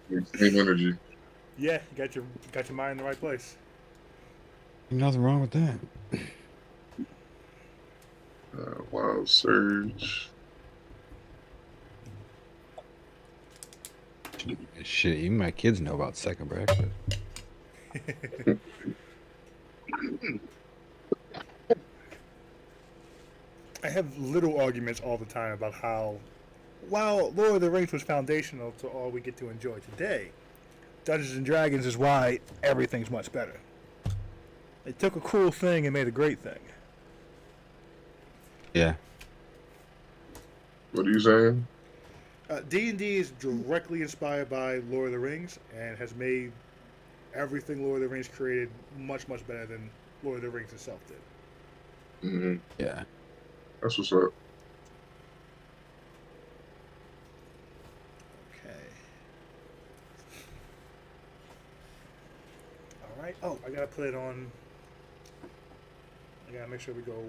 Same energy. Yeah, you got your mind in the right place. Nothing wrong with that. Wild Surge. Shit, even my kids know about second breakfast. I have little arguments all the time about how, while Lord of the Rings was foundational to all we get to enjoy today, Dungeons and Dragons is why everything's much better. They took a cool thing and made a great thing. Yeah. What are you saying? D&D is directly inspired by Lord of the Rings and has made everything Lord of the Rings created much, much better than Lord of the Rings itself did. Mm-hmm. Yeah. That's what's up. Okay. All right. Oh, I gotta put it on. I gotta make sure we go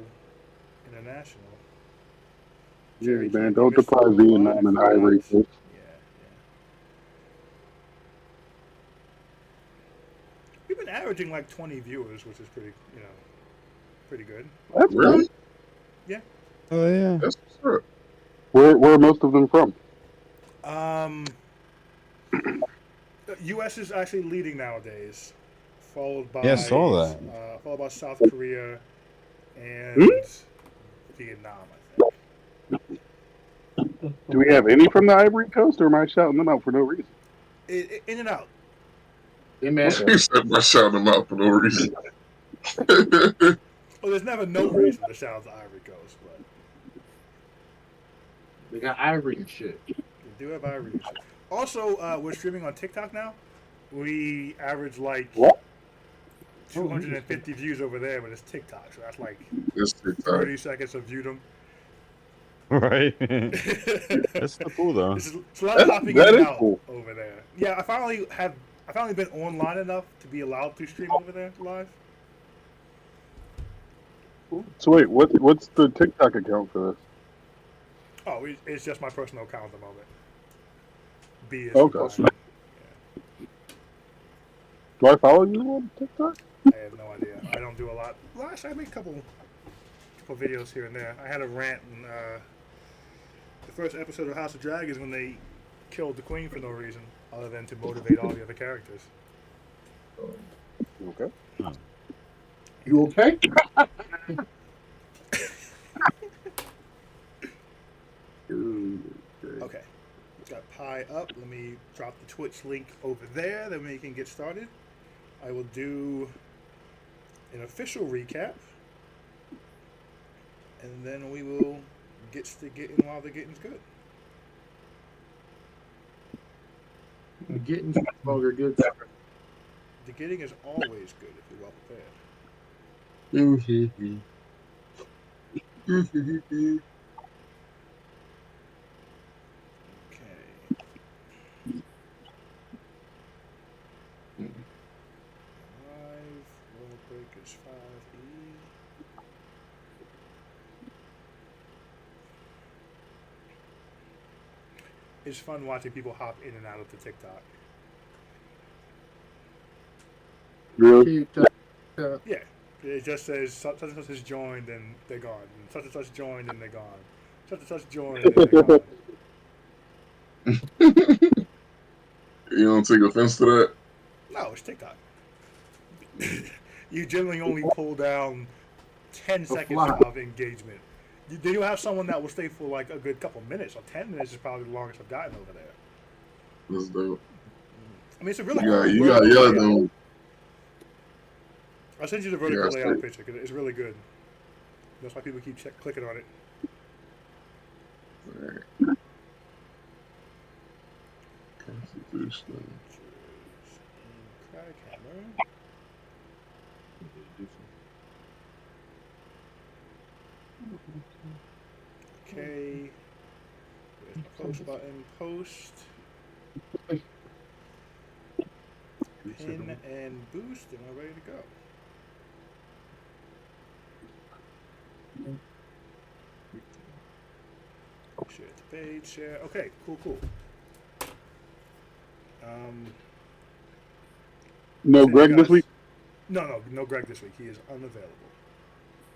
international. Yeah, Jerry man. can't be Don't missed for deprive Vietnam and Ivory live. Coast. Yeah, yeah. We've been averaging like 20 viewers, which is pretty good. That's Really? nice. Yeah. Oh yeah. That's what's up. Where are most of them from? Um, U.S. is actually leading nowadays, followed Yeah, I by saw that. South Korea Hmm? and Vietnam. I think. Do we have any from the Ivory Coast, or am I shouting them out for no reason? In and out. They mad. He said by shouting them out for no reason. Well, there's never no reason to shout out the Ivory Coast, but They got ivory and shit. they do have Ivory and shit. Also, we're streaming on TikTok now. We average like What? 250 views over there, but it's TikTok, so that's like It's TikTok. 30 seconds of viewdom. Right. it's, That's so cool though. it's a lot of hopping in That and is out cool. over there. Yeah, I finally been online enough to be allowed to stream over there live. So wait, what's the TikTok account for this? Oh, it's just my personal account at the moment. B is Okay. fine. Do I follow you on TikTok? I have no idea. I don't do a lot. Well, actually, I make a couple videos here and there. I had a rant in the first episode of House of Dragons when they killed the queen for no reason, other than to motivate all the other characters. Okay. You okay? Okay. Got Pi up. Let me drop the Twitch link over there. Then we can get started. I will do an official recap, and then we will get to getting while the getting's good. Getting vulgar good. The getting is always good if you're well prepared. Okay. Live. World Breakers 5E. It's fun watching people hop in and out of the TikTok. Really? Yeah. It just says such and such has joined and they're gone. And such and such joined and they're gone. Such and such joined and they're gone. You don't take offense to that? No, it's TikTok. You generally only pull down 10 seconds of engagement. Then you'll have someone that will stay for like a good couple minutes, or 10 minutes is probably the longest I've gotten over there. That's dope. I mean, it's a really You got yell at them. I'll send you the vertical Yeah, layout picture because it's really good. That's why people keep clicking on it. Alright. Constitution. Crackhammer. Okay. There's my post button. Post. Pin and boost, and we're ready to go. Share the page, share. Okay, cool. No So you Greg this guys- week? No Greg this week. He is unavailable.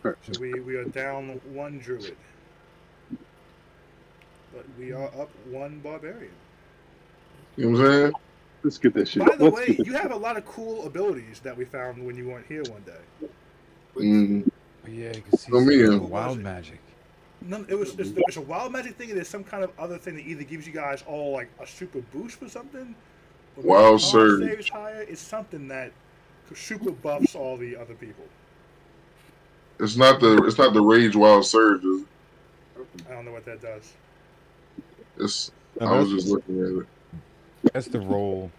Alright. So we are down one druid. But we are up one barbarian. You know what I'm saying? Let's get that shit. By the Let's way, get this you have a lot of cool abilities that we found when you weren't here one day. Mm. Oh, yeah, you can see Oh, me, some yeah. wild magic. No, it's a wild magic thing, and there's some kind of other thing that either gives you guys all like a super boost for something, or Wild makes your con surge. saves higher. It's something that super buffs all the other people. It's not the Rage Wild Surge. Is it? I don't know what that does. It's No, I was that's- just looking at it. That's the roll,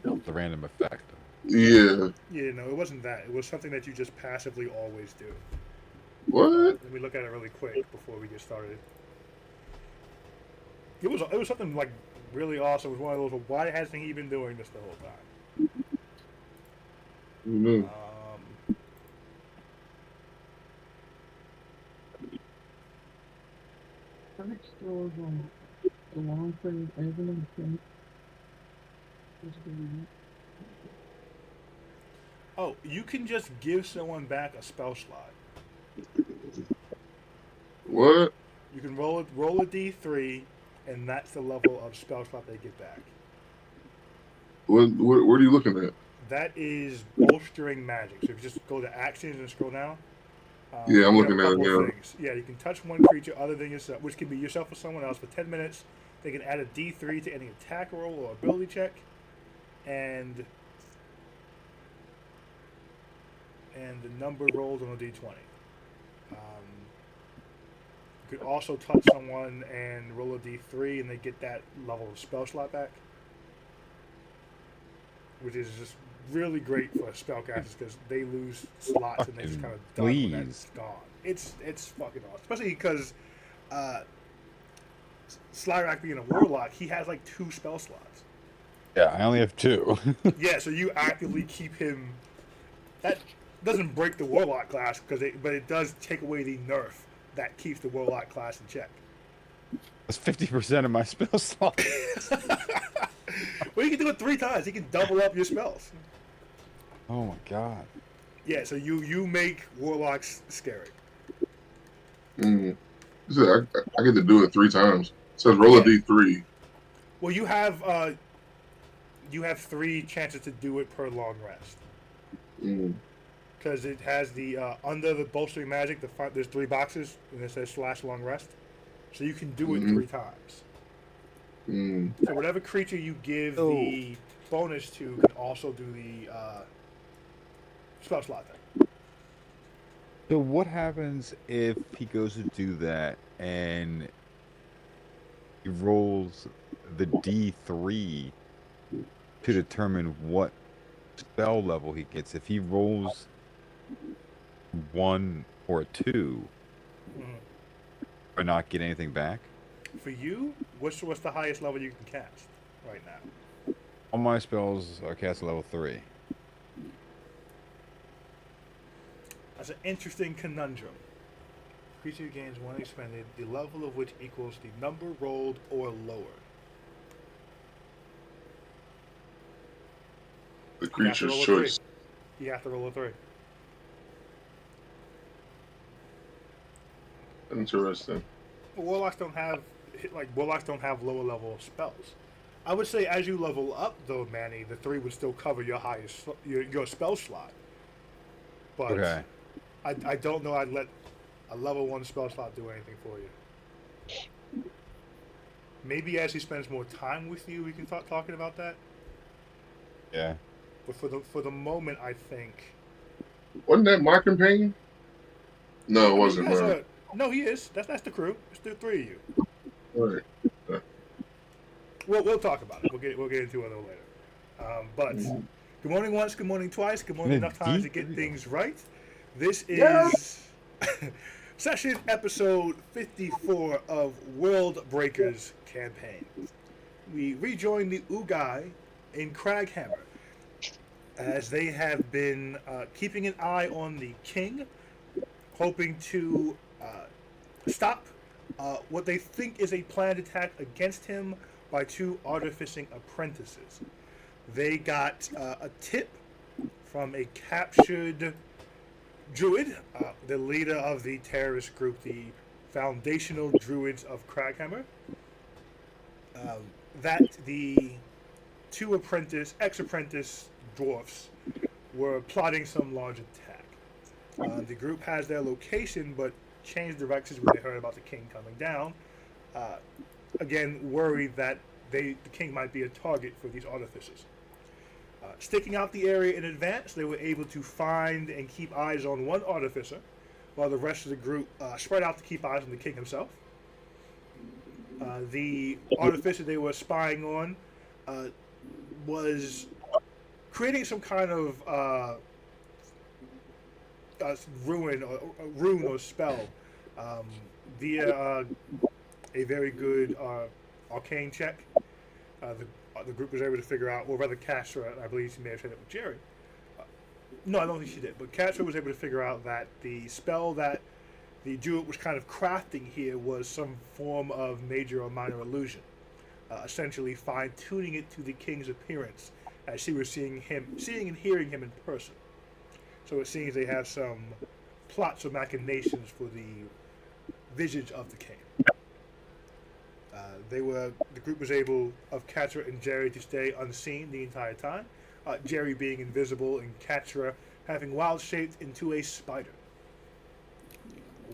the random effect. Yeah. Yeah, no, it wasn't that. It was something that you just passively always do. What? Let me look at it really quick before we get started. It was something like really awesome. It was one of those. Why hasn't he been doing this the whole time? Who knew? Next door the long thing, everything thing. Oh, you can just give someone back a spell slot. What? You can roll a d3, and that's the level of spell slot they get back. What are you looking at? That is bolstering magic. So if you just go to actions and scroll down. Yeah, I'm you looking have a at it couple of now. things. Yeah, you can touch one creature other than yourself, which can be yourself or someone else, for 10 minutes. They can add a d3 to any attack roll or ability check, and the number rolled on a d20. You could also touch someone and roll a d3, and they get that level of spell slot back, which is just really great for spellcasters because they lose slots and they just kind of die when that's Please. gone. It's fucking awesome, especially because Slyrak being a warlock, he has like 2 spell slots. Yeah, I only have 2. Yeah, so you actively keep him. That doesn't break the warlock class but it does take away the nerf that keeps the warlock class in check. That's 50% of my spell slot. Well, you can do it 3 times. He can double up your spells. Oh my god. Yeah, so you make warlocks scary. Mm. You said I get to do it 3 times. It says roll a d3. Well, you have 3 chances to do it per long rest. Mm. Because it has the under the bolstering magic, there's 3 boxes, and it says / long rest. So you can do it Mhm. 3 times. Mm. So whatever creature you give Oh. the bonus to can also do the spell slot thing. So what happens if he goes to do that and he rolls the D3 to determine what spell level he gets? If he rolls 1 or 2, Mhm. or not get anything back? For you, what's the highest level you can cast right now? All my spells are cast at level 3. That's an interesting conundrum. Creature gains 1 expended, the level of which equals the number rolled or lower. The You have to creature's roll a choice. 3. You have to roll a 3. Interesting. But warlocks don't have lower level spells. I would say as you level up though, Manny, the 3 would still cover your highest your spell slot. But Okay. I don't know I'd let a level 1 spell slot do anything for you. Maybe as he spends more time with you, we can start talking about that. Yeah. But for the moment, I think. Wasn't that my companion? No, it I mean, wasn't you guys mine. are- no, he is. That's the crew. It's the 3 of you. Right. We'll talk about it. We'll get into it a little later. But good morning once, good morning twice, good morning enough times to get things right. This is session episode 54 of World Breakers campaign. We rejoin the Ugai in Craghammer as they have been keeping an eye on the king, hoping to stop what they think is a planned attack against him by 2 artificing apprentices. They got a tip from a captured druid, the leader of the terrorist group, the Foundational Druids of Craghammer. That the two ex-apprentice dwarfs were plotting some large attack. The group has their location, but changed directions when they heard about the king coming down. Again, worried that the king might be a target for these artificers. Sticking out the area in advance, they were able to find and keep eyes on one artificer, while the rest of the group spread out to keep eyes on the king himself. The artificer they were spying on was creating some kind of rune or spell via a very good arcane check. The group was able to figure out, or rather Catra, I believe she may have said it with Jerry. No, I don't think she did, but Catra was able to figure out that the spell that the druid was kind of crafting here was some form of major or minor illusion, essentially fine-tuning it to the king's appearance as she was seeing and hearing him in person. So it seems they have some plots or machinations for the visage of the king. The group was able, of Catra and Jerry, to stay unseen the entire time. Jerry being invisible and Catra having wild shaped into a spider.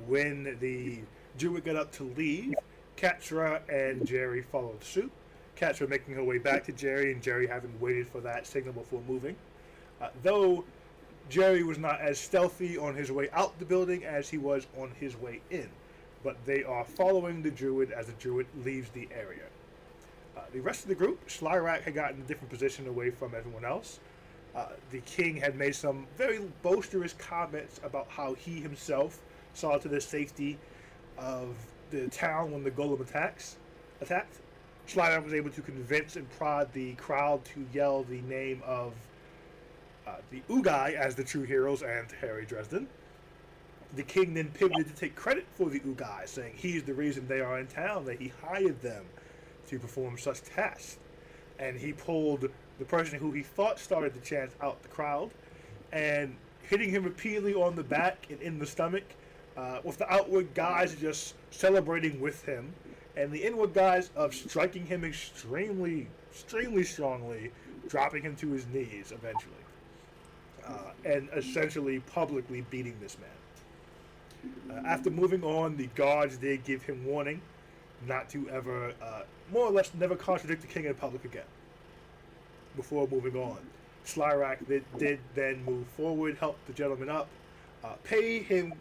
When the druid got up to leave, Catra and Jerry followed suit. Catra making her way back to Jerry, and Jerry having waited for that signal before moving. Though Jerry was not as stealthy on his way out the building as he was on his way in. But they are following the druid as the druid leaves the area. The rest of the group, Slyrak had gotten a different position away from everyone else. The king had made some very boisterous comments about how he himself saw to the safety of the town when the golem attacked. Slyrak was able to convince and prod the crowd to yell the name of the Ugai as the true heroes and Harry Dresden. The king then pivoted to take credit for the Ugai, saying he's the reason they are in town, that he hired them to perform such tasks. And he pulled the person who he thought started the chant out the crowd, and hitting him repeatedly on the back and in the stomach, with the outward guise just celebrating with him, and the inward guise of striking him extremely strongly, dropping him to his knees eventually, and essentially publicly beating this man. After moving on, the guards did give him warning not to ever, more or less never contradict the king in public again. Before moving on, Slyrak did then move forward, help the gentleman up, pay him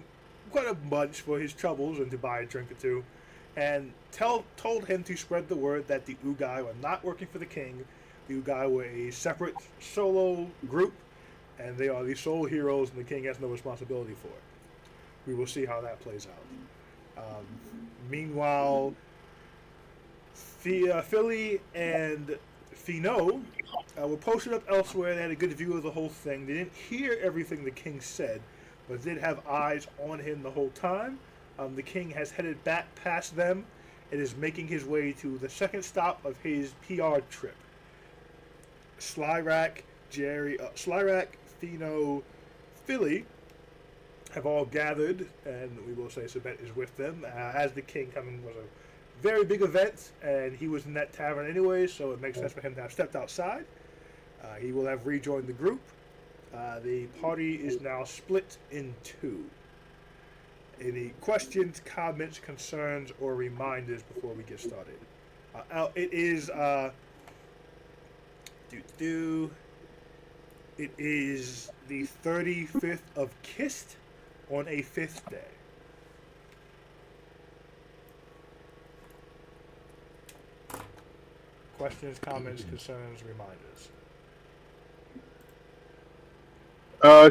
quite a bunch for his troubles and to buy a drink or two, and told him to spread the word that the Ugai were not working for the king. The Ugai were a separate solo group, and they are the sole heroes, and the king has no responsibility for it. We will see how that plays out. Meanwhile, Philly and Fino were posted up elsewhere. They had a good view of the whole thing. They didn't hear everything the king said, but did have eyes on him the whole time. The king has headed back past them and is making his way to the second stop of his PR trip. Slyrak, Fino, Philly have all gathered, and we will say Sabet is with them. As the king coming was a very big event, and he was in that tavern anyway, so it makes sense for him to have stepped outside. He will have rejoined the group. The party is now split in two. Any questions, comments, concerns, or reminders before we get started? It is it is the 35th of Kist on a 5th day. Questions, comments, concerns, reminders.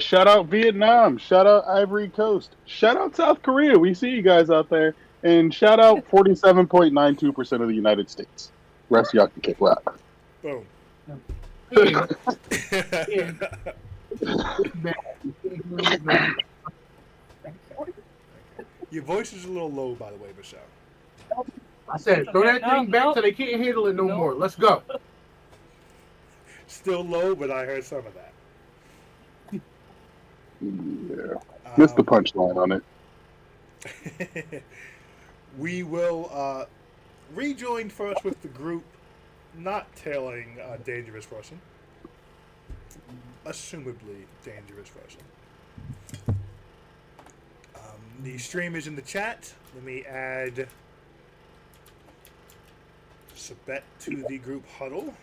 Shout out Vietnam. Shout out Ivory Coast. Shout out South Korea. We see you guys out there. And shout out 47.92% of the United States. Rest of y'all can kick rock. Boom. Your voice is a little low, by the way, Michelle. I said, throw that thing back so they can't handle it no more. Let's go. Still low, but I heard some of that. Yeah. Missed the punchline on it. We will rejoin first with the group not tailing Dangerous Russian. Assumably Dangerous Russian. The stream is in the chat. Let me add Sabet to the group huddle.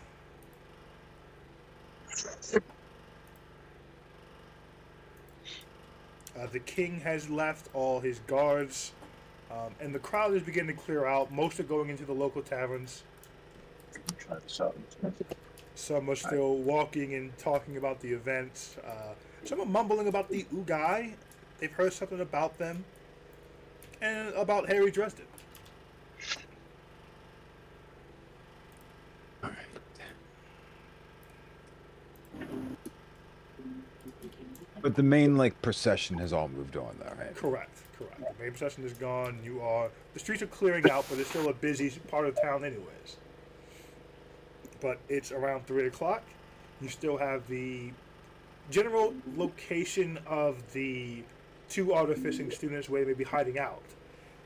The king has left all his guards, and the crowd is beginning to clear out. Most are going into the local taverns. Try this out. Some are still walking and talking about the events. Some are mumbling about the Ugai. They've heard something about them. And about Harry Dresden. All right. But the main like procession has all moved on, though, right? Correct. The main procession is gone. The streets are clearing out, but it's still a busy part of town anyways. But it's around 3 o'clock. You still have the general location of the 2 artificing students where they may be hiding out.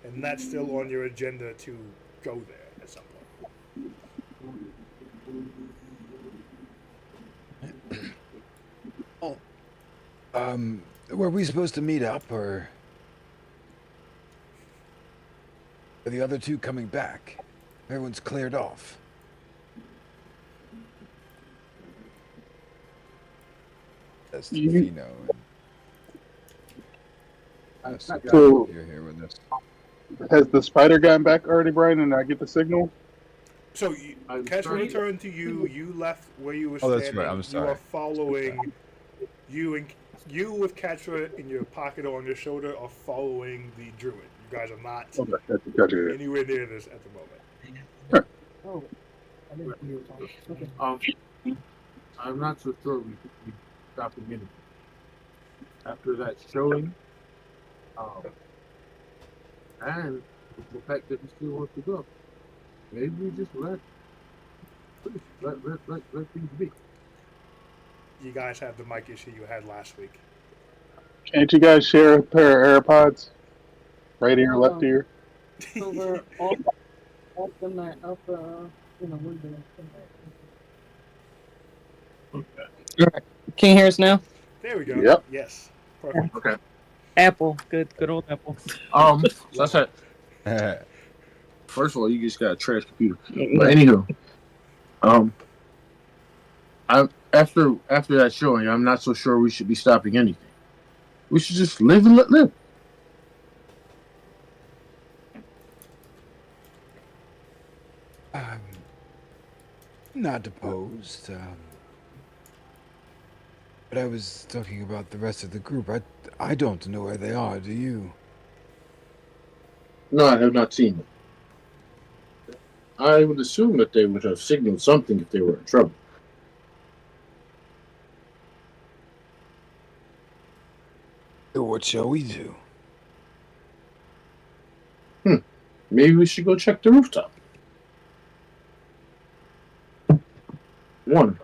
And that's still on your agenda to go there at some point. Were we supposed to meet up, or are the other 2 coming back? Everyone's cleared off. That's Tofino. So- You're here with us. Has the spider gotten back already, Brian? And I get the signal? So, I'm Catch will sorry. return to you. You left where you were Oh, standing. that's right. I'm You sorry. are following. You with Katra in your pocket or on your shoulder are following the druid. You guys are not Okay, gotcha. anywhere near this at the moment. Oh, I didn't hear you talking. Okay. I'm not so sure we stopped a minute. After that showing, and the fact that he still wants to go, maybe we just let things be. You guys have the mic issue you had last week. Can't you guys share a pair of AirPods? Right ear, left ear? So we're off the night of we're doing tonight. Can you hear us now? There we go. Yep. Yes. Perfect. Okay. Apple, good old Apple. So I said, first of all, you just got a trash computer. But anywho, I'm after that showing, I'm not so sure we should be stopping anything. We should just live and let live. Not opposed. But I was talking about the rest of the group. I don't know where they are. Do you? No, I have not seen them. I would assume that they would have signaled something if they were in trouble. What shall we do? Maybe we should go check the rooftop. One.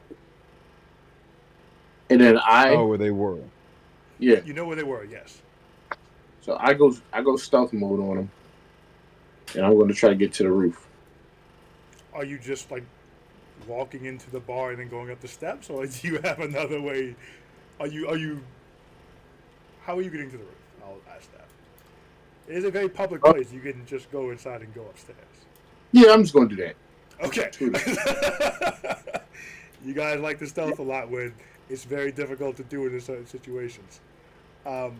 And then Where they were. yeah. You know where they were, yes. So I go stealth mode on them, and I'm going to try to get to the roof. Are you just like walking into the bar and then going up the steps, or do you have another way? Are you? How are you getting to the roof? I'll ask that. It is a very public place. You can just go inside and go upstairs. Yeah, I'm just going to do that. Okay. You guys like to stealth a lot when it's very difficult to do it in certain situations. Are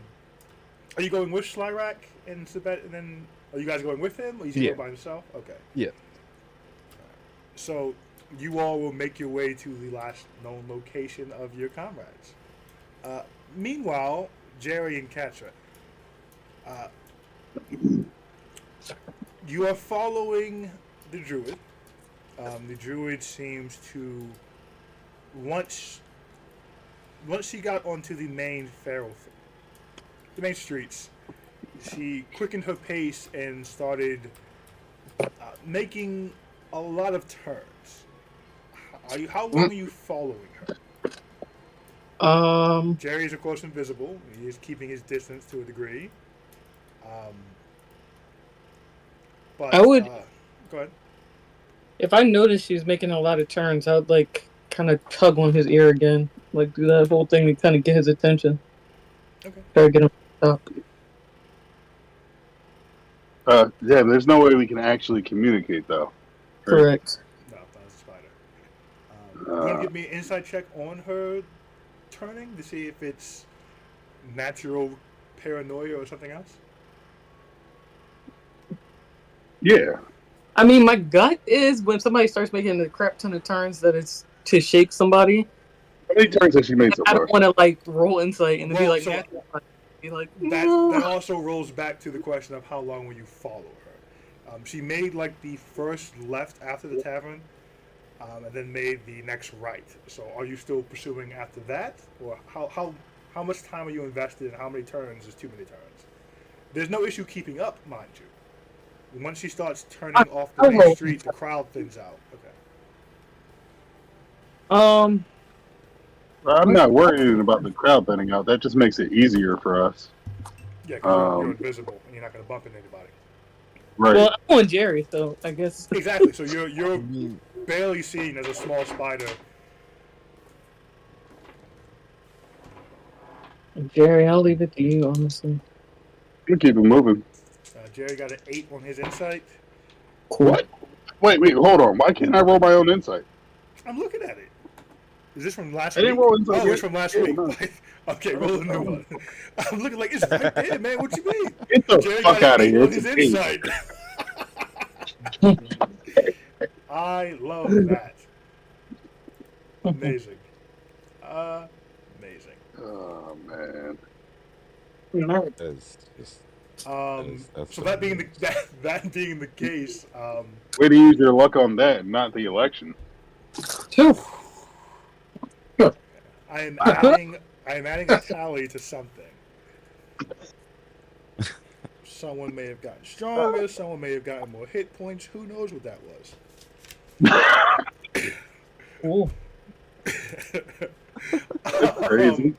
you going with Slyrak and Sabet, and then are you guys going with him, or you Yeah. go by himself? Okay. Yeah. So you all will make your way to the last known location of your comrades. Meanwhile, Jerry and Katra, you are following the druid. The druid seems to once she got onto the main the main streets, she quickened her pace and started making a lot of turns. How long are you following her? Jerry is of course invisible. He is keeping his distance to a degree. But I would, go ahead. if I noticed she's making a lot of turns, I would like kind of tug on his ear again, like do that whole thing to kind of get his attention. Okay. Try to get him to stop. Yeah, there's no way we can actually communicate though. Correct. No, that's a spider. You want to give me an insight check on her turning to see if it's natural paranoia or something else? Yeah. I mean, my gut is when somebody starts making a crap ton of turns that it's to shake somebody. How many turns has she made so I far? don't want to like roll insight and be Well, like, so- natural. Be like, That "Nah." also rolls back to the question of how long will you follow her. She made like the first left after the tavern, and then made the next right. So are you still pursuing after that, or how much time are you invested, and how many turns is too many turns? There's no issue keeping up, mind you. Once she starts turning off the main street, the crowd thins out. Okay. I'm not worrying about the crowd thinning out. That just makes it easier for us. Yeah, because you're invisible and you're not going to bump into anybody. Right. Well, I'm on Jerry, so I guess. Exactly. So you're barely seen as a small spider. Jerry, I'll leave it to you, honestly. I'm gonna keep it moving. Jerry got an 8 on his insight. Cool. What? Wait, hold on. Why can't I roll my own insight? I'm looking at it. Is this from last I week? didn't roll insight Oh, yet. it's from last Yeah, week. no. Okay, roll a new one. I'm looking like it's right there, man. What you mean? Get the Jerry fuck got out of an 8 here. on It's his a eight. insight. I love that. Amazing. Amazing. Oh man. That's just that's So that being that being the case, Way to use your luck on that, not the election. I am adding a tally to something. Someone may have gotten stronger. Someone may have gotten more hit points. Who knows what that was? Cool. Crazy.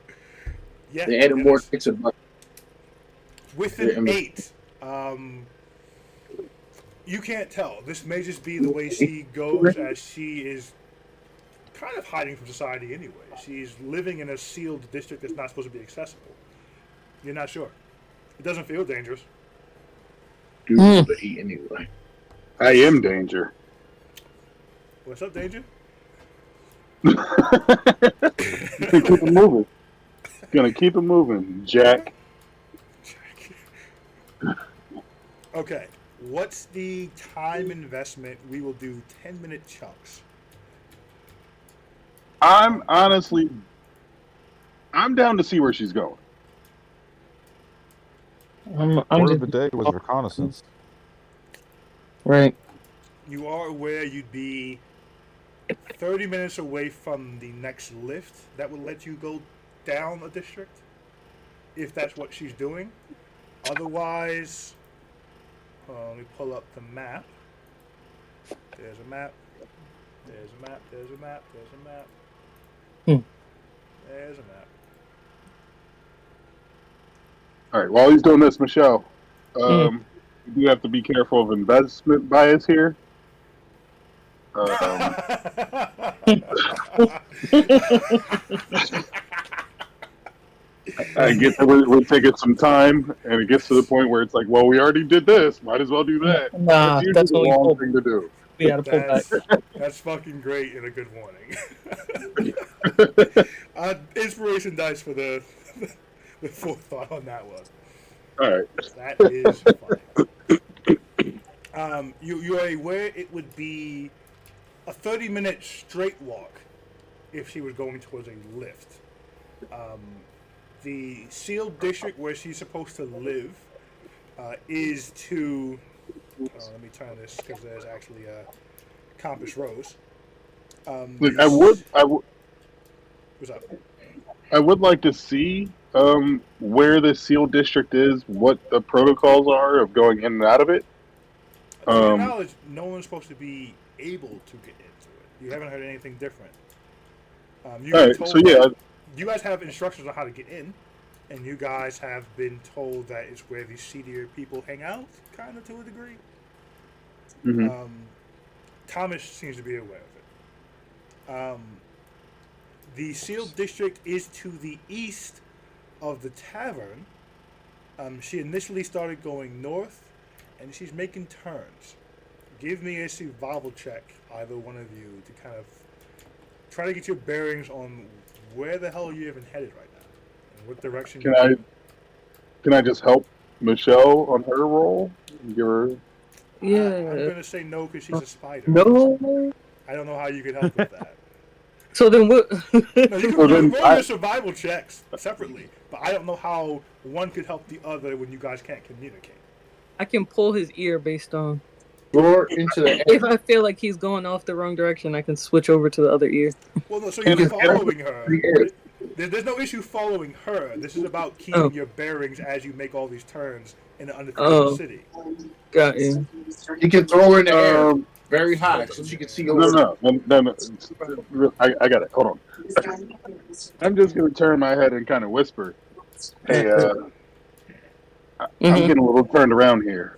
Yeah. They added yes. more picks of money. With Yeah, I an mean- 8, you can't tell. This may just be the way she goes, as she is kind of hiding from society anyway. She's living in a sealed district that's not supposed to be accessible. You're not sure. It doesn't feel dangerous. Dude, but he anyway. I am danger. What's up, Danger? Keep it moving. Gonna keep it moving, Jack. Okay. What's the time investment? We will do 10-minute chunks. I'm down to see where she's going. I'm part of just the day was reconnaissance. right. You are aware you'd be 30 minutes away from the next lift that would let you go down a district, if that's what she's doing. Otherwise, let me pull up the map. There's a map. There's a map. There's a map. There's a map. There's a map. All right. While he's doing this, Michelle, you do have to be careful of investment bias here. I get that we're taking some time, and it gets to the point where it's like, well, we already did this. Might as well do that. Nah, usually that's the what we wrong pulled. thing to do. We gotta pull back. That's fucking great and a good warning. Inspiration dice for the forethought on that one. All right. That is funny. You are aware it would be a 30-minute straight walk if she was going towards a lift. The sealed district where she's supposed to live is to... let me turn this because there's actually a compass rose. Look, I would What's up? I would like to see where the sealed district is, what the protocols are of going in and out of it. To your knowledge, no one's supposed to be able to get into it. You haven't heard anything different. All right, so yeah, you guys have instructions on how to get in, and you guys have been told that it's where the seedier people hang out, kind of to a degree. Mhm. Thomas seems to be aware of it. The sealed district is to the east of the tavern. She initially started going north, and she's making turns. Give me a survival check, either one of you, to kind of try to get your bearings on where the hell you're even headed right now, and what direction. Can I just help Michelle on her roll? Give her. Yeah. I'm gonna say no because she's a spider. No. I don't know how you could help with that. So then what? No, you can Well, then roll your survival checks separately, but I don't know how one could help the other when you guys can't communicate. I can pull his ear based on Roar into the air. if I feel like he's going off the wrong direction, I can switch over to the other ear. Well, no, so Can you're you- following her. There's no issue following her. This is about keeping your bearings as you make all these turns in an undefended city. Got you. You can throw her in the air Um, very high so she can see no, over. no. I got it. Hold on. I'm just gonna turn my head and kind of whisper. Hey, I'm getting a little turned around here.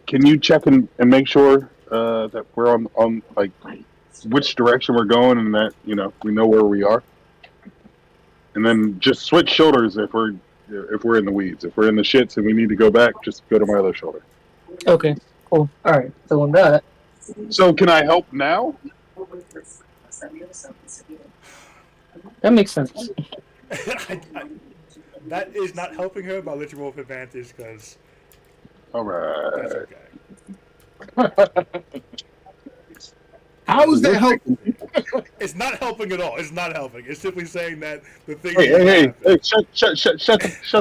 Can you check and make sure that we're on like which direction we're going and that we know where we are? And then just switch shoulders if we're in the weeds. If we're in the shits and we need to go back, just go to my other shoulder. Okay. Cool. All right. So on that. So can I help now? That makes sense. That is not helping her, but I'll let you roll with advantage because All that's right. okay. How is that helping? It's not helping at all. It's not helping. It's simply saying that the thing. Hey! Shut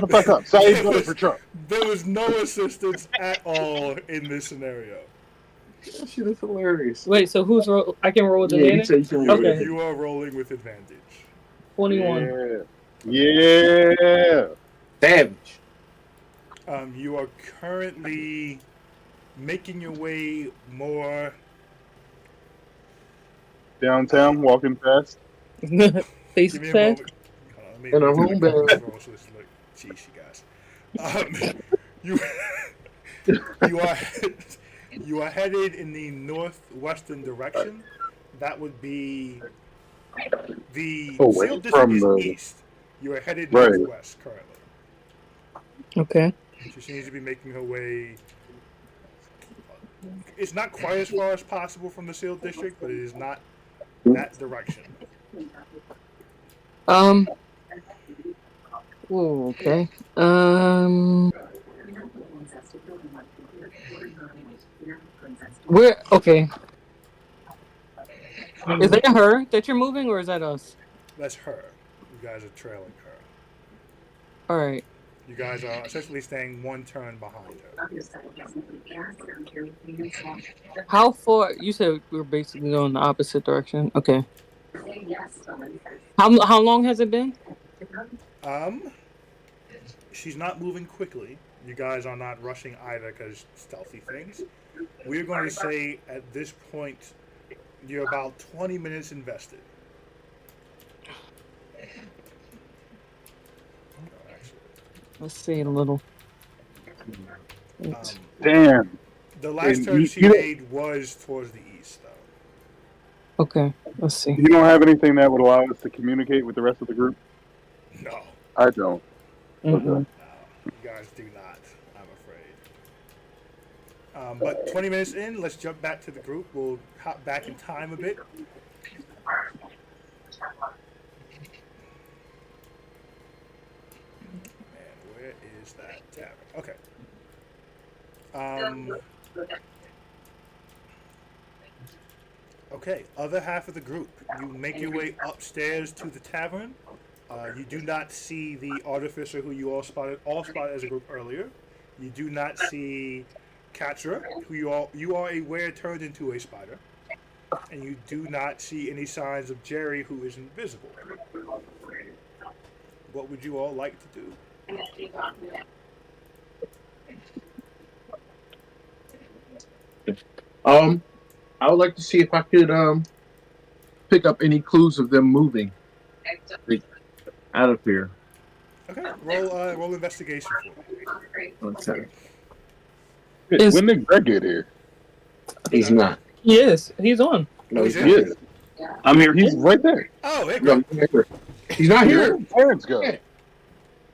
the fuck up. Saeed voted for Trump. There was no assistance at all in this scenario. That shit is hilarious. Wait. So who's roll? I can roll with Yeah, you advantage. said you can You, roll. Okay. you are rolling with advantage. 21. Yeah. Damage. You are currently making your way more. Downtown, walking fast. Face Give me a test. moment. Hold on, let me In a do room the bed. control so this look- Jeez, you guys. You are headed in the northwestern direction. That would be the Away sealed from district is the- east. You are headed Right. northwest currently. Okay. So she needs to be making her way. It's not quite as far as possible from the sealed district, but it is not that direction. Whoa, okay. Where? Okay. Is that her that you're moving, or is that us? That's her. You guys are trailing her. All right. You guys are essentially staying one turn behind her. How far? You said we were basically going the opposite direction. Okay. How long has it been? She's not moving quickly. You guys are not rushing either because stealthy things. We're going to say at this point you're about 20 minutes invested. Let's see a little. Damn. The last And turn you- she you- made was towards the east, though. Okay. Let's see. You don't have anything that would allow us to communicate with the rest of the group? No, I don't. Mhm. no, you guys do not. I'm afraid. But 20 minutes in, let's jump back to the group. We'll hop back in time a bit. And where is that tavern? Okay. Okay, other half of the group. You make your way upstairs to the tavern. You do not see the artificer who you all spotted as a group earlier. You do not see Katra, who you are aware turned into a spider. And you do not see any signs of Jerry, who is invisible. What would you all like to do? I would like to see if I could pick up any clues of them moving. Out of here. Okay, roll investigation for me. Okay. Is- When did Greg get here? He's not. He is. He's on. No, he's Who's not in? here. I'm here. He's right there. Oh, there you No, go. he's not here. He's not here. Parents go. Yeah.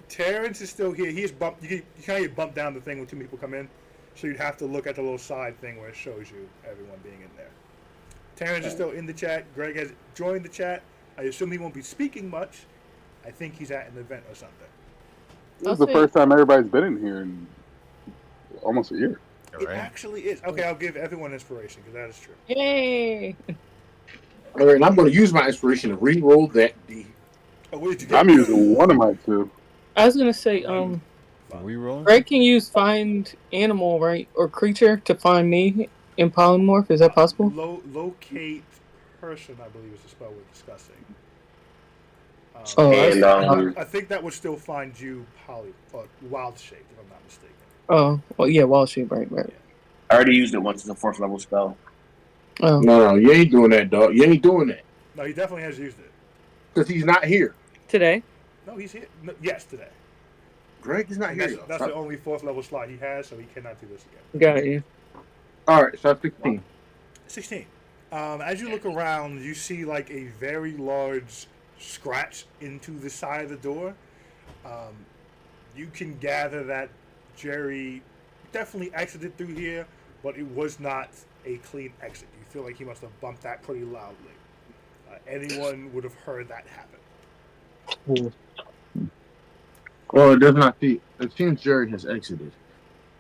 Terrence is still here. He's bumped. You kind of get bumped down the thing when two people come in, so you'd have to look at the little side thing where it shows you everyone being in there. Terrence is still in the chat. Greg has joined the chat. I assume he won't be speaking much. I think he's at an event or something. This is the first time everybody's been in here in almost a year. It actually is. Okay, I'll give everyone inspiration because that is true. Yay! All right, and I'm going to use my inspiration to re-roll that D. Oh, what did you get? I'm using one of my two. I was gonna say, Are we rolling? Greg can use find animal, right, or creature to find me in polymorph. Is that possible? Locate person, I believe, is the spell we're discussing. Oh, And I think that would still find you wild shape, if I'm not mistaken. Oh, well, yeah, wall shape, right. I already used it once. It's a 4th level spell. Oh, No, you ain't doing that, dog. You ain't doing that. No, he definitely has used it. Because he's not here. today. No, he's here. No, yes, today. Greg is not And here. that's y'all. the only 4th level slot he has, so he cannot do this again. Got it. Yeah. All right, so that's 16. 16. As you look around, you see like a very large scratch into the side of the door. You can gather that Jerry definitely exited through here, but it was not a clean exit. You feel like he must have bumped that pretty loudly. Anyone would have heard that happen. Well, it does not seem. It seems Jerry has exited,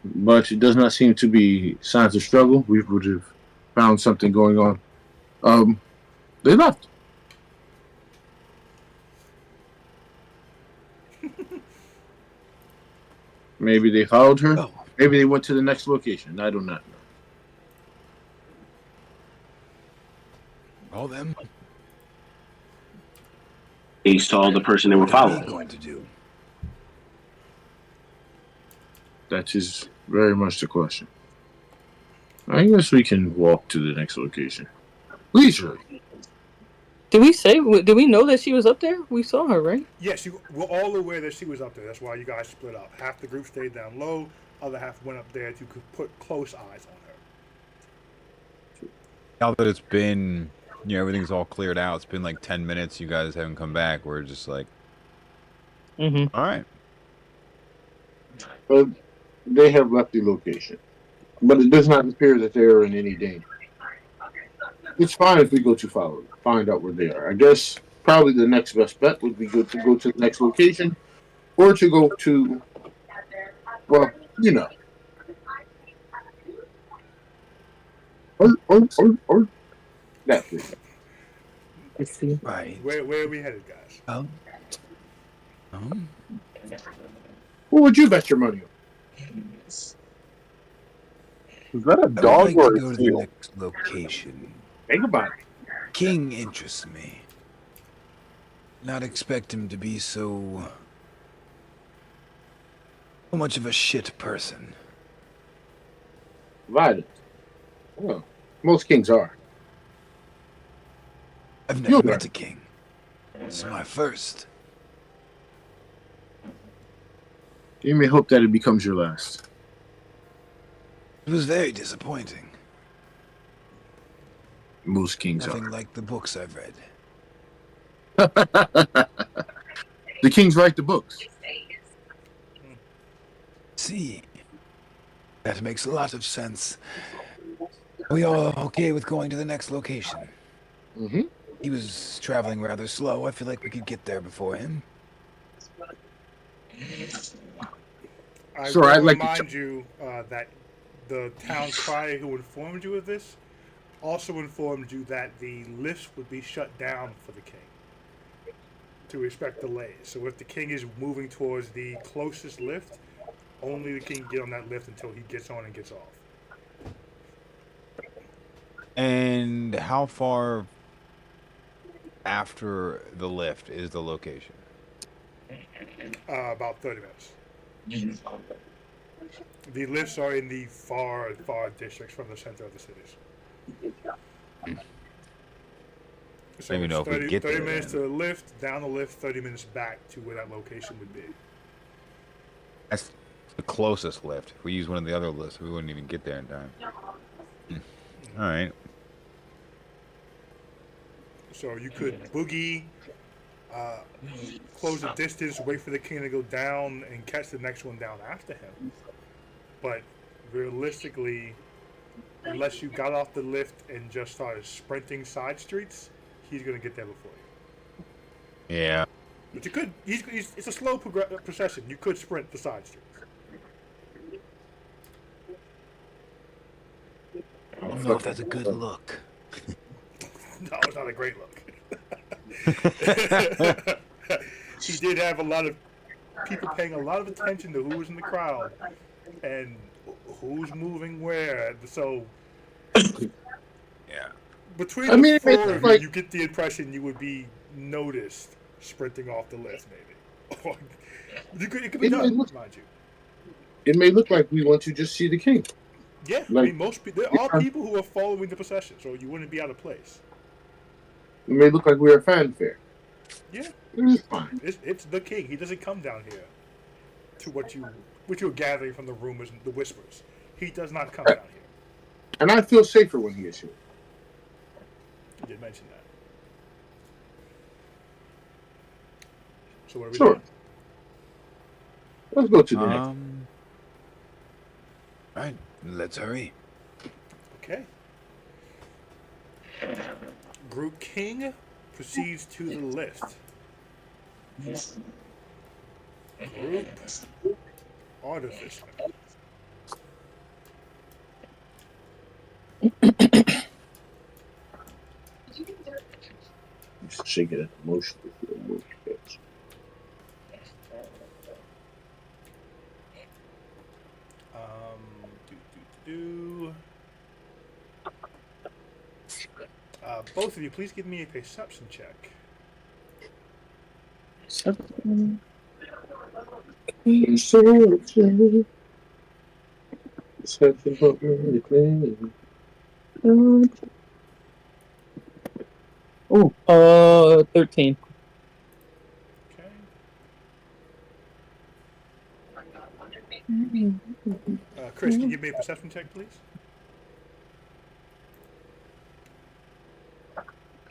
but it does not seem to be signs of struggle. We would have found something going on. They left. Maybe they followed her. Oh. Maybe they went to the next location. I do not know. All them. He saw the person they were What are we following. going to do? That is very much the question. I guess we can walk to the next location. Leisurely. Did we say? Did we know that she was up there? We saw her, right? Yes, you were all aware that she was up there. That's why you guys split up. Half the group stayed down low, other half went up there to put close eyes on her. Now that it's been, everything's all cleared out. It's been like 10 minutes. You guys haven't come back. We're just like, Mm-hmm. all right. But they have left the location. But it does not appear that they are in any danger. It's fine if we go to follow them, find out where they are. I guess probably the next best bet would be good to go to the next location or to go to, well, or that thing. Let's see. Right. Where are we headed, guys? Oh. What would you bet your money on? Is that a I would dog like or to a go to the seal? next location. Think about it. King interests me. Not expect him to be so much of a shit person. Violent. Well, most kings are. I've never You'll met learn. a king. This is my first. You may hope that it becomes your last. It was very disappointing. Most kings Nothing like the books I've read. are. The kings write the books. See, that makes a lot of sense. We all okay with going to the next location? Mm-hmm. He was traveling rather slow. I feel like we could get there before him. I Sure, will I'd like to remind you that the town crier who informed you of this also informed you that the lifts would be shut down for the king to respect delays. So if the king is moving towards the closest lift, only the king can get on that lift until he gets on and gets off. And how far after the lift is the location? About 30 minutes. The lifts are in the far districts from the center of the cities. So even know if it's we get 30 there, minutes then. to the lift, down the lift, 30 minutes back to where that location would be. That's the closest lift. If we use one of the other lifts, we wouldn't even get there in time. All right. So you could boogie, close the distance, wait for the king to go down, and catch the next one down after him. But realistically, unless you got off the lift and just started sprinting side streets, he's going to get there before you. Yeah. But you could, it's a slow procession. You could sprint the side streets. I don't know if that's a good look. No, it's not a great look. He did have a lot of people paying a lot of attention to who was in the crowd and who's moving where. So, Yeah. between I mean, the it four makes, of you, like- you get the impression you would be noticed sprinting off the lift, maybe. It could be It may done, look- mind you. It may look like we want to just see the king. Yeah, I like- mean, most people, there are people who are following the procession, so you wouldn't be out of place. It may look like we're a fanfare. Yeah. It's fine. It's the king. He doesn't come down here to what you're gathering from the rumors and the whispers. He does not come down here. And I feel safer when he is here. You did mention that. So what are we Sure. doing? Let's go to the next. All right. Let's hurry. Okay. Group King proceeds to the lift. Group Artificer. Shake it at the motion. Do. Both of you, please give me a perception check. Oh, 13. Okay. Chris, can you give me a perception check, please?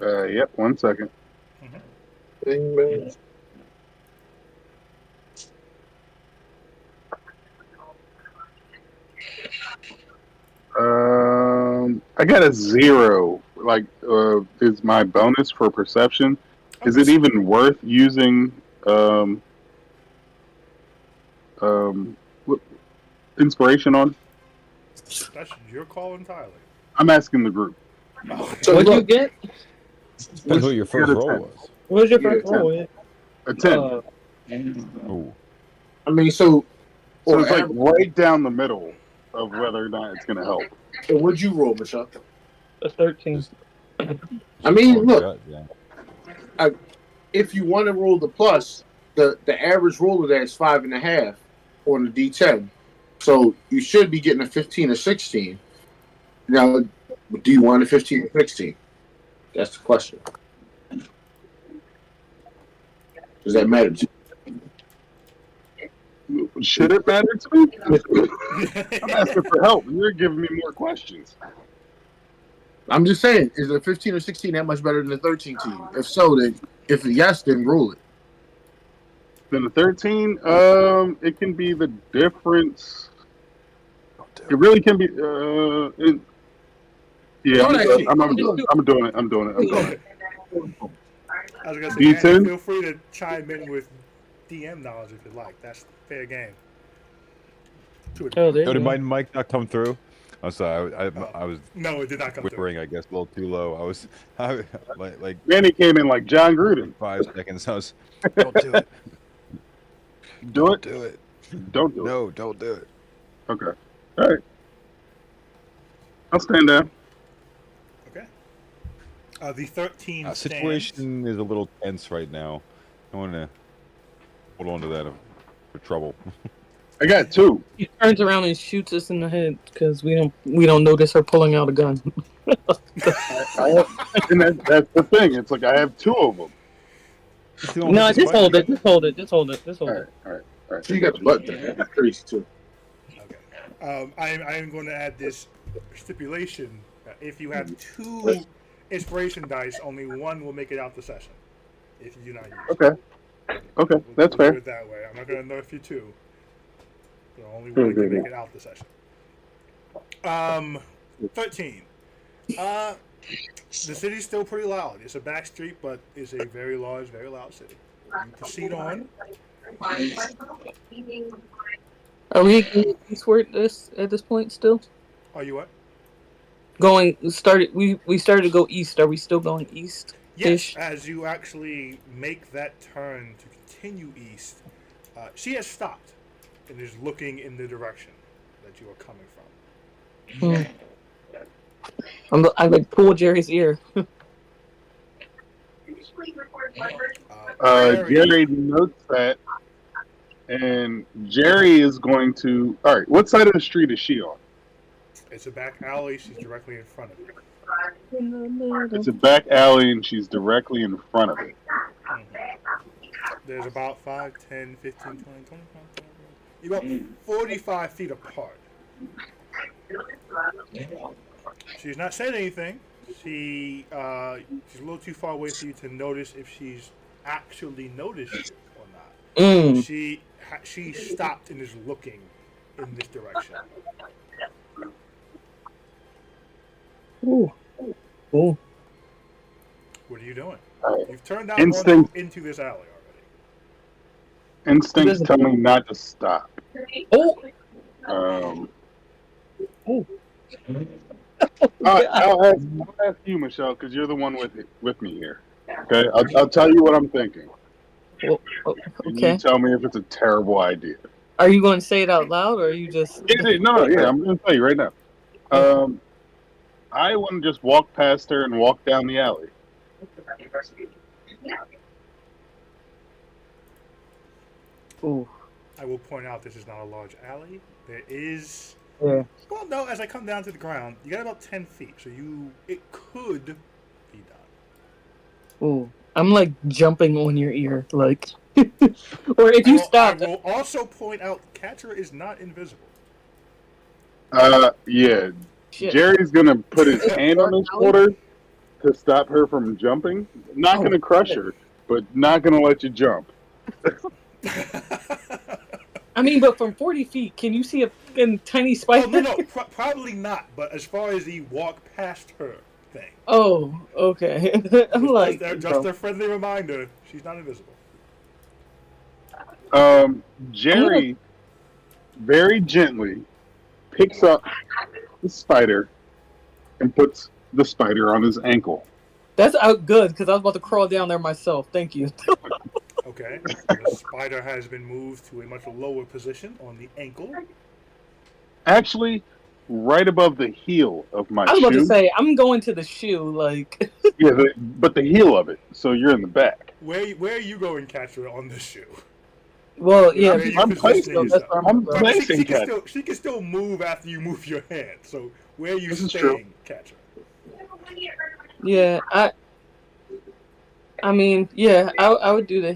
Yep, 1 second. I got a 0. Like, is my bonus for perception? Is it even worth using inspiration on? That's your call entirely. I'm asking the group. So What'd you look, get? Depends what your first Get a roll 10. was. What was your Yeah, first roll? Yeah. A 10. Oh. I mean, so So it's like right down the middle of whether or not it's going to help. what'd you roll, Michelle? A 13. I mean, look, Gut, yeah. if you want to roll the plus, the average roll of that is 5.5 on the D10. So you should be getting a 15 or 16. Now, do you want a 15 or 16? That's the question. Does that matter to you? Should it matter to me? I'm asking for help. You're giving me more questions. I'm just saying, is a 15 or 16 that much better than a 13 to you? If so, then if yes, then roll it. Then the 13, it can be the difference. It really can be. Yeah, Don't actually- I'm doing it. I'm doing it. I was gonna say, D10? Andy, feel free to chime in with DM knowledge if you'd like. That's fair game. To a Oh, degree. there Oh, you did go. my mic not come through? I'm sorry. I was No, it did not come through. whispering, I guess, a little too low. Like Manny came in like John Gruden. 5 seconds. I was, don't do it. Do it. Do it. Don't do it. No, don't do it. Okay. All right. I'll stand down. Okay. The 13 stands. Situation is a little tense right now. I want to hold on to that for trouble. I got 2. He turns around and shoots us in the head because we don't notice her pulling out a gun. And that's the thing. It's like I have two of them. No, just hold it. Just hold it. Just hold it. Just hold All it. right, all right, all right. So you got the butt there. That's crazy too. Okay. I am going to add this stipulation: if you have 2 inspiration dice, only one will make it out the session. If you do not use. Okay. Okay, that's We'll fair. do it that way. I'm not going to nerf you 2. So only one can make it out the session. 13. The city's still pretty loud. It's a back street, but it's a very large, very loud city. You proceed on. Are we going eastward at this point still? Are you what? We started to go east. Are we still going east? Yes, as you actually make that turn to continue east, she has stopped and is looking in the direction that you are coming from. I like pull Jerry's ear. Jerry notes that, and Jerry is going to. All right, what side of the street is she on? It's a back alley. She's directly in front of you. It's a back alley, and she's directly in front of it. There's about 5, 10, 15, 20, 25, 30. You're about 45 feet apart. She's not saying anything. She's a little too far away for you to notice if she's actually noticed you or not. She stopped and is looking in this direction. Ooh. Cool. What are you doing? Right. You've turned down Instinct. one into this alley already. Instincts tell me not to stop. Oh. I'll ask you, Michelle, because you're the one with me here. Okay, I'll tell you what I'm thinking. Well, And okay. you tell me if it's a terrible idea. Are you going to say it out loud, or are you just? No, yeah, I'm going to tell you right now. I want to just walk past her and walk down the alley. Ooh. I will point out this is not a large alley. There is. Yeah. Well, no. As I come down to the ground, you got about 10 feet, so it could be done. Ooh. I'm like jumping on your ear, like. Or if you stop. I will also point out, Catcher is not invisible. Yeah. Shit. Jerry's gonna put his hand on his shoulder to stop her from jumping. Not gonna crush her, but not gonna let you jump. I mean, but from 40 feet, can you see a tiny spider? Oh, no, probably not. But as far as the walk past her thing. Oh, okay. I'm like, just a friendly reminder, she's not invisible. Jerry very gently picks up the spider and puts the spider on his ankle. that's out good because I was about to crawl down there myself. Thank you. Okay. The spider has been moved to a much lower position on the ankle. Actually, right above the heel of my I was about shoe. to say I'm going to the shoe, like. Yeah, but the heel of it, so you're in the back. Where are you going, Catcher, on this shoe? Well, yeah. Where are you I'm positioning placing- yourself? I'm But placing she can Catcher. she can still move after you move your hand. So where are you This is staying, Catcher? Yeah, I mean, yeah, I would do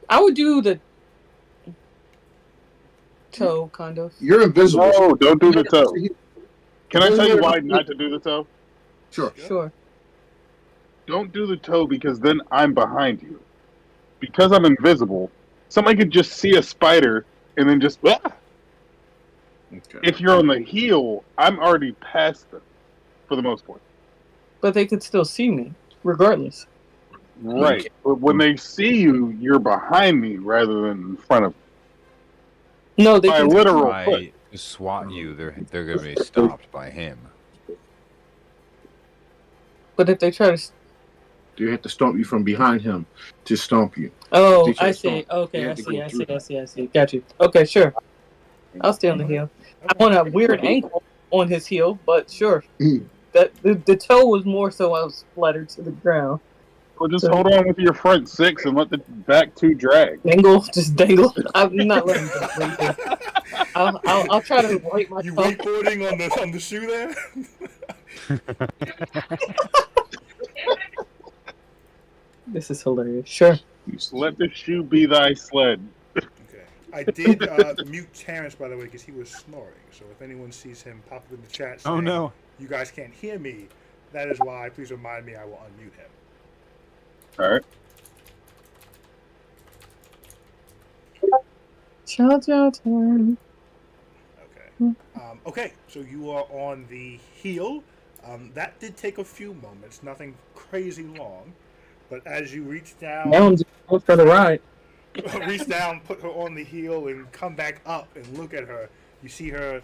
I would do the toe, kind of. You're invisible. No, don't do the toe. Can I tell you why not to do the toe? Sure. Sure. Don't do the toe because then I'm behind you. Because I'm invisible, somebody could just see a spider and then just. Ah! Okay. If you're on the heel, I'm already past them, for the most part. But they could still see me, regardless. Right. But when they see you, you're behind me rather than in front of me. No, they By can. literal Try foot. to swat you, they're going to be stopped by him. But if they try to. You have to stomp you from behind him to stomp you. Oh, Teach I us see. stomp. Okay, You I have to see. go I through see. I see. Got you. Okay, sure. I'll stay on the heel. I want a weird ankle on his heel, but sure. Mm. That the toe was more so I was splattered to the ground. Or just hold on with your front 6 and let the back 2 drag. Dangle, just dangle. I'm not letting him dangle. I'll try to wait my You tongue. wakeboarding on the shoe there? This is hilarious. Sure. Let the shoe be thy sled. Okay. I did mute Terrence, by the way, because he was snoring. So if anyone sees him pop up in the chat saying, Oh no. you guys can't hear me, that is why. Please remind me I will unmute him. Alright. Chow chow time. Okay. Okay, so you are on the heel. That did take a few moments, nothing crazy long. But as you reach down, Now I'm just going for the ride. reach down, put her on the heel, and come back up and look at her, you see her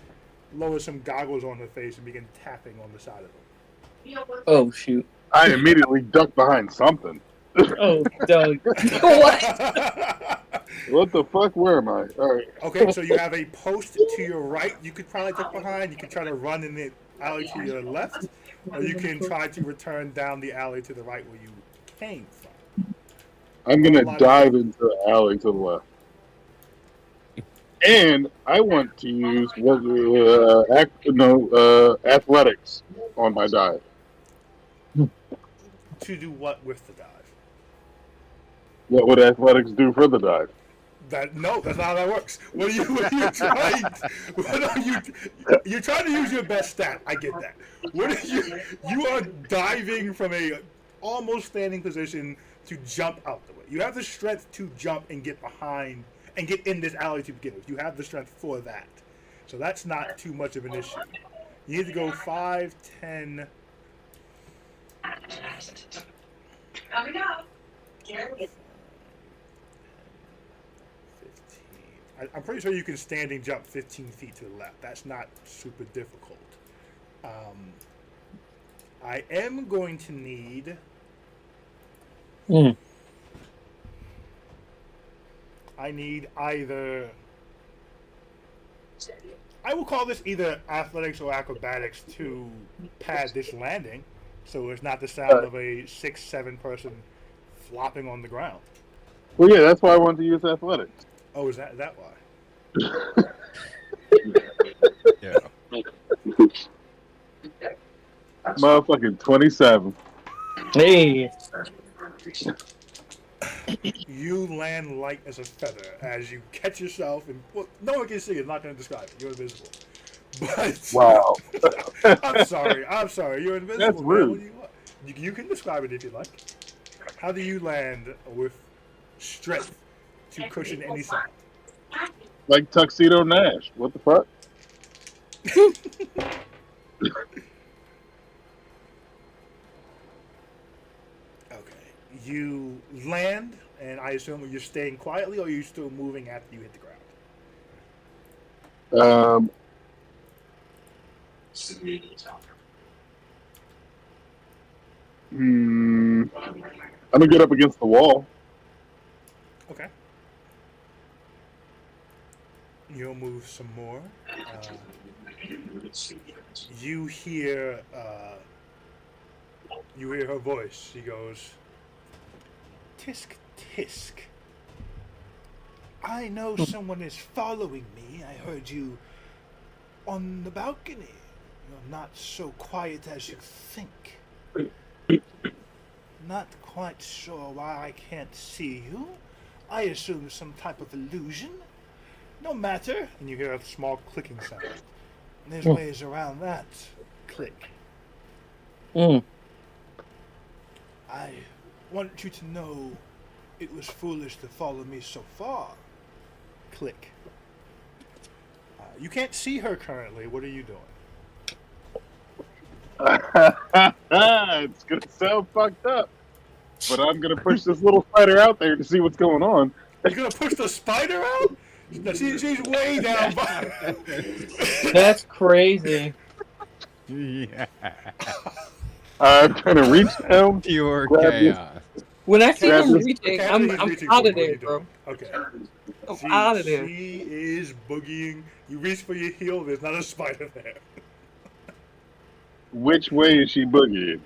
lower some goggles on her face and begin tapping on the side of her. Oh shoot. I immediately ducked behind something. Oh, Doug. What? What the fuck? Where am I? Alright. Okay, so you have a post to your right you could probably duck behind. You could try to run in the alley to your left, or you can try to return down the alley to the right where you came from. I'm gonna dive into the alley to the left. And I want to use athletics on my dive. To do what with the dive? What would athletics do for the dive? That's not how that works. What are you trying? You're trying to use your best stat. I get that. What are you are diving from a almost standing position to jump out the way. You have the strength to jump and get behind and get in this alley to begin with. You have the strength for that. So that's not too much of an issue. You need to go 5, 10. Coming up. 15. I'm pretty sure you can standing jump 15 feet to the left. That's not super difficult. I am going to need. I need either. I will call this either athletics or acrobatics to pad this landing, so it's not the sound of a 6-7 person flopping on the ground. Well, yeah, that's why I wanted to use athletics. Oh, is that why? Yeah. Motherfucking 27. Hey. You land light as a feather as you catch yourself, and well, no one can see it. I'm not going to describe it. You're invisible. But Wow. I'm sorry. You're invisible. That's man. rude. What do you want? You can describe it if you like. How do you land with strength to cushion any sound? Like Tuxedo Nash. What the fuck? Okay. You land, and I assume you're staying quietly, or are you still moving after you hit the ground? I'm gonna get up against the wall. Okay. You'll move some more. You hear her voice. She goes, "Tisk, tisk. I know someone is following me. I heard you on the balcony. You're not so quiet as you think. Not quite sure why I can't see you. I assume some type of illusion. No matter." And you hear a small clicking sound. There's ways around that. Click. I want you to know it was foolish to follow me so far. Click. You can't see her currently. What are you doing? It's gonna sound fucked up, but I'm gonna push this little spider out there to see what's going on. You're gonna push the spider out? No, she's way down by. That's crazy. Yeah. I'm gonna reach down. Pure Grab this- chaos. When I see Grab him this- reaching, Okay, I'm he's reaching out for of what are there, you bro. doing? Okay. I'm out of there. She is boogieing. You reach for your heel. There's not a spider there. Which way is she boogieing?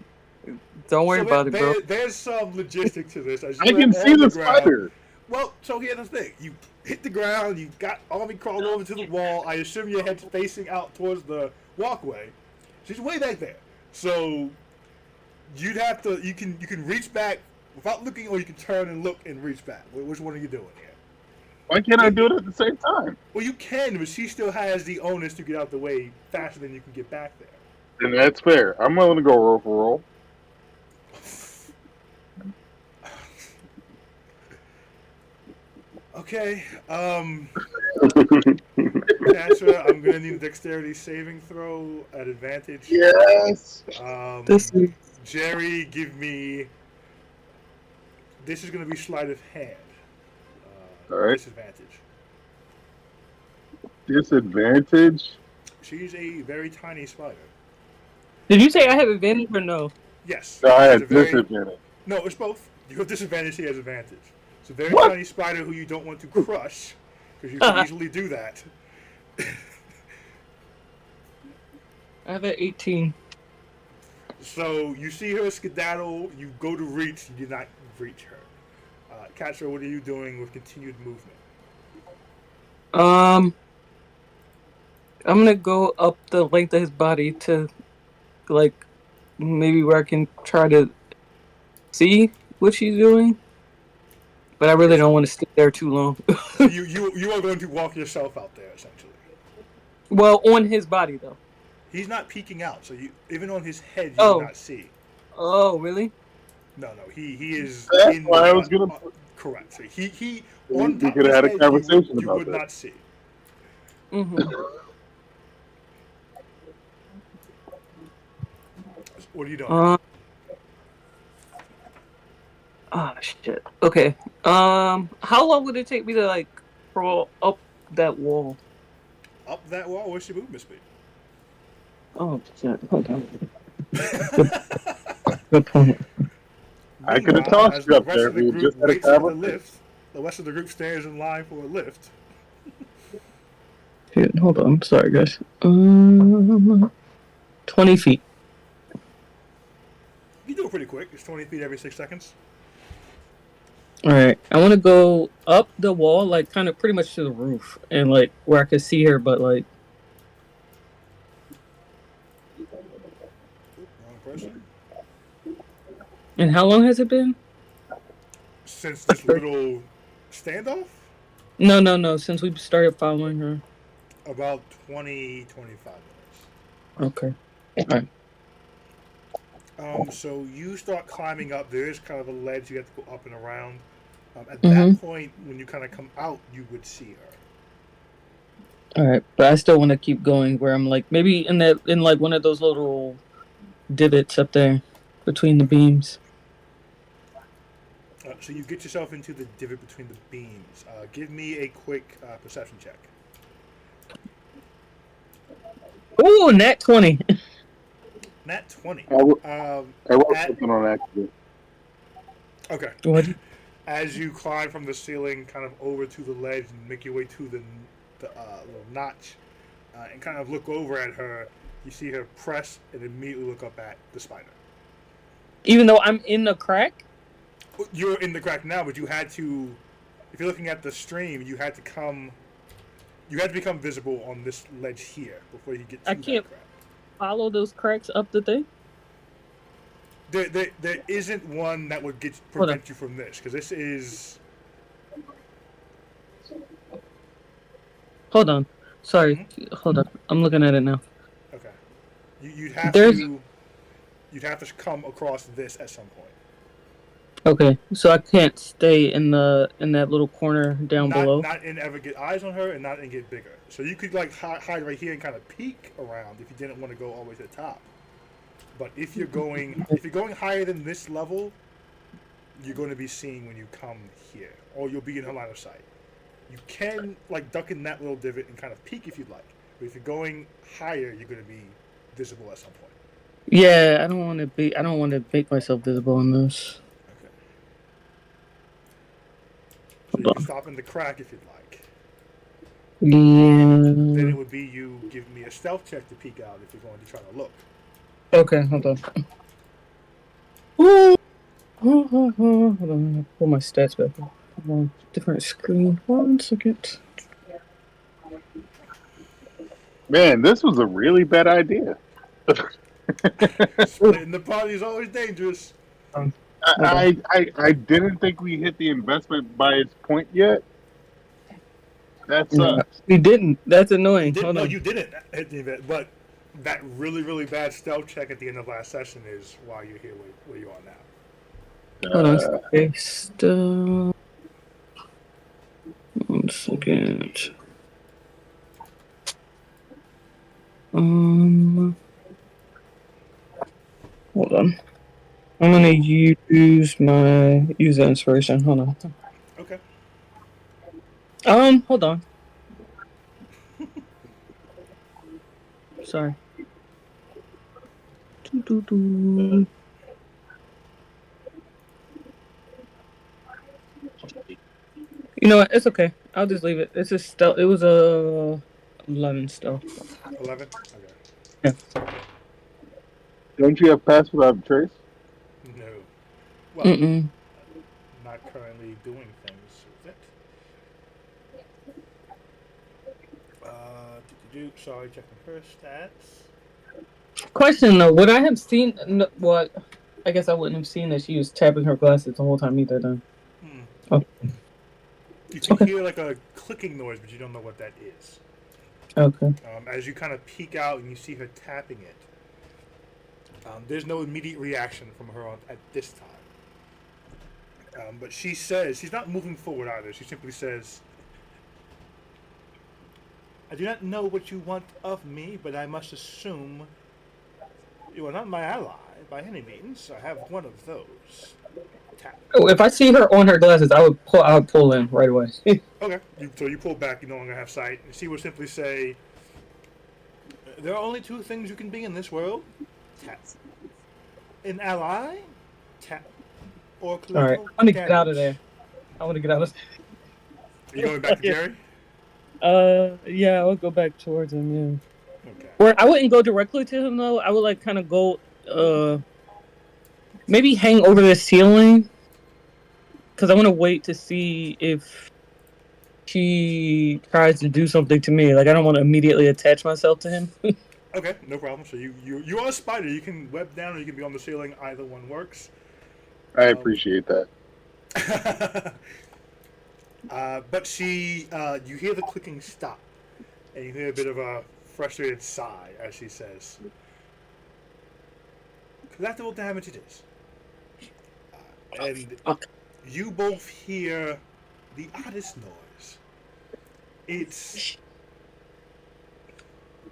Don't worry So about it, bro. There's some logistic to this. As I you're can see on the ground- spider. Well, so here's the thing. You hit the ground, you got Army crawled over to the wall. I assume your head's facing out towards the walkway. She's way back there. So you'd have to you can reach back without looking, or you can turn and look and reach back. Which one are you doing here? Why can't I do it at the same time? Well, you can, but she still has the onus to get out the way faster than you can get back there. And that's fair. I'm willing to go roll for roll. Okay, Tasha, I'm gonna need a dexterity saving throw at advantage. Yes. This is Jerry, give me. This is gonna be sleight of hand. All right. Disadvantage. Disadvantage. She's a very tiny spider. Did you say I have advantage or no? Yes. No, I she's had a very- disadvantage. No, it's both. You have disadvantage. She has advantage. It's a very What? tiny spider who you don't want to crush, because you can easily do that. I have an 18. So you see her skedaddle, you go to reach, you did not reach her. Catcher, what are you doing with continued movement? I'm gonna go up the length of his body to, like, maybe where I can try to see what she's doing. But I really don't want to stay there too long. So you are going to walk yourself out there, essentially. Well, on his body though. He's not peeking out, so you even on his head you Oh. do not see. Oh, really? No, he is. That's in why I was the- gonna- correct. So he We- on we top could of have his had a head, conversation you about would that. not see. Mm-hmm. What are you doing? Ah, shit. Okay. How long would it take me to like crawl up that wall? Up that wall? What's your movement speed? Oh shit. Hold on. Good point. I could have Meanwhile, tossed as you the up rest there. of the We group just had a waits for the conversation. lift. The rest of the group stands in line for a lift. Shit, hold on. Sorry, guys. 20 feet. You do it pretty quick. It's 20 feet every 6 seconds. All right. I want to go up the wall, like kind of pretty much to the roof, and like where I could see her, but like. Oop, wrong person. And how long has it been? Since this little standoff, No. Since we started following her. about 20, 25 minutes. Okay. All right. So you start climbing up. There is kind of a ledge you have to go up and around. At Mhm. that point, when you kind of come out, you would see her. All right, but I still want to keep going. Where I'm like maybe in like one of those little divots up there between the beams. So you get yourself into the divot between the beams. Give me a quick perception check. Ooh, nat 20. Nat 20. I wrote At- something on accident. Okay. What? As you climb from the ceiling, kind of over to the ledge and make your way to the little notch, and kind of look over at her, you see her press and immediately look up at the spider. Even though I'm in the crack? You're in the crack now, but you had to, if you're looking at the stream, you had to become visible on this ledge here before you get to I that can't- crack. Follow those cracks up the thing? There isn't one that would prevent you from this, because this is... Hold on. Sorry. Hold on. I'm looking at it now. Okay. You'd have There's- to come across this at some point. Okay, so I can't stay in that little corner down below. Not in ever get eyes on her and not in get bigger. So you could like hide right here and kind of peek around if you didn't want to go all the way to the top. But if you're going higher than this level, you're going to be seen when you come here, or you'll be in her line of sight. You can like duck in that little divot and kind of peek if you'd like. But if you're going higher, you're going to be visible at some point. Yeah, I don't want to make myself visible in this. Okay. So you can stop in the crack if you'd like. Then Yeah. it would be you giving me a stealth check to peek out if you're going to try to look. Okay, hold on. Hold on, pull my stats back up. Hold on, different screen. 1 second. Man, this was a really bad idea. Splitting the party is always dangerous. I didn't think we hit the investment by its point yet. That sucks. We didn't. That's annoying. No, Hold you on. didn't hit the event, but that really, really bad stealth check at the end of last session is why you're here where you are now. Hold on. Okay, still. 1 second. Hold on. I'm gonna use my user inspiration. Hold on. Okay. Hold on. Sorry. Doo-doo-doo. You know what? It's okay. I'll just leave it. It's just stealth. It was a 11 stealth. 11? Okay. Yeah. Don't you have pass without a trace? No. Well, not currently doing things with it. Sorry, checking her stats. Question though, would I have seen what? I guess I wouldn't have seen that she was tapping her glasses the whole time either. Then. Oh. You can hear like a clicking noise, but you don't know what that is. Okay. As you kind of peek out and you see her tapping it, there's no immediate reaction from her at this time. But she says, she's not moving forward either. She simply says, I do not know what you want of me, but I must assume you are not my ally by any means. I have one of those. Tap. Oh, if I see her on her glasses, I would pull in right away. Okay. So you pull back, you no longer have sight. And she will simply say, there are only two things you can be in this world. Tap. An ally, tap. Or All right, I'm gonna get out of there. I want to get out of there. Are you going back to Jerry? Yeah, I'll go back towards him, yeah. Okay. Or I wouldn't go directly to him, though. I would, like, kind of go, maybe hang over the ceiling. Because I want to wait to see if she tries to do something to me. Like, I don't want to immediately attach myself to him. Okay, no problem. So you are a spider. You can web down or you can be on the ceiling. Either one works. I appreciate that. But she, you hear the clicking stop, and you hear a bit of a frustrated sigh as she says, "Collateral damage it is." And you both hear the oddest noise. It's.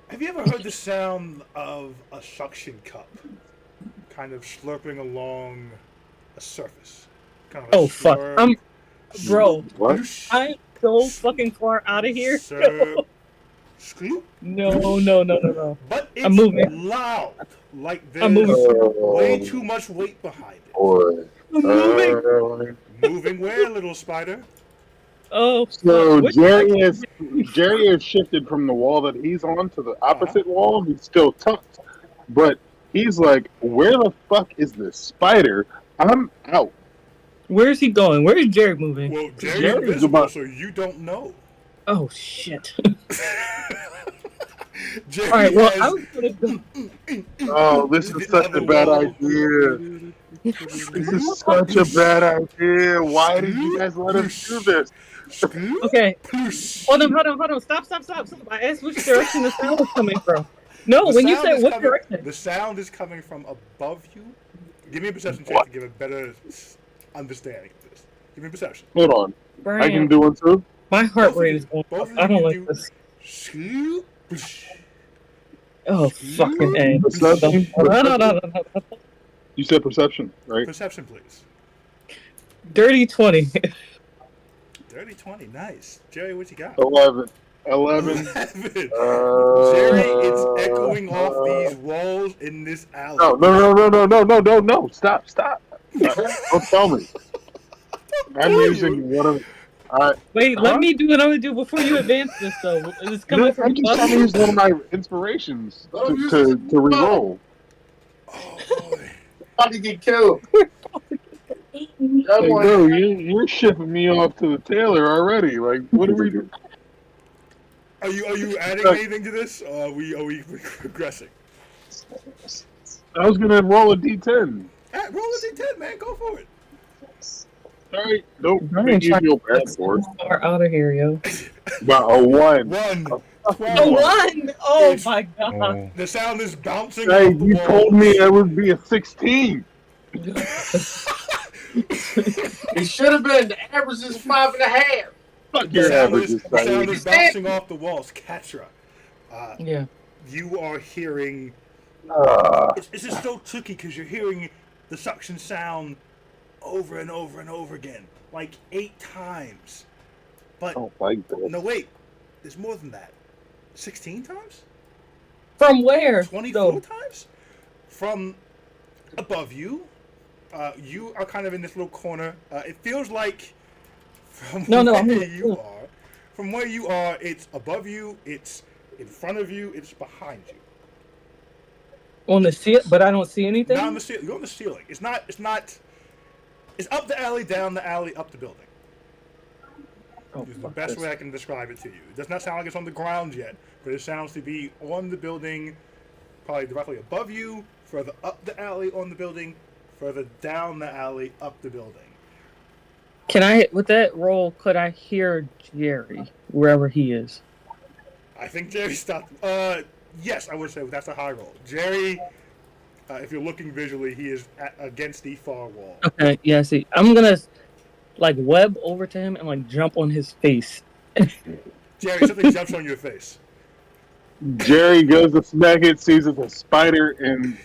Have you ever heard the sound of a suction cup, kind of slurping along a surface? Kind of a fuck! slurp. Bro, What? I'm so fucking far out of here. Slurp. Scoop. No. But it's I'm moving. loud. Like I'm there's moving. way too much weight behind it. Boy. I'm moving. Moving where, little spider? Oh, So fuck. Jerry has shifted from the wall that he's on to the opposite wall. He's still tucked, but he's like, "Where the fuck is this spider? I'm out." Where is he going? Where is Jerry moving? Well, Jerry's Jerry's invisible, about- so you don't know. Oh shit! Jerry All right, well, has- I was gonna go. Oh, this is such a bad idea. This is such a bad idea. Why did you guys let us do this? Okay, hold on. Stop. I asked which direction the sound was coming from. No, The when you sound said is what coming- direction? The sound is coming from above you. Give me a perception check to give a better understanding of this. Give me a perception. Hold on. I can Brian, do one too. my heart Both of rate you- is going both up. of I you don't can like do- this. Scoop. Oh fucking A. Perception. No. You said perception, right? Perception, please. Dirty 20. Dirty 20, nice. Jerry, what you got? 11. 11. 11. Jerry, it's echoing off these walls in this alley. No. Stop. Don't tell me. I'm using one of. Wait, let me do what I'm gonna do before you advance this though. It's coming I'm from just trying to use one of my inspirations to re-roll. Oh, boy. about to get killed. Hey, bro, you're shipping me off to the tailor already. Like, what are we doing? Are you adding anything to this? Or are we progressing? I was gonna roll a d10. Roll a d10, man. Go for it. All right, don't Brian make you tried feel to bad get for it. so far out of here, yo. But a 1. One. A 12. one! Oh It's- my god. Oh, The sound is bouncing Hey, off the you walls. told me it would be a 16. It should have been. The average is 5.5. Fuck The your sound average is, is the sound 5. is bouncing off the walls. Katra, Yeah. you are hearing. It's just so tricky because you're hearing the suction sound over and over and over again, like 8 times. But Oh my god. no, wait, there's more than that. 16 times? From where? 24 though? times? From above you. You are kind of in this little corner. It feels like from No, where I'm- you are. From where you are, it's above you, it's in front of you, it's behind you. On the ceiling, but I don't see anything. Not on the ceiling. You're on the ceiling. It's not. It's up the alley, down the alley, up the building. Oh, Is the fuck best this. way I can describe it to you. It does not sound like it's on the ground yet, but it sounds to be on the building, probably directly above you, further up the alley on the building, further down the alley, up the building. Can I, with that roll, could I hear Jerry wherever he is? I think Jerry stopped. Yes, I would say that's a high roll. Jerry, if you're looking visually, he is against the far wall. Okay, yeah. See, I'm gonna like web over to him and like jump on his face. Jerry, something jumps on your face. Jerry goes to smack it, sees it's a spider, and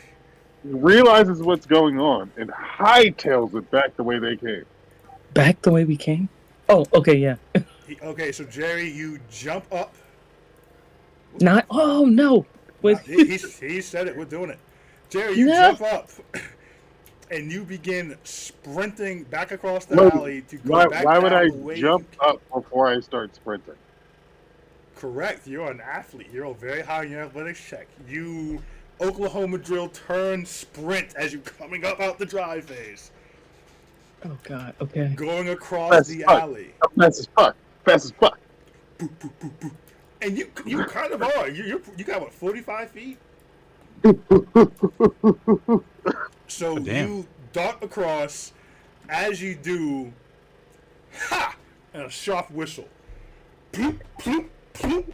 realizes what's going on, and hightails it back the way they came. Back the way we came. Oh, okay, yeah. Okay, so Jerry, you jump up. Not. Oh no. Wait. He said it. We're doing it. Jerry, you No. jump up, and you begin sprinting back across the Wait, alley to go Why, back why would down I the way jump you- up before I start sprinting? Correct. You're an athlete. You're very high in your athletics check. You Oklahoma drill turn sprint as you're coming up out the drive phase, Oh god. Okay. going across Fast the as fuck. alley. I'm fast as fuck. Fast as fuck. And you kind of are. You got what, 45 feet? So Oh, damn. you dart across. As you do, ha! And a sharp whistle. Ploop, ploop, ploop.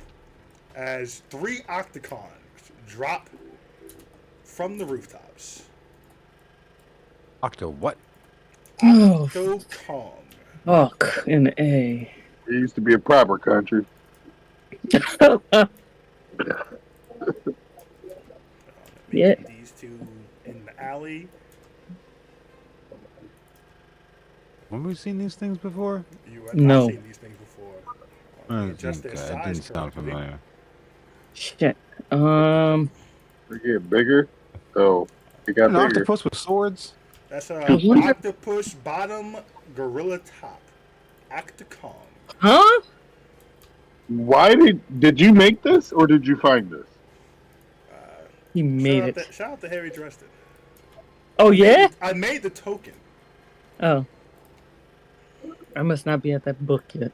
As 3 octagons drop from the rooftops. Octo what? Oh, Octocon. fuck. An A. It used to be a proper country. Yeah. These two in the alley. Have we seen these things before? You have No. not seen these things before. I Adjust think their that size didn't sound correctly. familiar. Shit. They get bigger. So it got An bigger. octopus with swords? That's I wonder- octopus bottom, gorilla top. Octocon. Huh? Why did you make this or did you find this? He made it. Shout out to Harry Dresden. Oh yeah. I made the token. Oh. I must not be at that book yet.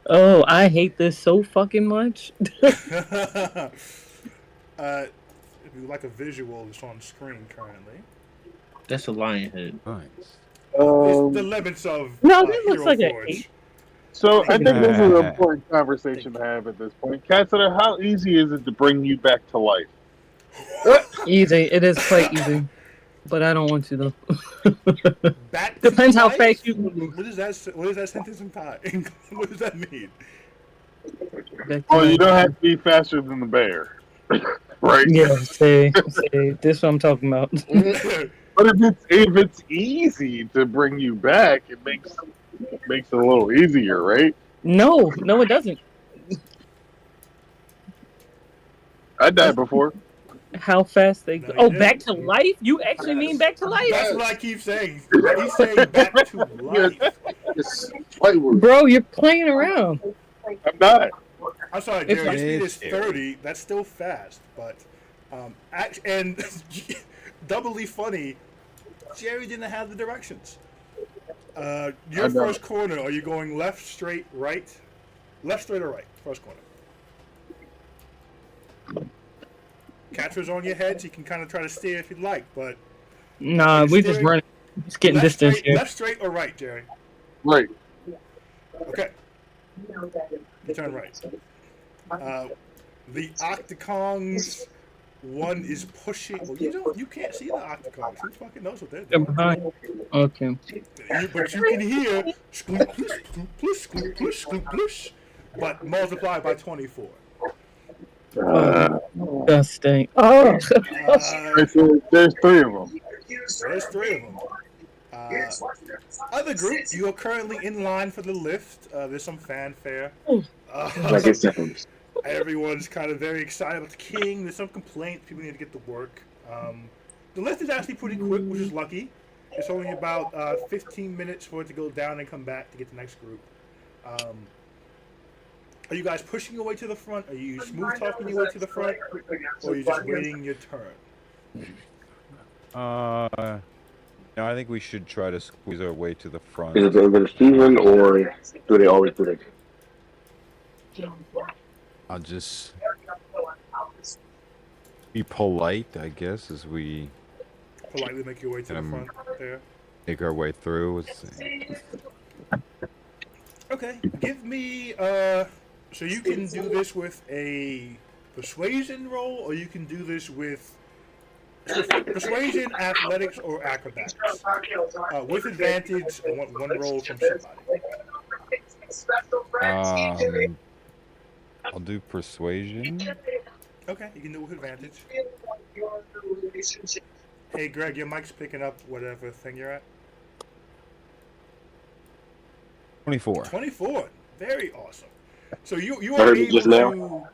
Oh, I hate this so fucking much. If you like a visual, it's on screen currently. That's a lion head. Nice. It's the limits of No, that looks Hero like a Forge. 8. So I think this is an important conversation to have at this point. Cassidy, how easy is it to bring you back to life? Easy. It is quite easy. But I don't want to though. Back to Depends how life? fast you move. What is that? What is that sentence in time? What does that mean? Oh, you don't have to be faster than the bear, right? Yeah, say, this is what I'm talking about. But if it's easy to bring you back, it makes it a little easier, right? No, it doesn't. I died before. How fast they go? No, you Oh, didn't. back to life? You actually mean back to life? That's what I keep saying. He's saying back to life. It's white word. Bro, you're playing around. I'm not. I'm sorry, It's Jerry. Your speed is It's scary. 30. That's still fast, but And doubly funny, Jerry didn't have the directions. I Your know. first corner, are you going left, straight, right? Left, straight, or right? First corner. Catcher's on your head, so you can kind of try to steer if you'd like, but Nah, we just run. Just getting left, distance straight, here. left, straight, or right, Jerry? Right. Okay. You turn right. The Octacongs, one is pushing. Well, you can't see the Octacongs. Who fucking knows what they're They're doing? behind. Okay. But you can hear skloop, plush, skloop, plush, skloop, plush, skloop, plush, but multiplied by 24. Disgusting. Oh. So there's three of them. There's three of them. Other group, you are currently in line for the lift. There's some fanfare. Everyone's kind of very excited about the king. There's some complaints. People need to get to work. The lift is actually pretty quick, which is lucky. It's only about 15 minutes for it to go down and come back to get the next group. Are you guys pushing your way to the front? Are you smooth talking your way to the front? Or are you just waiting your turn? No, I think we should try to squeeze our way to the front. Is it the end of the season, or do they always do that? I'll just be polite, I guess, as we Politely make your way to the front there. make our way through. Okay, give me, so you can do this with a persuasion roll, or you can do this with persuasion, athletics, or acrobatics. With advantage, I want one roll from somebody. I'll do persuasion. Okay, you can do it with advantage. Hey, Greg, your mic's picking up whatever thing you're at. 24. 24, very awesome. So you I are heard it able just to, now.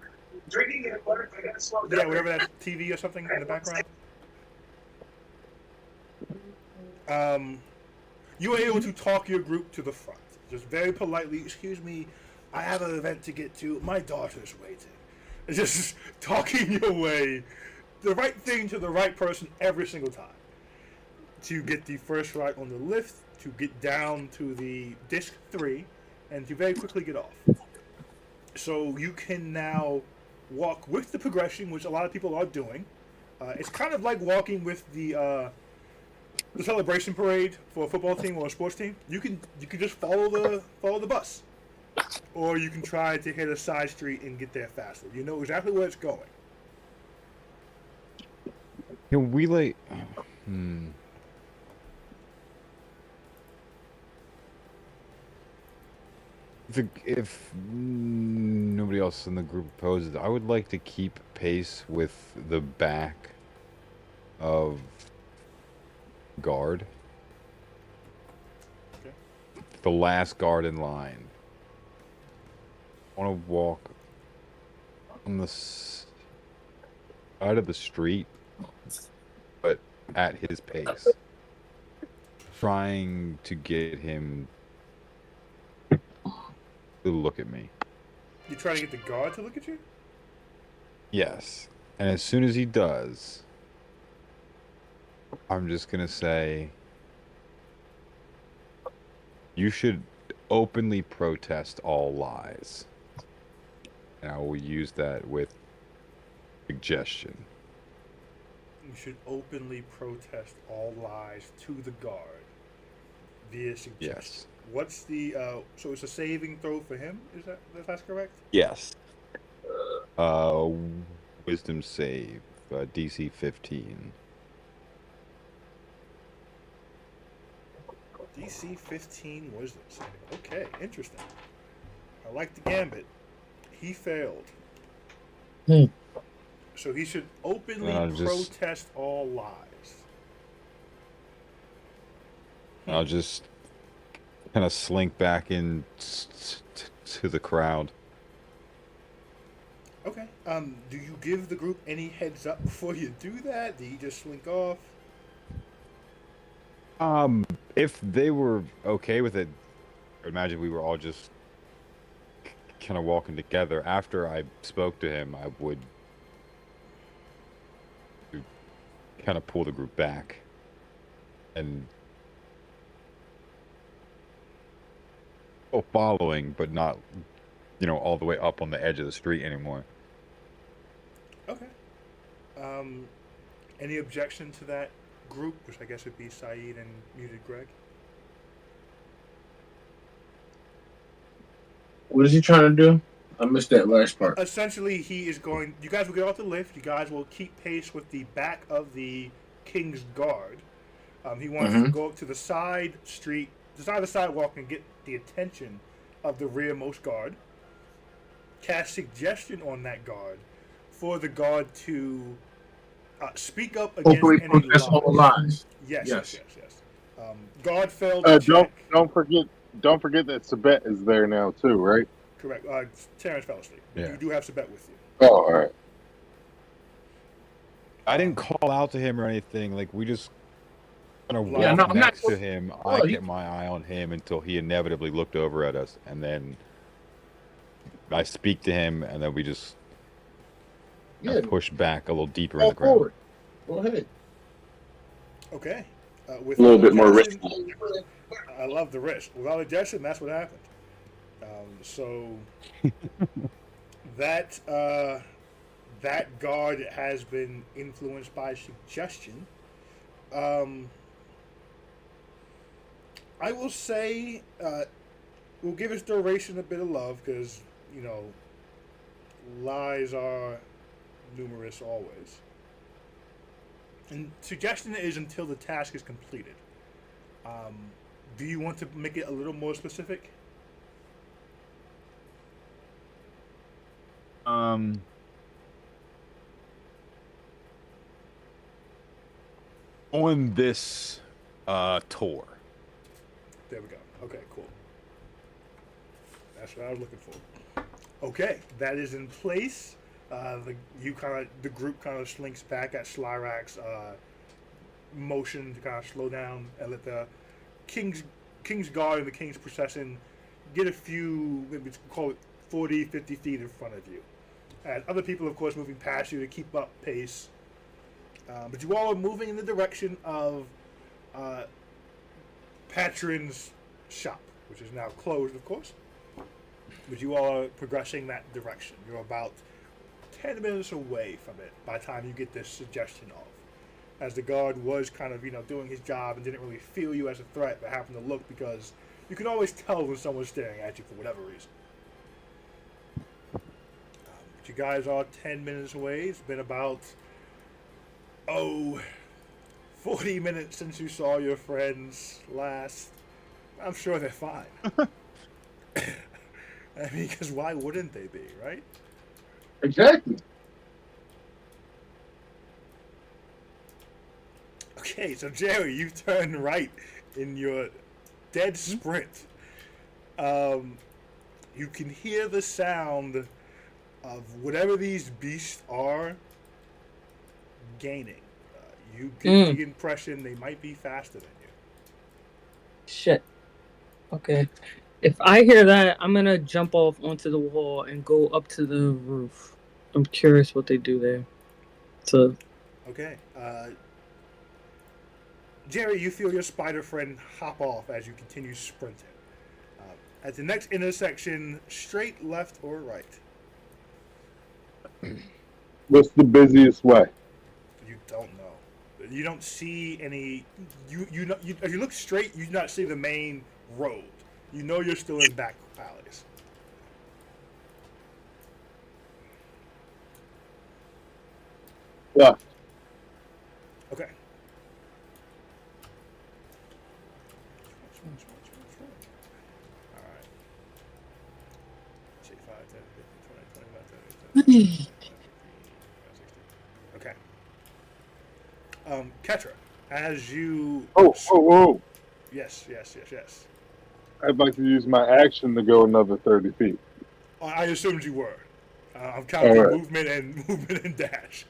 yeah, whatever that TV or something in the background. You are able to talk your group to the front, just very politely. Excuse me, I have an event to get to. My daughter's waiting. It's just talking your way, the right thing to the right person every single time. To get the first right on the lift, to get down to the disc 3, and to very quickly get off. So you can now walk with the progression, which a lot of people are doing. It's kind of like walking with the celebration parade for a football team or a sports team. You can just follow the bus, or you can try to hit a side street and get there faster. You know exactly where it's going. Can we If nobody else in the group opposes, I would like to keep pace with the back of guard. Okay. The last guard in line. I want to walk on the side of the street, but at his pace. Trying to get him to look at me. You try to get the guard to look at you? Yes. And as soon as he does, I'm just going to say, you should openly protest all lies. And I will use that with suggestion. You should openly protest all lies to the guard via suggestion. Yes. What's the so it's a saving throw for him? Is that's correct? Yes. Wisdom save, DC 15. DC 15 wisdom save. Okay, interesting. I like the gambit. He failed. So he should openly protest all lies. I'll just kind of slink back in to the crowd. Okay. Do you give the group any heads up before you do that? Do you just slink off? If they were okay with it, I imagine we were all just kind of walking together. After I spoke to him, I would kind of pull the group back, and following, but not, all the way up on the edge of the street anymore. Okay. Any objection to that group, which I guess would be Saeed and Muted Greg? What is he trying to do? I missed that last part. Essentially, he is going. You guys will get off the lift. You guys will keep pace with the back of the King's Guard. He wants to go up to the side street, the side of the sidewalk, and get the attention of the rearmost guard. Cast suggestion on that guard for the guard to speak up against Hopefully, any protest all lies. Yes. Yes. Guard failed to check. Don't forget that Sabet is there now too, right? Correct. Terrence fell asleep. Yeah. You do have Sabet with you. Oh, all right. I didn't call out to him or anything. Like, we just kind of walked Yeah, no, I'm not- next to him. I Oh, kept my eye on him until he inevitably looked over at us, and then I speak to him, and then we just Yeah, push back a little deeper in go the ground. forward. Go ahead. Okay. With A little bit more objection- risky. I love the risk. Without objection, that's what happened. So that that guard has been influenced by suggestion. I will say we'll give his duration a bit of love because lies are numerous always. And suggestion is until the task is completed. Do you want to make it a little more specific? On this tour. There we go. Okay, cool. That's what I was looking for. Okay, that is in place. The group kind of slinks back at Slyrak's motion to kind of slow down and let the King's Guard and the King's procession get a few, maybe call it 40, 50 feet in front of you. And other people, of course, moving past you to keep up pace. But you all are moving in the direction of Patron's shop, which is now closed, of course. But you all are progressing that direction. You're about 10 minutes away from it by the time you get this suggestion off. As the guard was kind of, doing his job and didn't really feel you as a threat, but happened to look because you can always tell when someone's staring at you for whatever reason. But you guys are 10 minutes away. It's been about, 40 minutes since you saw your friends last. I'm sure they're fine. I mean, because why wouldn't they be, right? Exactly. Okay, so Jerry, you turn right in your dead sprint. You can hear the sound of whatever these beasts are gaining. You get the impression they might be faster than you. Shit. Okay. If I hear that, I'm gonna jump off onto the wall and go up to the roof. I'm curious what they do there. So. Okay. Jerry, you feel your spider friend hop off as you continue sprinting. At the next intersection, straight, left, or right? What's the busiest way? You don't know. You don't see any. If you look straight, you do not see the main road. You know you're still in back alleys. Yeah. Okay. All right. Let's see, 5, 10, 15, 20, 25, 30, 40, 50. Okay. Ketra, as you. Oh. Yes. I'd like to use my action to go another 30 feet. I assumed you were. I'm counting All right. movement and dash.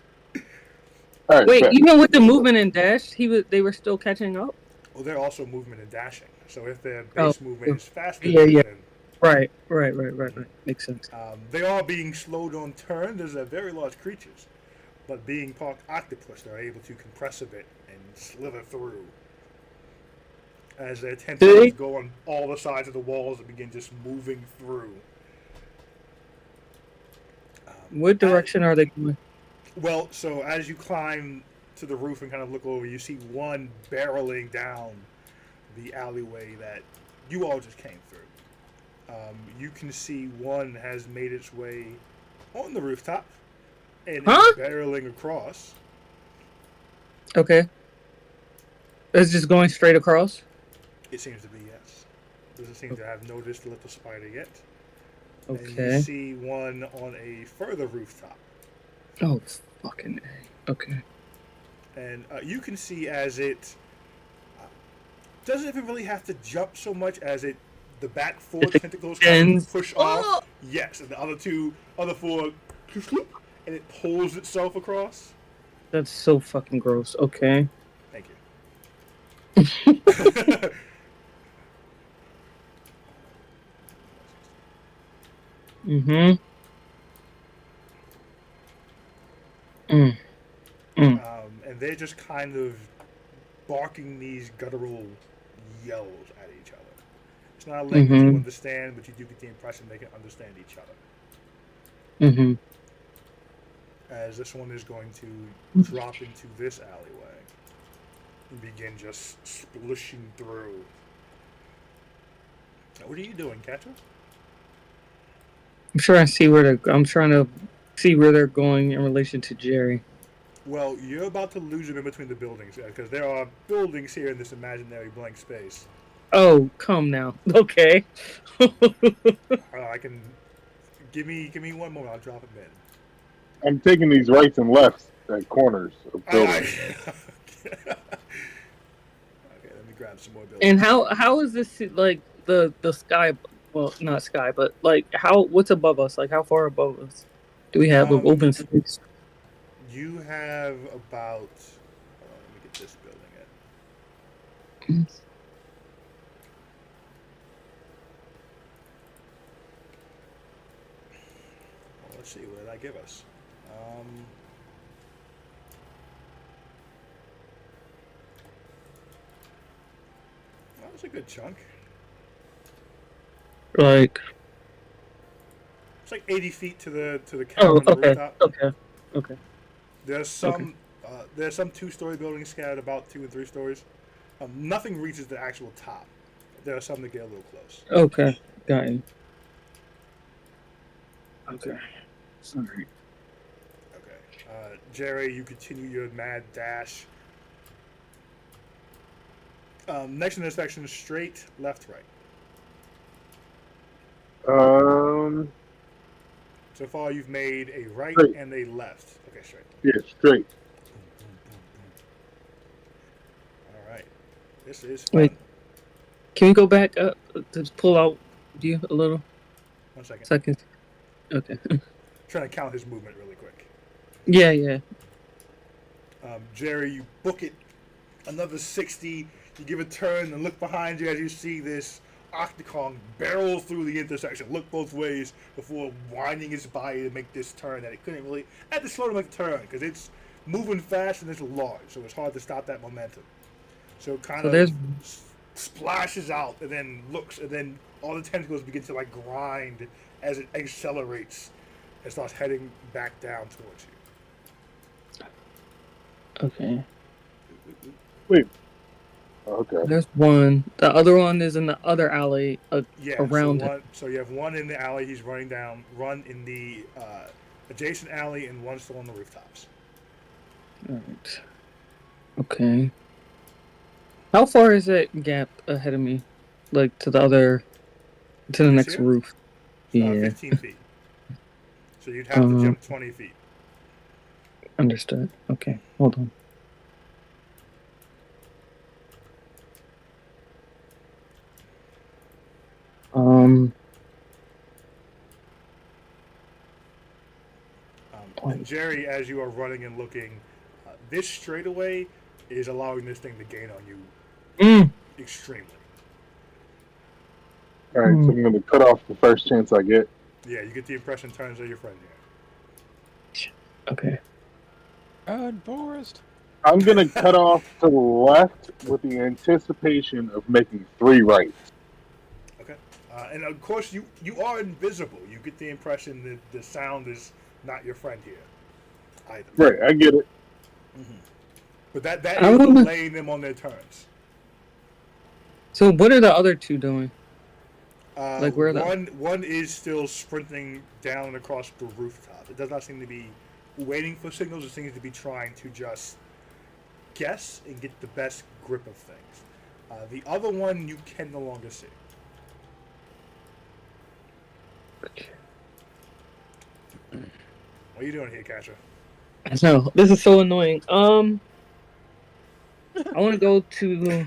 All right, Wait, bet. even with the movement and dash, they were still catching up? Well, they're also movement and dashing. So if their base movement is faster, Yeah. then Right. Makes sense. they are being slowed on turn. There's very large creatures. but being part octopus, they're able to compress a bit and slither through. As their tentacles go on all the sides of the walls and begin just moving through. What direction are they going? Well, so as you climb to the roof and kind of look over, you see one barreling down the alleyway that you all just came through. You can see one has made its way on the rooftop and is barreling across. Okay. It's just going straight across? It seems to be, yes. Doesn't seem to have noticed the little spider yet. Okay. And you see one on a further rooftop. Oh, fucking A. Okay. And you can see as it doesn't even really have to jump so much as the back four tentacles kind of push off. Yes, and the other four, and it pulls itself across. That's so fucking gross. Okay. Thank you. Mm-hmm. And they're just kind of barking these guttural yells at each other. It's not a language you understand, but you do get the impression they can understand each other. Mm-hmm. As this one is going to drop into this alleyway and begin just splishing through. Now, what are you doing, Catcher? I'm trying to see where they're going in relation to Jerry. Well, you're about to lose them in between the buildings because there are buildings here in this imaginary blank space. Oh, come now. Okay. I can give me 1 moment. I'll drop them in. I'm taking these rights and lefts at corners of buildings. Okay, let me grab some more buildings. And how is this like the sky? Well, not sky, but like what's above us? Like how far above us do we have of open space? You have about. Let me get this building in. Well, let's see. What did that give us? That was a good chunk. Like. It's like 80 feet to the counter on the rooftop. Okay. There's some 2-story buildings scattered about 2 and 3 stories. Nothing reaches the actual top. There are some that get a little close. Okay, got you. Okay. Sorry. Okay. Jerry, you continue your mad dash. Next intersection, straight, left, right. So far, you've made a right Straight. and a left. Okay, straight. Yeah, straight. All right. This is fun. Wait. Can we go back up to pull out you a little? 1 second. Second. Okay. Trying to count his movement really quick. Yeah. Jerry, you book it another 60. You give a turn and look behind you as you see this Octocon barrel through the intersection, look both ways before winding its body to make this turn that it couldn't really. Had to slow to make the turn because it's moving fast and it's large, so it's hard to stop that momentum. So it kind of splashes out and then looks, and then all the tentacles begin to like grind as it accelerates and starts heading back down towards you. Okay. Wait. Okay. There's one. The other one is in the other alley around it. So you have one in the alley he's running down, one in the adjacent alley, and one still on the rooftops. Alright. Okay. How far is that gap ahead of me? Like to the next roof? Yeah. 15 feet. So you'd have to jump 20 feet. Understood. Okay. Hold on. And Jerry, as you are running and looking, this straightaway is allowing this thing to gain on you extremely. All right, so I'm going to cut off the first chance I get. Yeah, you get the impression turns are your friend here. Okay. Forest. I'm gonna cut off to the left with the anticipation of making 3 rights. Okay. And of course, you are invisible. You get the impression that the sound is not your friend here, either. Right, I get it. But that I is wanna- delaying them on their turns. So what are the other two doing? Like where are the- one is still sprinting down and across the rooftop. It does not seem to be waiting for signals. It seems to be trying to just guess and get the best grip of things. The other one you can no longer see. What are you doing here, Kasha? I know this is so annoying. I want to go to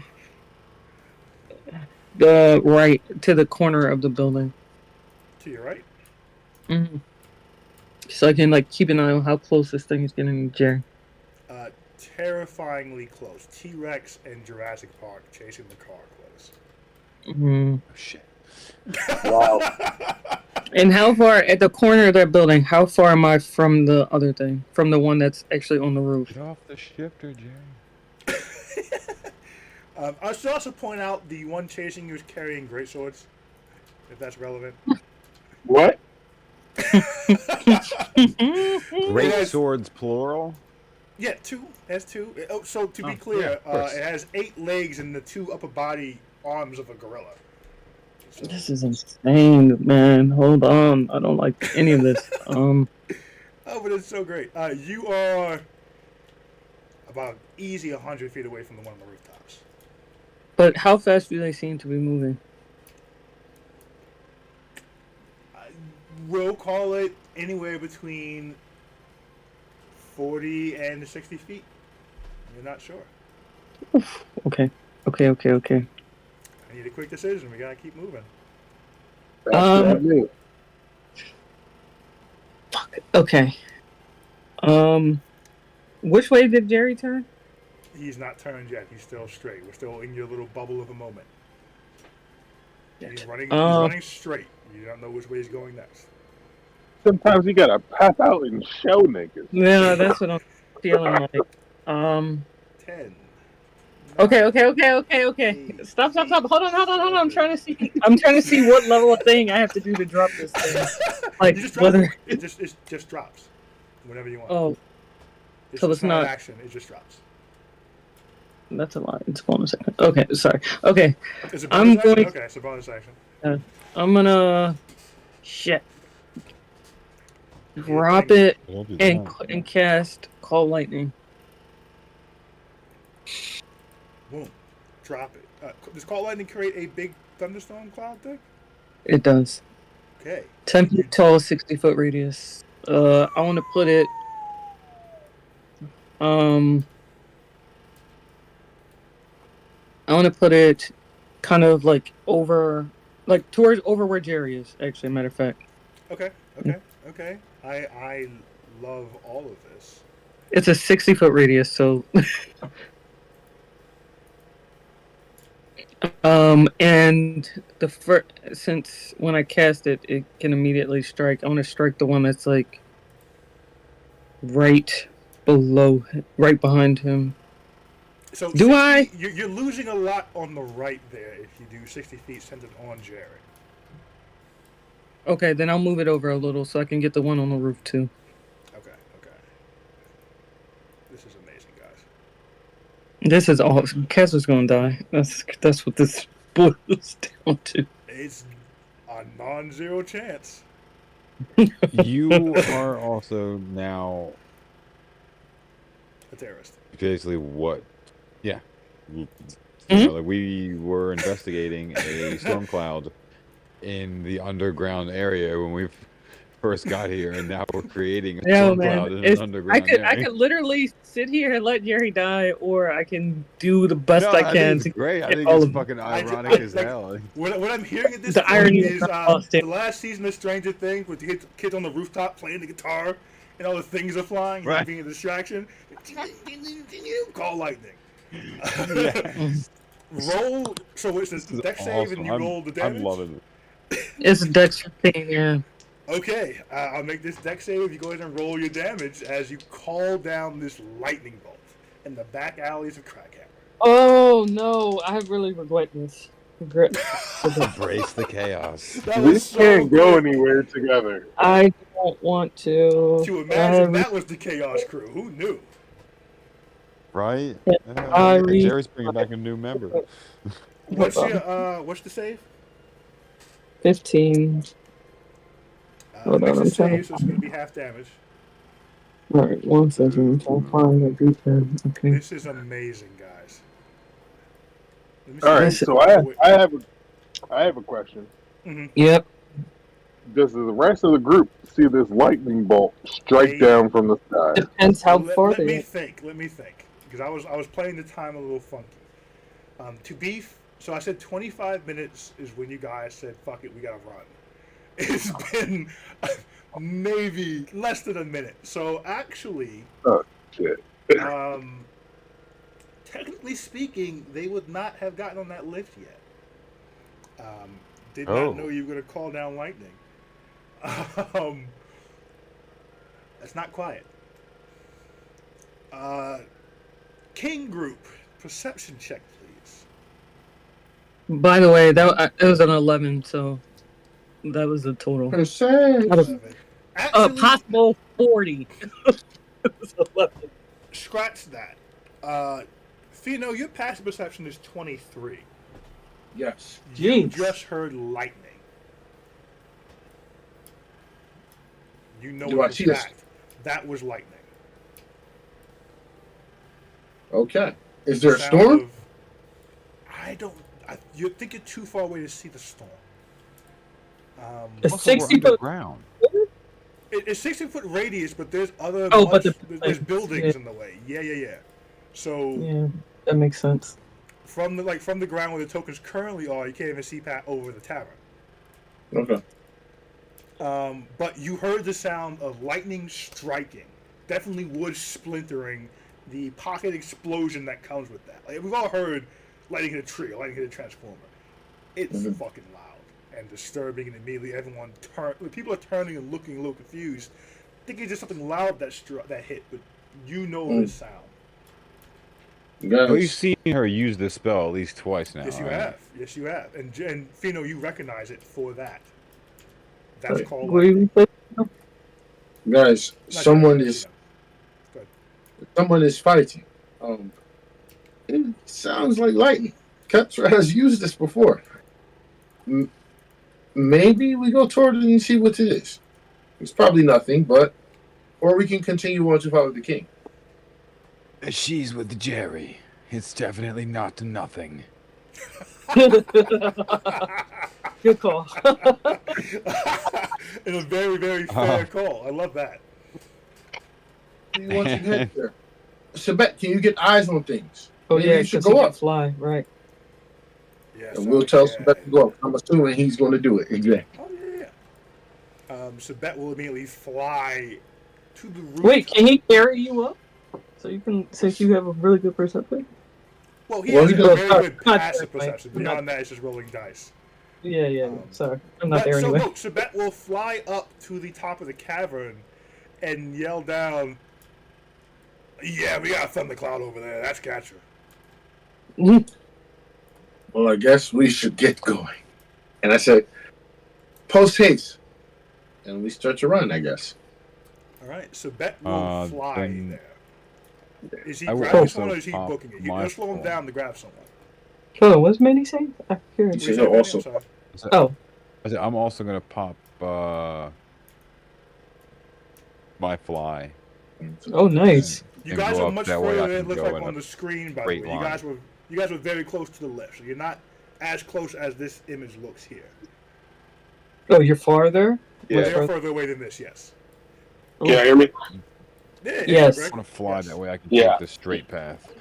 the right, to the corner of the building. To your right? Mm-hmm. So I can like keep an eye on how close this thing is getting to Jerry. Terrifyingly close. T-Rex and Jurassic Park chasing the car close. Mm-hmm. Oh, shit. Wow. And how far at the corner of that building? How far am I from the other thing? From the one that's actually on the roof? Get off the shifter, Jerry. I should also point out the one chasing you is carrying great swords, if that's relevant. What? Great has- swords, plural. Yeah, 2. It has 2. Oh, so to be Oh, clear, yeah, of course. it has 8 legs and the 2 upper body arms of a gorilla. So, This is insane, man. Hold on, I don't like any of this. oh, but it's so great. You are about easy 100 feet away from the one on the rooftops. But how fast do they seem to be moving? We'll call it anywhere between 40 and 60 feet. You're not sure. Okay. I need a quick decision. We gotta keep moving. Okay. Which way did Jerry turn? He's not turned yet. He's still straight. We're still in your little bubble of a moment. He's running straight. You don't know which way he's going next. Sometimes you gotta pop out and show niggas. Yeah, that's what I'm feeling like. 10. Okay. Stop. Hold on. I'm trying to see what level of thing I have to do to drop this thing. Like You just drop whether. it. It just drops. Whenever you want. Oh, it's so just it's not- action. It just drops. that's a lot. It's a bonus action. Okay, sorry. Okay, Is it I'm bonus action? going- Okay, it's a bonus action. I'm gonna drop it Don't do and that. and cast Call Lightning. Boom. Drop it. Does Call Lightning create a big thunderstorm cloud thing? It does. Okay. 10 feet tall, 60-foot radius. I want to put it. I want to put it kind of like over, like towards over where Jerry is. Actually, matter of fact, Okay. I love all of this. it's a 60-foot radius, so. And since when I cast it, it can immediately strike. I want to strike the one that's like right behind him. So Do 60 You're losing a lot on the right there if you do 60 feet centered on Jerry. Okay, then I'll move it over a little so I can get the one on the roof too. Okay. This is amazing, guys. This is all. Kessler's gonna die. That's what this boils down to. It's a non-zero chance. You are also now A terrorist. basically what? Yeah. Like we were investigating a storm cloud in the underground area when we first got here, and now we're creating a storm cloud in an underground area. I could literally sit here and let Jerry die, or I can do the best I think can. it's great. I get think all it's of them. fucking ironic as hell. What I'm hearing at this The point irony is is not lost the in- last season of Stranger Things with the kids on the rooftop playing the guitar and all the things are flying and Right. being a distraction. Call lightning. Roll. So it's a This is deck save awesome. and you roll the damage. I'm loving it. It's a Dex 15, yeah. Okay, I'll make this deck save. You go ahead and roll your damage as you call down this lightning bolt in the back alleys of Crackhammer. Oh no, I really regret this. Regret. Embrace the chaos. That We was so can't go quick. anywhere together. I don't want to. To imagine that was the Chaos Crew. Who knew? Right? I Jerry's bringing back a new member. What's the save? 15. Hold Makes on, a I'm trying save, to so it's going to be half damage. Alright, 1 second. I'm trying to find a D10. Okay. This is amazing, guys. Let me see All right, if so I have a question. Yep. Does the rest of the group see this lightning bolt strike down from the sky? Depends how far Let they me get. think. Let me think. Because I was playing the time a little funky. So I said 25 minutes is when you guys said, fuck it, we gotta run. It's been maybe less than a minute. So actually, Oh, shit. technically speaking, they would not have gotten on that lift yet. Did Oh. not know you were going to call down lightning. That's not quiet. King Group, perception check, please. By the way, it was an 11, so that was the total. Percent. Out of Seven. Actually, possible 40. It was 11. scratch that. Fino, your passive perception is 23. Yes. You Jeez. just heard lightning. You know Do I for see this? fact that was lightning. Okay. Is there a Sound storm? of- you think you're too far away to see the storm. It's Also, we're 60 foot. underground. It's 60-foot radius, but there's other Oh, but there's buildings in the way. Yeah. So Yeah, that makes sense. from the ground where the tokens currently are, you can't even see past over the tavern. Okay. But you heard the sound of lightning striking. Definitely wood splintering. The pocket explosion that comes with that. Like, we've all heard lightning hit a tree, or lightning hit a transformer. It's fucking loud and disturbing, and immediately people are turning and looking a little confused, thinking it's just something loud that hit, but you know this sound. Well, you've Guys, seen her use this spell at least twice now. Yes, you right? have. Yes, you have. And Fino, you recognize it for that. That's called What do lightning. you think? guys, Not someone yet, is Go ahead. someone is fighting. It sounds like lightning. Ketra has used this before. Maybe we go toward it and see what it is. It's probably nothing, or we can continue on to follow the king. She's with Jerry. It's definitely not nothing. Good call. And a very, very fair call. I love that. Once you get there, Sabet, can you get eyes on things? Oh Maybe yeah, you should because he go can up. fly, right? Yes, And we'll tell yeah. Sabet to go up. I'm assuming he's going to do it. Exactly. Oh yeah. So Bet will immediately fly to the roof. Wait, can he carry you up? So you can, since you have a really good perception? Well, he Well, has he a does- very good not passive terrifying. perception. I'm not- Beyond that, it's just rolling dice. Yeah, sorry. I'm not But, there so anyway. look, Sabet will fly up to the top of the cavern and yell down, "Yeah, we got a thundercloud over there. That's Catra." Well, I guess we should get going. And I said, post haste. And we start to run, I guess. All right, so Bet will fly then there. Is he I will grabbing also someone or is he pop booking it? my You'll slow him phone. down to grab someone. Hold on, what's Manny saying? I'm curious. What did you She'll say, Manny? also- I'm sorry. Oh, I said, I'm also gonna pop my fly. oh, nice. You And guys go are up much that way, further I than it can looks go like in on a the screen. By the straight way, line. you guys were very close to the left, so you're not as close as this image looks here. Oh, you're farther? Yeah. They are further away than this. Yes. Oh. Can you hear me? Yeah, Yes. Greg. I want to fly Yes. that way. I can Yeah. take the straight path.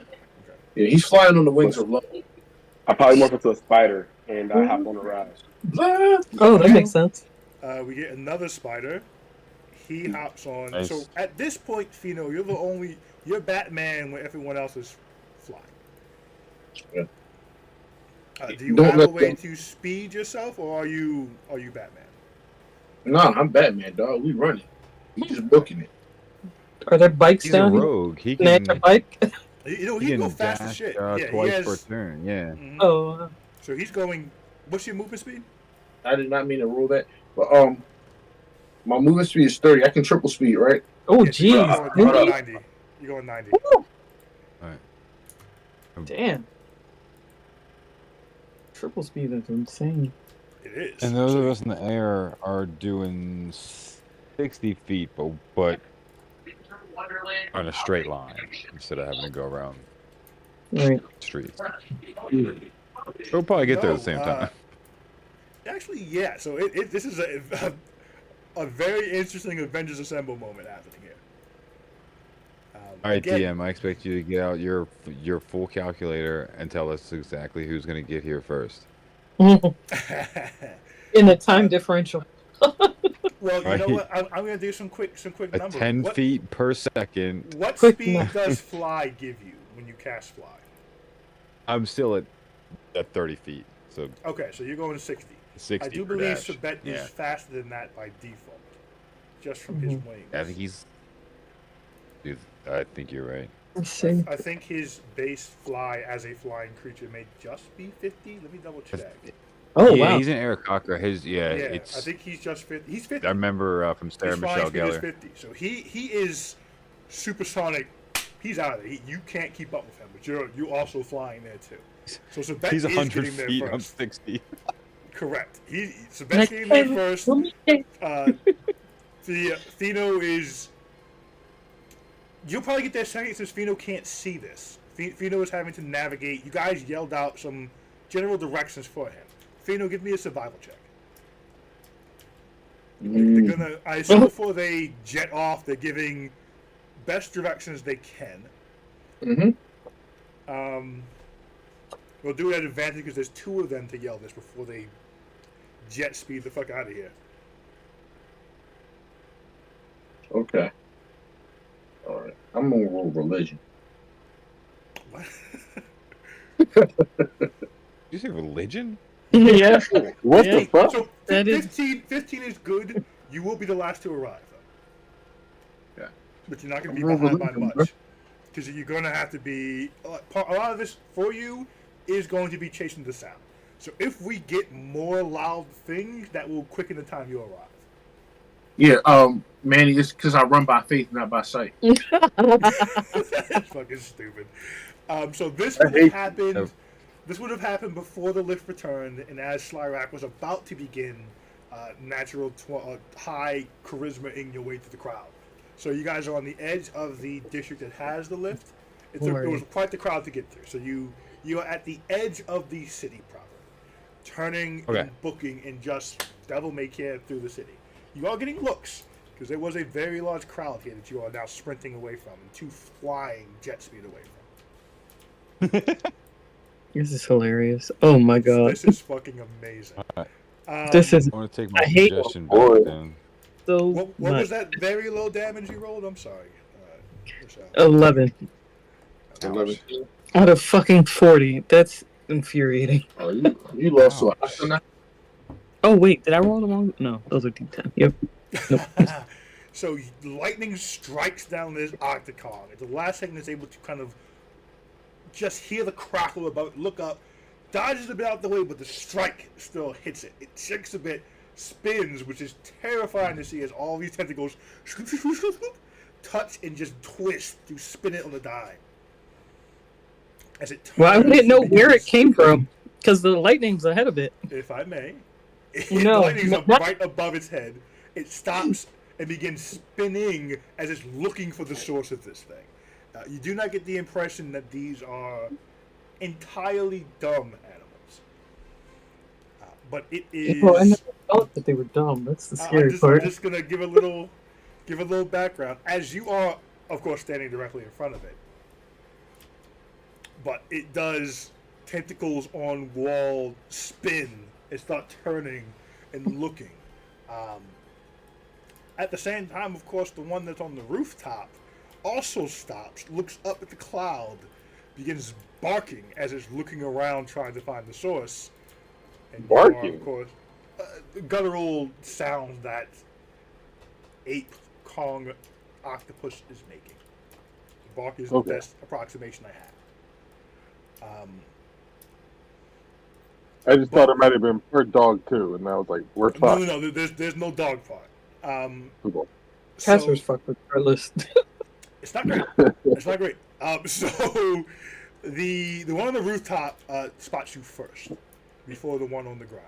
Yeah, he's flying on the wings of love. I probably morph into a spider and I hop on the rise. Oh, that makes sense. We get another spider. He hops on. Nice. So at this point, Fino, you're Batman when everyone else is flying. Yeah. Do you Don't have a let way them- to speed yourself, or are you Batman? Nah, I'm Batman, dog. We running. We just booking it. Are there bikes He's a down here? rogue. He Can I can, have a bike? You know, he he can go can fast as dash shit. Yeah, he twice per has. turn. Yeah. Mhm. Oh, So he's going. What's your movement speed? I did not mean to rule that, but my movement speed is 30. I can triple speed, right? oh, Yeah, so you're jeez. going Really? 90. You're going 90. Damn. Triple speed is insane. It is. And those So of us in the air are doing 60 feet, but on a straight line instead of having to go around Right. streets. We'll probably get there at the same No, time. Actually, yeah. So this is a very interesting Avengers Assemble moment happening here. All right, again, DM, I expect you to get out your full calculator and tell us exactly who's going to get here first. In a time differential. Well, you Right. know what? I'm going to do some quick A numbers. 10 What- feet per second. What Quick speed math. does fly give you when you cast fly? I'm still at 30 feet, so Okay, so you're going 60. 60 I do per believe dash. Sabet Yeah. is faster than that by default, just from his wings. I think I think you're right. Let's see. I think his base fly as a flying creature may just be 50. Let me double check. Oh, yeah, wow. he's an Aarakocra. His Yeah, it's. I think he's just 50. He's 50. I remember from Sarah His flying Michelle speed is Gellar. 50. So he is supersonic. He's out of there. You can't keep up with him, but you're also flying there too. So Sabet He's is 100 getting there feet. I'm first. 60. Correct. Sabet's getting there first. Thino is. You'll probably get there second since Thino can't see this. Thino is having to navigate. You guys yelled out some general directions for him. Thino, give me a survival check. They're gonna. I assume before they jet off, they're giving best directions they can. Mm-hmm. We'll do it at advantage because there's two of them to yell this before they jet speed the fuck out of here. Okay. All right. I'm gonna roll religion. What? Did you say religion? Yeah. What Yeah. the fuck? So That is- 15 is good. You will be the last to arrive, though. Yeah. But you're not going to be Roll behind by religion, much. Because you're going to have to be... A lot of this, for you, is going to be chasing the sound. So if we get more loud things, that will quicken the time you arrive. Yeah, Manny, it's because I run by faith, not by sight. That's fucking stupid. So this would have happened... This would have happened before the lift returned, and as Slyrak was about to begin natural high charisma-ing your way through the crowd. So you guys are on the edge of the district that has the lift. It was quite the crowd to get through. So you are at the edge of the city proper, turning and booking and just devil may care through the city. You are getting looks because there was a very large crowd here that you are now sprinting away from and two flying jet speed away from. This is hilarious. Oh my god. This is fucking amazing. This is I want to take my I hate- suggestion Oh, back boy. then. so What much. was that very low damage you rolled? I'm sorry. 11 11. out of fucking 40. That's infuriating. Oh, you lost to a Oh wait, did I roll the wrong? No, those are D10. Yep. Nope. So lightning strikes down this octagon. It's the last thing that's able to kind of just hear the crackle about, look up, dodges a bit out the way, but the strike still hits it. It shakes a bit, spins, which is terrifying to see as all these tentacles touch and just twist to spin it on the dime. As it turns, Well, I didn't know where it begins- came from because the lightning's ahead of it. If I may, No, lightning's up not- right above its head. It stops and begins spinning as it's looking for the source of this thing. You do not get the impression that these are entirely dumb animals, but it is. Well, I never thought that they were dumb. That's the scary I'm part. just gonna give a little background as you are, of course, standing directly in front of it. But it does tentacles on wall spin and start turning and looking. At the same time, of course, the one that's on the rooftop also stops, looks up at the cloud, begins barking as it's looking around trying to find the source. And you are, Barking? of course, guttural sound that ape Kong octopus is making. Bark is Okay. the best approximation I have. I just thought it might have been per dog too, and I was like, we're No, fucked. no, no. There's no dog part. Cool. Casper's So fucked regardless. it's not great. It's not great. So the one on the rooftop spots you first before the one on the ground.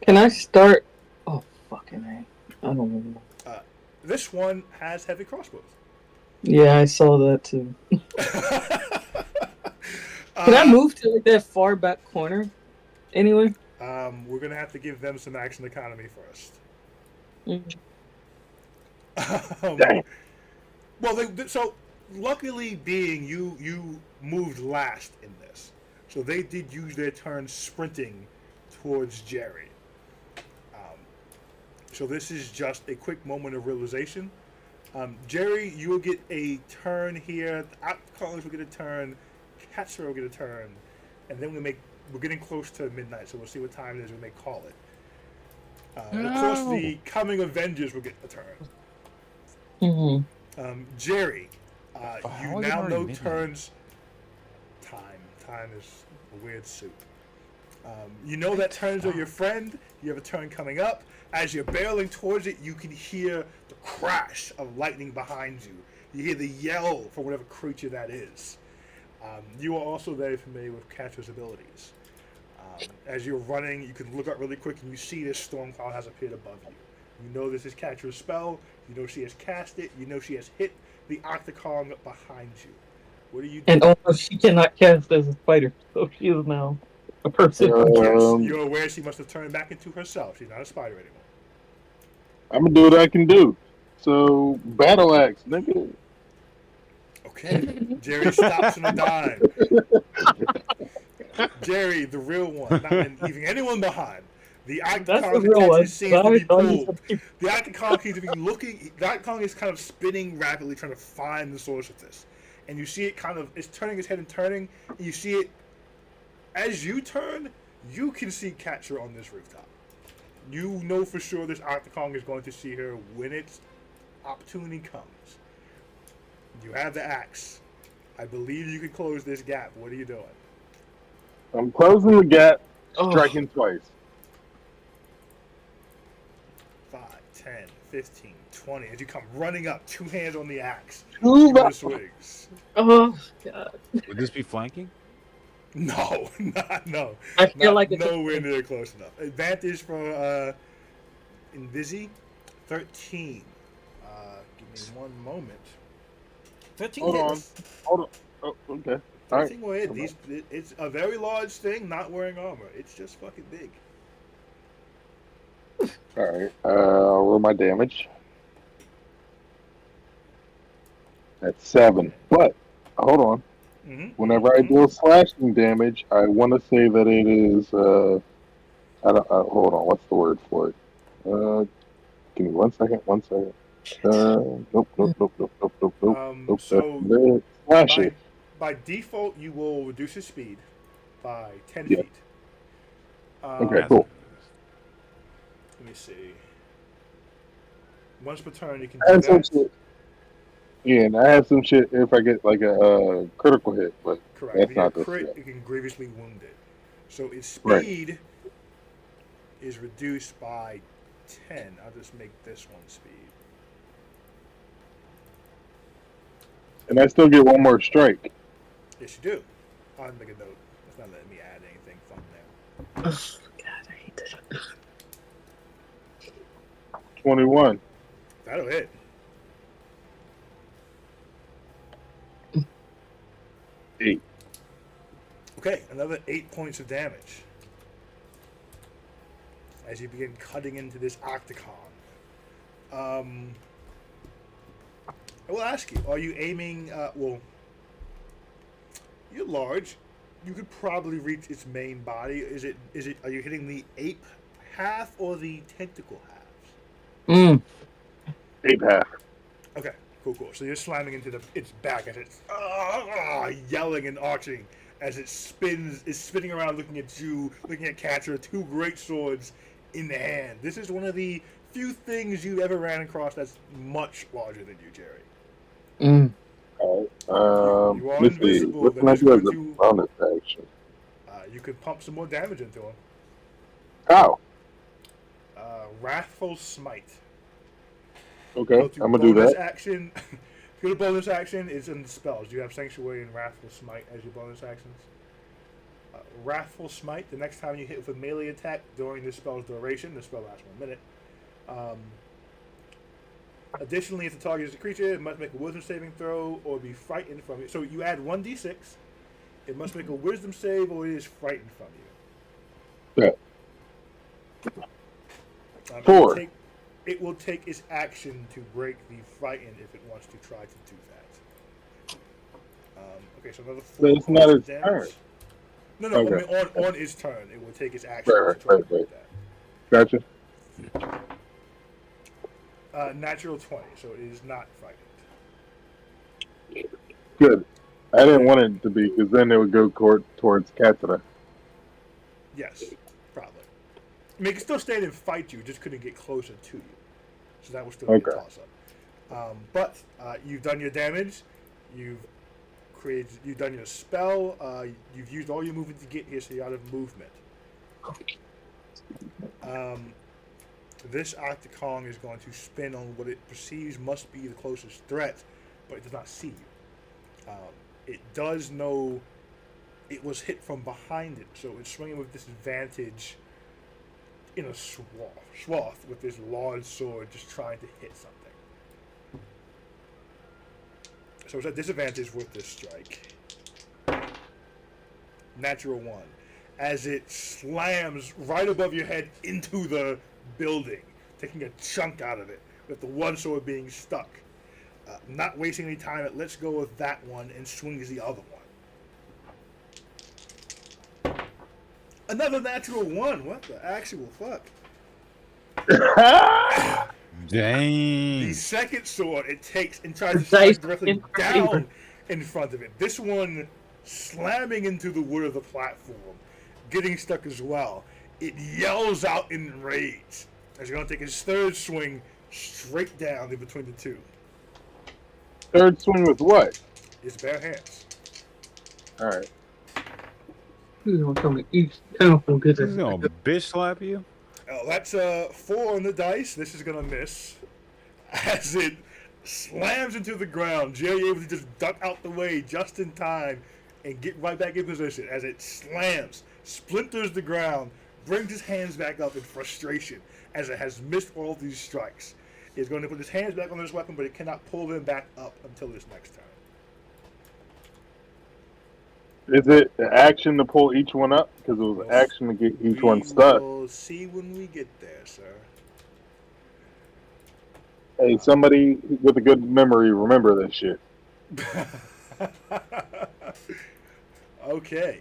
Can I start? Oh, fucking A. I don't know. This one has heavy crossbows. Yeah, I saw that too. Can I move to like that far back corner? Anyway? We're gonna have to give them some action economy first. Mm. Dang. Well, so luckily, being you moved last in this, so they did use their turn sprinting towards Jerry. So this is just a quick moment of realization. Jerry, you will get a turn here. The Octocons will get a turn. Catcher will get a turn, and then we're getting close to midnight, so we'll see what time it is. We may call it. Of course, the coming Avengers will get a turn. Mm-hmm. Jerry, how you is it now already know midnight? turns. Time is a weird soup. You know that turns are your friend. You have a turn coming up. As you're barreling towards it, you can hear the crash of lightning behind you. You hear the yell for whatever creature that is. You are also very familiar with Catcher's abilities. As you're running, you can look up really quick and you see this storm cloud has appeared above you. You know this is Catcher's spell. You know she has cast it. You know she has hit the Octocon behind you. What do you do? And also, she cannot cast as a spider, so she is now a person. Yes, you're aware she must have turned back into herself. She's not a spider anymore. I'm gonna do what I can do. So, battle axe, nigga. Okay. Jerry stops on a dime. Jerry, the real one, not leaving anyone behind. The That's the Octocon real one. attention seems to be I thought you pulled. said- The Octocon seems to be looking. The Octocon is kind of spinning rapidly, trying to find the source of this. And you see it it's turning its head and turning. And you see it as you turn. You can see Catcher on this rooftop. You know for sure this Octocon is going to see her when its opportunity comes. You have the axe. I believe you can close this gap. What are you doing? I'm closing the gap, Oh. striking twice. 5, 10, 15, 20. As you come running up, two hands on the axe. Ooh, Two swigs. Oh, God. Would this be flanking? No, no. I feel Not like it's nowhere near close enough. Advantage for Invisi, 13. Give me one moment. 13 Hold on. hits. Hold on. Oh, okay. All right. 13 will hit. It's a very large thing, not wearing armor. It's just fucking big. All right. I'll roll my damage. That's 7. But hold on. Mm-hmm. Whenever I deal slashing damage, I want to say that it is. I don't. Hold on. What's the word for it? Give me 1 second. 1 second. Nope. Nope. So That's slashing. by default, you will reduce his speed by 10 Yeah. feet. Okay. Cool. Let me see. Once per turn, you can I do have some that. shit. Yeah, and I have some shit if I get like a critical hit, but Correct. that's If you not get this crit, yet. you can grievously wound it. So its Right. speed is reduced by 10. I'll just make this one speed. And I still get one more strike. Yes, you do. I'll make a note. It's not letting me add anything fun there. Oh, God, I hate this. 21. That'll hit. Eight. Okay, another 8 points of damage. As you begin cutting into this Octocon. I will ask you, are you aiming, well, you're large. You could probably reach its main body. Are you hitting the ape half or the tentacle halves? 8 half. Okay, cool. So you're slamming into its back as it's yelling and arching as it is spinning around, looking at you, looking at Catcher, two great swords in the hand. This is one of the few things you've ever ran across that's much larger than you, Jerry. You are let's see. invisible, What then can I it's do as going a to- bonus action? You could pump some more damage into him. How? Wrathful Smite. Okay, Go to I'm gonna do bonus that. Action. Go to bonus action. It's in the spells. You have Sanctuary and Wrathful Smite as your bonus actions. Wrathful Smite. The next time you hit with a melee attack during the spell's duration, the spell lasts 1 minute. Additionally, if the target is a creature, it must make a Wisdom saving throw or be frightened from you. So you add 1d6. It must make a Wisdom save or it is frightened from you. Yeah. 4. It will take its action to break the frightened if it wants to try to do that. Okay, so another 4. But it's not points its of damage. turn. No, Okay. I mean on its turn, it will take its action Right, to try right, to do right. that. Gotcha. Natural 20, so it is not frightened. Good. I didn't want it to be because then it would go towards Katsura. Yes, probably. I mean, it can still stand and fight you, just couldn't get closer to you. So that was still be a Okay. toss-up. But you've done your damage. You've done your spell. You've used all your movement to get here, so you're out of movement. This Octocong is going to spin on what it perceives must be the closest threat, but it does not see you. It does know it was hit from behind it, so it's swinging with disadvantage in a swath with this large sword, just trying to hit something. So it's at disadvantage with this strike. Natural 1. As it slams right above your head into the building, taking a chunk out of it, with the one sword being stuck. Not wasting any time, it lets go of that one and swings the other one. Another natural 1. What the actual fuck? Dang. The second sword it takes and tries to Dice strike directly in favor. down in front of it. This one slamming into the wood of the platform, getting stuck as well. It yells out in rage as you're going to take his third swing straight down in between the two. Third swing with what? His bare hands. All right. He's gonna come and eat powerful This good. is gonna bitch slap you? Oh, that's 4 on the dice. This is going to miss. As it slams into the ground, Jerry able to just duck out the way just in time and get right back in position. As it slams, splinters the ground, brings his hands back up in frustration as it has missed all these strikes. It's going to put his hands back on his weapon, but it cannot pull them back up until his next turn. Is it the action to pull each one up? Because it was action to get each one stuck. We'll see when we get there, sir. Hey, somebody with a good memory, remember this shit. Okay.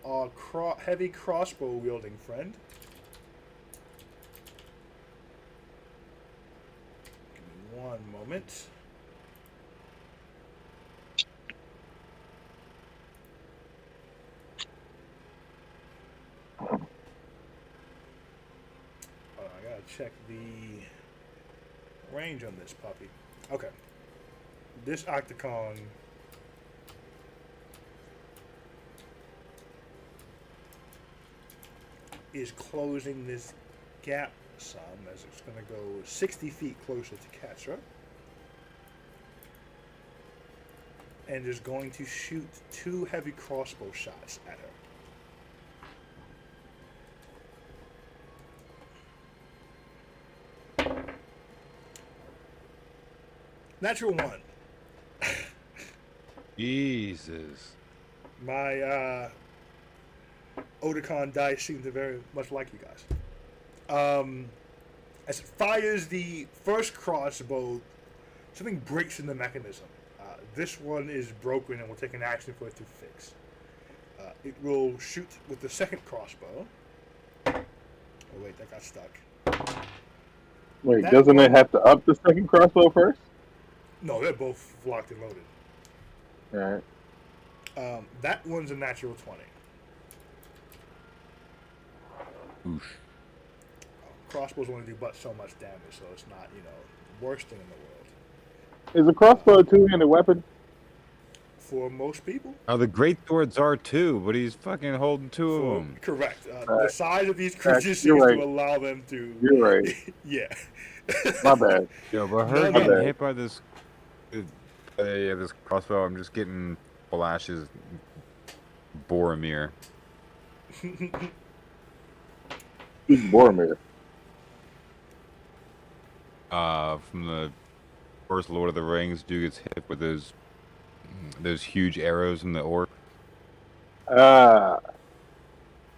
Our heavy crossbow wielding friend. Give me 1 moment. I gotta check the range on this puppy. Okay. This Octocon is closing this gap some as it's going to go 60 feet closer to Katra. And is going to shoot 2 heavy crossbow shots at her. Natural 1. Jesus. My Otakon dice seem to very much like you guys. As it fires the first crossbow, something breaks in the mechanism. This one is broken and will take an action for it to fix. It will shoot with the second crossbow. Oh wait, that got stuck. Wait, That doesn't it one- have to up the second crossbow first? No, they're both locked and loaded. All right. That one's a natural 20. Oosh. Crossbows only do but so much damage, so it's not, worst thing in the world. Is a crossbow a two-handed weapon? For most people, The great swords are too, but he's fucking holding two of them. correct. The Right. size of these creatures You're seems right. to allow them to. You're right. Yeah. My bad. Yo, but No, her no. getting hit by this, this crossbow, I'm just getting flashes. Boromir. Who's Boromir? From the first Lord of the Rings, dude gets hit with those huge arrows in the orc. Ah,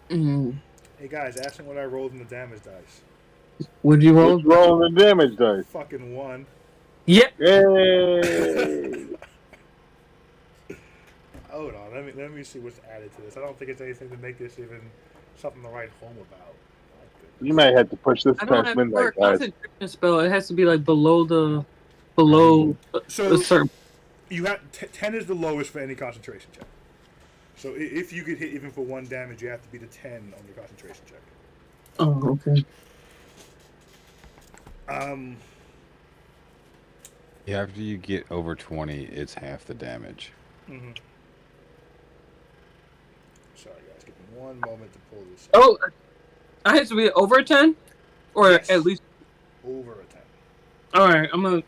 Hey guys, ask me what I rolled in the damage dice. Would you roll? who's rolling the damage dice? Fucking 1. Yep. Yay! Hold on, let me see what's added to this. I don't think it's anything to make this even something to write home about. You might have to push this I don't past have for a midnight, guys. concentration spell. It has to be like below So a certain. you have 10 is the lowest for any concentration check. So if you get hit even for 1 damage, you have to be the 10 on your concentration check. Oh, okay. Yeah, after you get over 20, it's half the damage. Mm-hmm. Sorry guys, give me 1 moment to pull this. Oh, I have to be over a 10, or Yes. at least. Over a 10. All right, I'm gonna.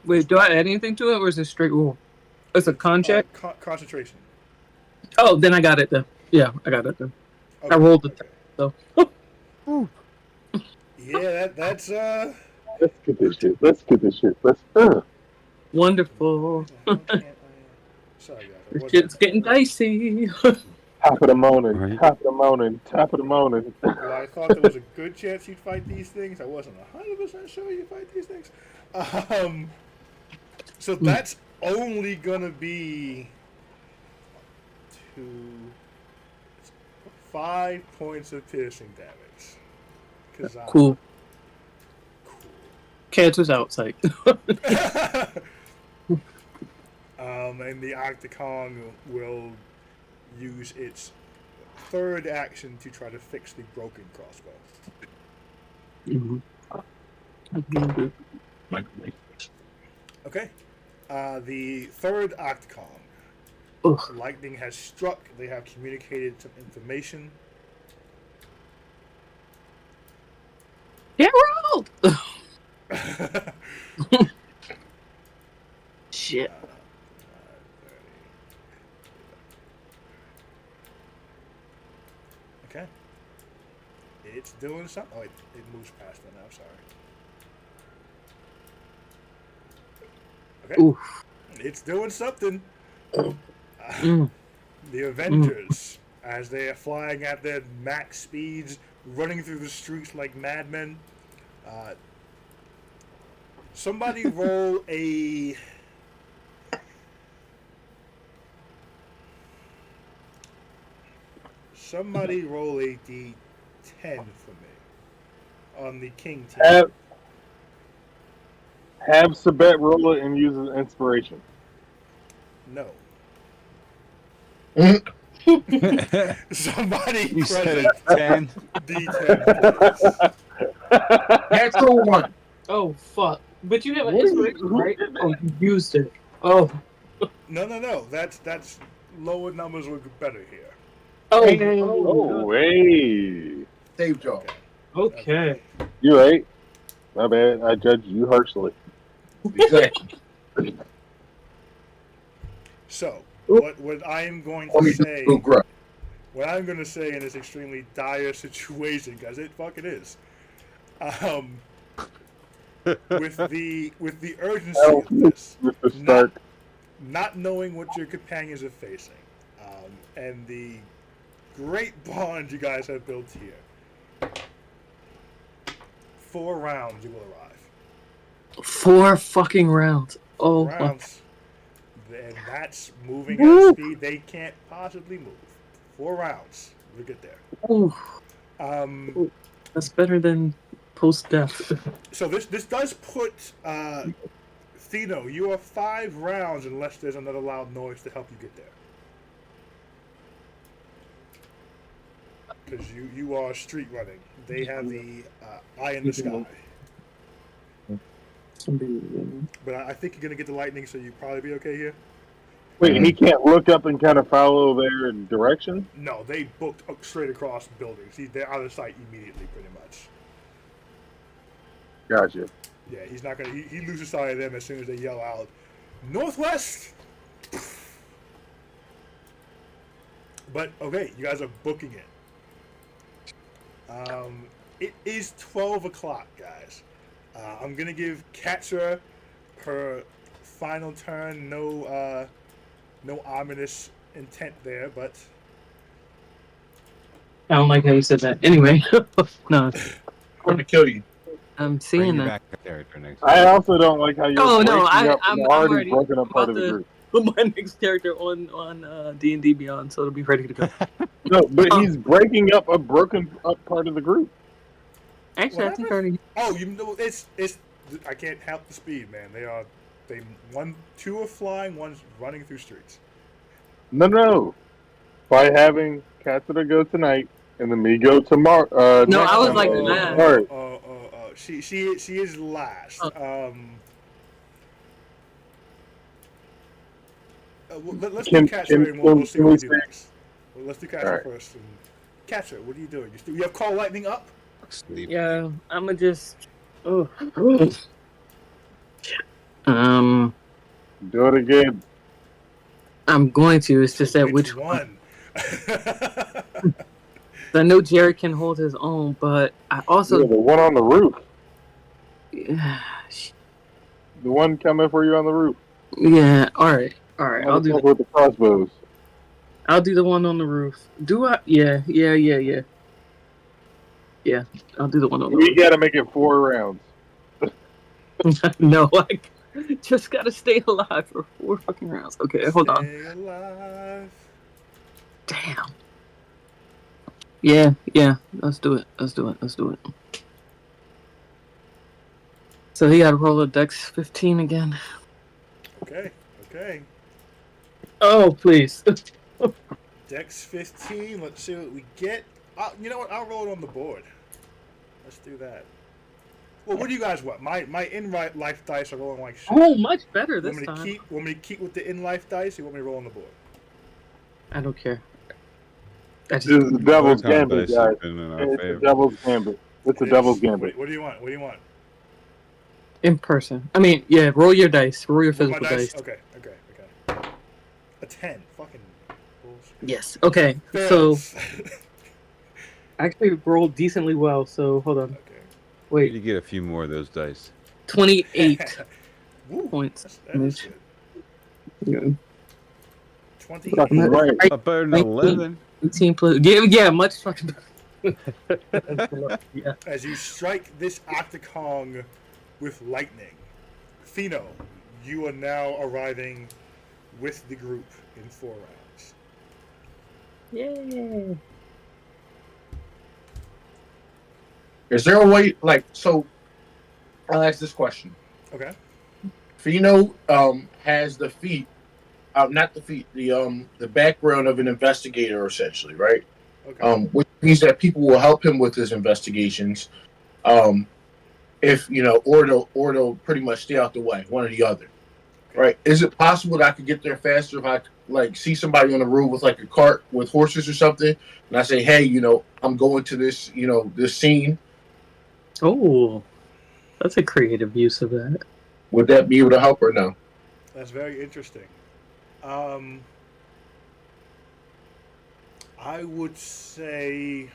Wait, do I add anything to it, or is it straight roll? It's a con check. Concentration. Oh, then I got it then. Yeah, I got it then. Okay, I rolled the okay. 10, so. Yeah, that's Let's get this shit. Let's. Wonderful. Sorry guys. I wasn't- It's getting dicey. Top of the morning. Right. Top of the morning. Top of the morning. Well, I thought there was a good chance you'd fight these things. I wasn't 100% sure you'd fight these things. So that's only gonna be 5 points of piercing damage. Cause I'm Cool. Cats was outside. And the Octocon will use its 3rd action to try to fix the broken crossbow. Okay. The 3rd Octocon. Ugh. Lightning has struck. They have communicated some information. Get rolled. Shit. Okay. It's doing something. Oh, it moves past it now. Sorry. Okay. Oof. It's doing something. Mm. The Avengers, as they are flying at their max speeds, running through the streets like madmen. Somebody roll a. Somebody roll a D10 for me on the King team. Have Sabet roll it and use his inspiration. No. You Somebody said credit it's 10. D10. Please. Natural 1. Oh fuck! But you have an What are you- inspiration, who right? did that? Oh, you used it. Oh. No. That's lower numbers would be better here. Oh. Oh, hey. Save job. Okay. You right. My bad. I judged you harshly. Exactly. So, what I am going to say, Oh, great. what I'm going to say in this extremely dire situation, because it fucking is, with the urgency of this, Mr. Stark. not knowing what your companions are facing, and the great bond you guys have built here, 4 rounds you will arrive. 4 fucking rounds. Oh. 4 rounds. And that's moving at a speed they can't possibly move. 4 rounds. We'll get there. Ooh, Um, that's better than post death. so this does put Thino, you are 5 rounds unless there's another loud noise to help you get there. Because you are street running. They have the eye in the sky. But I think you're going to get the lightning, so you'll probably be okay here. Wait, he can't look up and kind of follow their direction? No, they booked straight across buildings. They're out of sight immediately, pretty much. Gotcha. Yeah, he's not going to... He loses sight of them as soon as they yell out, Northwest! But, okay, you guys are booking it. It is 12 o'clock, guys. I'm going to give Katra her final turn. No ominous intent there, but... I don't like how you said that. Anyway, no, I'm gonna kill you. I'm Bring seeing you that. back to character next. I also don't like how you're Oh, no, breaking up I'm an already already broken up part about of the to- group. Put my next character on D&D Beyond, so it'll be ready to go. No, but he's breaking up a broken up part of the group. Actually, I think I already. Oh, you know, it's... I can't help the speed, man. Two are flying, one's running through streets. No. By having Cassidy go tonight and then me go tomorrow. No, next I was time. like, All man. right. She is last. Let's do Catcher and we'll see what we do next. Well, let's do Catcher first. And Catcher, what are you doing? You have Call Lightning up? Sleep. Yeah, I'ma just. Oh. Do it again. I'm going to. It's just that which one? I know Jared can hold his own, but I also. Yeah, the one on the roof. Yeah. The one coming for you on the roof. Yeah. All right. I'll do. With the crossbows. I'll do the one on the roof. Do I? Yeah. Yeah. I'll do the one on the We roof. gotta make it 4 rounds. No, I just gotta stay alive for 4 fucking rounds. Okay, hold on. Stay alive. Damn. Yeah. Let's do it. So he got to roll a Dex 15 again. Okay. Oh, please. Dex 15. Let's see what we get. You know what? I'll roll it on the board. Let's do that. Well, what do you guys want? My in-life dice are rolling like shit. Oh, much better this Want time. me to keep with the in-life dice, or you want me to roll on the board? I don't care. This is the devil's Those kind of gambit, dice guys. have been in our It's a favor. devil's gambit. It's a devil's gambit. What do you want? In person. I mean, yeah, roll your dice. Roll your Roll my physical dice. Okay. A 10. Fucking bullshit. Yes. Okay. So, I actually rolled decently well, so hold on. Okay. Wait. You get a few more of those dice. 28 Woo, points. that is good. Yeah. 20. Right. Not better than 11. 18 plus. Yeah, much fucking better. Yeah. As you strike this octagon with lightning, Thino, you are now arriving with the group in 4 rounds. Yay. Is there a way, like, so? I'll ask this question. Okay. Fino has the feat, not the feat, the background of an investigator, essentially, right? Okay. Which means that people will help him with his investigations. If or they'll pretty much stay out the way, one or the other. Right? Is it possible that I could get there faster if I see somebody on the road with like a cart with horses or something, and I say, hey, I'm going to this, this scene? Oh, that's a creative use of that. Would that be able to help or no? That's very interesting. I would say.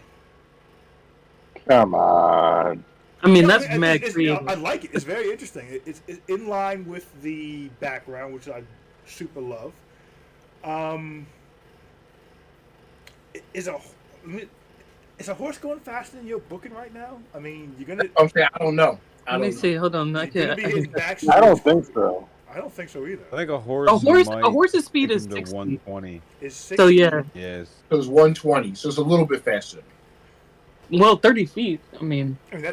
Come on. I mean, Yeah, that's mad creative. I like it. It's very interesting. It's in line with the background, which I super love. Is a horse going faster than you're booking right now? I mean, you're gonna. I'm saying I don't know. Let me see. Hold on. I You're gonna be hitting can. back. I don't think so. I don't think so either. I think a horse. A horse's speed take is him to 60. 120. Is 60? So yeah. Yes. It was 120, so it's a little bit faster. Well, 30 feet. I mean, I mean,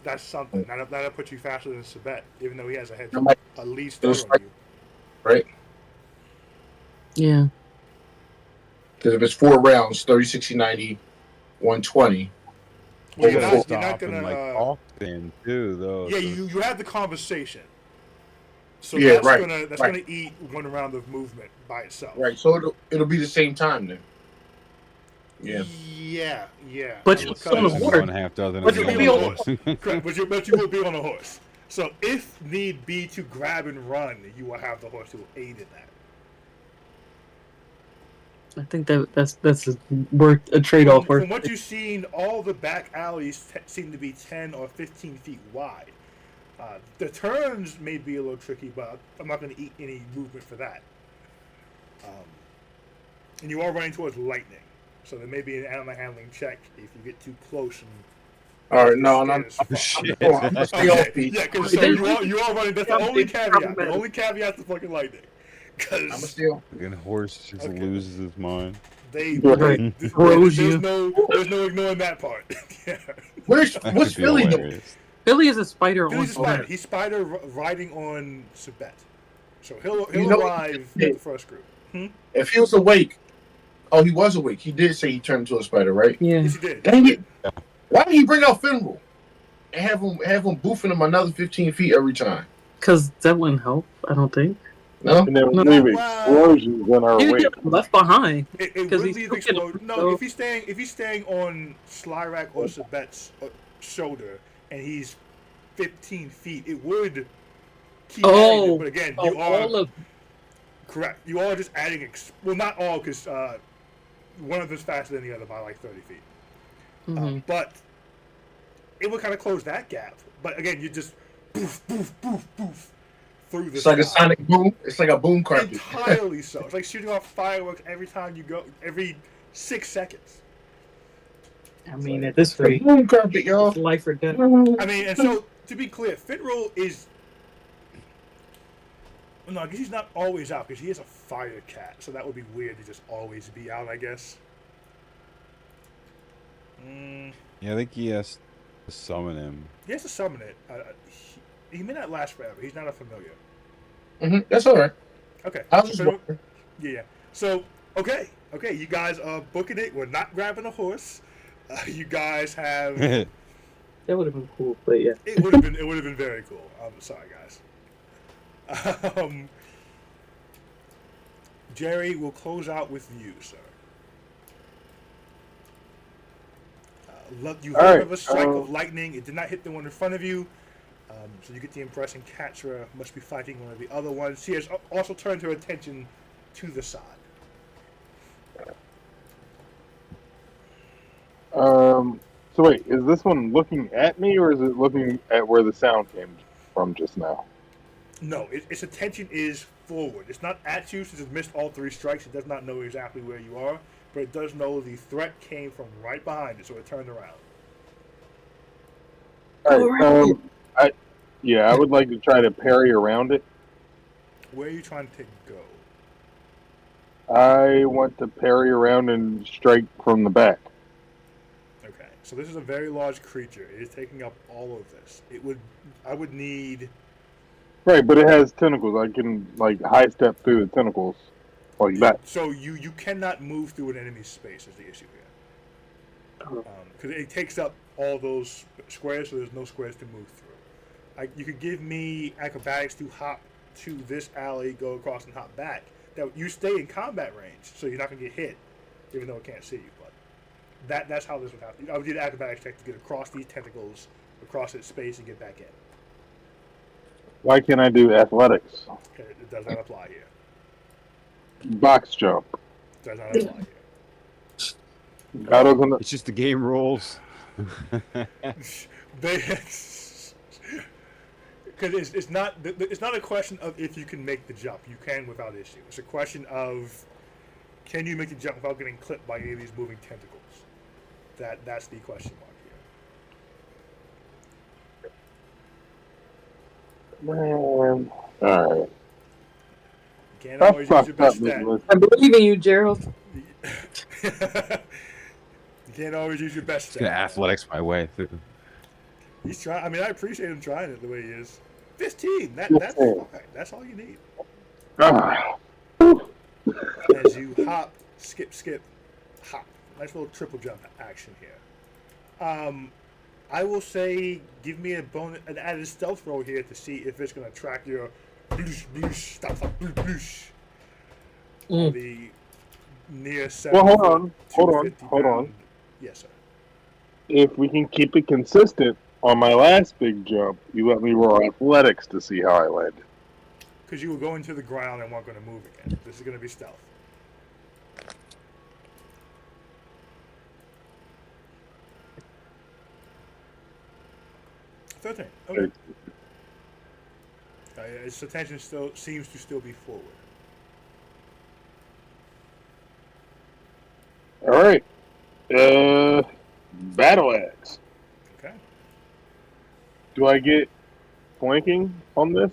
that's something. That'll put you faster than Sabet, even though he has a head That might- at least those start on you. right? yeah. Because if it's 4 rounds, 30, 60, 90, 120. Well, You you're gotta not stop gonna. and like talk then too, though. Yeah, so- you have the conversation. So Yeah, that's right, gonna right. eat one round of movement by itself. Right. So it'll be the same time then. Yeah. Yeah. But Uh, you're because- still on a Dozen horse. one, half dozen But of you'll the be other. on a Correct, but you will be on a horse. So if need be to grab and run, you will have the horse who will aid in that. I think that's worth a trade-off. From what you've seen, all the back alleys seem to be 10 or 15 feet wide. The turns may be a little tricky, but I'm not going to eat any movement for that. And you are running towards lightning, so there may be an animal handling check if you get too close. And All right. No, scared no. as fuck. Shit. I'm gonna stay off Okay, feet. yeah, because so you are running. That's the only It's caveat. The problematic. only caveat to fucking lightning, I'm gonna because stay off. Fucking horse just Okay. loses his mind. Right. there's Throws you. no ignoring that part. Yeah. What's That what's could be Philly doing? hilarious. Billy is a spider Billy's a on spider. fire. He's spider riding on Sabet, so he'll You know- arrive with the first group. If he was awake, oh, he was awake. He did say he turned into a spider, right? Yeah. Yes, he did. Dang it! Why did he bring out Finral and have him boofing him another 15 feet every time? Because that wouldn't help, I don't think. No. And then No, leave well- explosions in our He would wake. get left behind. It would 'Cause he's leave still getting- explode. No, so- if he's staying on Slyrak or Sabet's shoulder, and he's 15 feet, it would keep adding it. But again, you are all of correct. You are just adding. Well, not all, because one of them's faster than the other by like 30 feet. mhm. But it would kind of close that gap. But again, you just poof, poof, poof, poof through the It's like a sky. sonic boom. It's like a boom carpet. Entirely so. It's like shooting off fireworks every time you go, every 6 seconds. I mean, at this It's a rate, boom carpet, y'all. it's life or death. I mean, and so to be clear, Finral is. No, I guess he's not always out because he is a fire cat, so that would be weird to just always be out, I guess. Yeah, I think he has to summon him. He has to summon it. He may not last forever. He's not a familiar. That's all right. Okay. I was just So- wondering. Yeah. So okay, you guys are booking it. We're not grabbing a horse. You guys have. That would have been cool, but yeah. It would have been very cool. I'm sorry, guys. Jerry, will close out with you, sir. You All heard right, of a strike of lightning. It did not hit the one in front of you. So you get the impression Katra must be fighting one of the other ones. She has also turned her attention to the side. So wait, is this one looking at me or is it looking at where the sound came from just now? No, its attention is forward. It's not at you since it missed all 3 strikes. It does not know exactly where you are, but it does know the threat came from right behind it, so it turned around. All right, I would like to try to parry around it. Where are you trying to go? I want to parry around and strike from the back. Okay, so this is a very large creature. It is taking up all of this. I would need. Right, but it has tentacles. I can like high step through the tentacles like that. So you cannot move through an enemy's space is the issue here. Because it takes up all those squares, so there's no squares to move through. You could give me acrobatics to hop to this alley, go across and hop back. That you stay in combat range, so you're not gonna get hit, even though it can't see you. But that's how this would happen. I would do the acrobatics check to get across these tentacles, across its space, and get back in. Why can't I do athletics? Okay, it does not apply here. Box jump. Does not apply here. That doesn't. It's just the game rules. Because it's not a question of if you can make the jump. You can without issue. It's a question of can you make the jump without getting clipped by any of these moving tentacles. That's the question mark here. Man. Alright. You can't I always use your fucked up best this stat. list. I believe in you, Gerald. You can't always use your best Just gonna stat. athletics my way through. He's trying. I mean, I appreciate him trying it the way he is. 15. That's 15. fine. That's all you need. Ah, As you hop, skip, hop. Nice little triple jump action here. I will say, give me an added stealth roll here to see if it's going to track your bloosh, bloosh, stop, bloosh, bloosh. Mm. The near 7 well, hold on. 250 Hold on. pound- Yes, sir. If we can keep it consistent on my last big jump, you let me roll athletics to see how I landed. Because you were going to the ground and weren't going to move again. This is going to be stealth. Okay. Its attention still seems to still be forward. All right. Battle axe. Okay. Do I get flanking on this?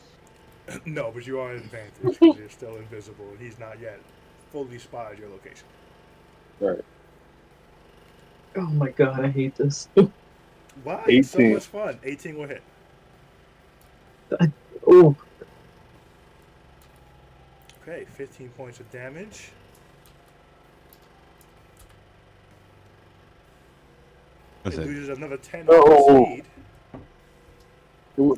No, but you are at advantage because you're still invisible and he's not yet fully spotted your location. Right. Oh my god, I hate this. Why? It's so 18. much fun. 18 will hit. Oh, Okay, 15 points of damage. What's It it? loses another 10 Oh. speed.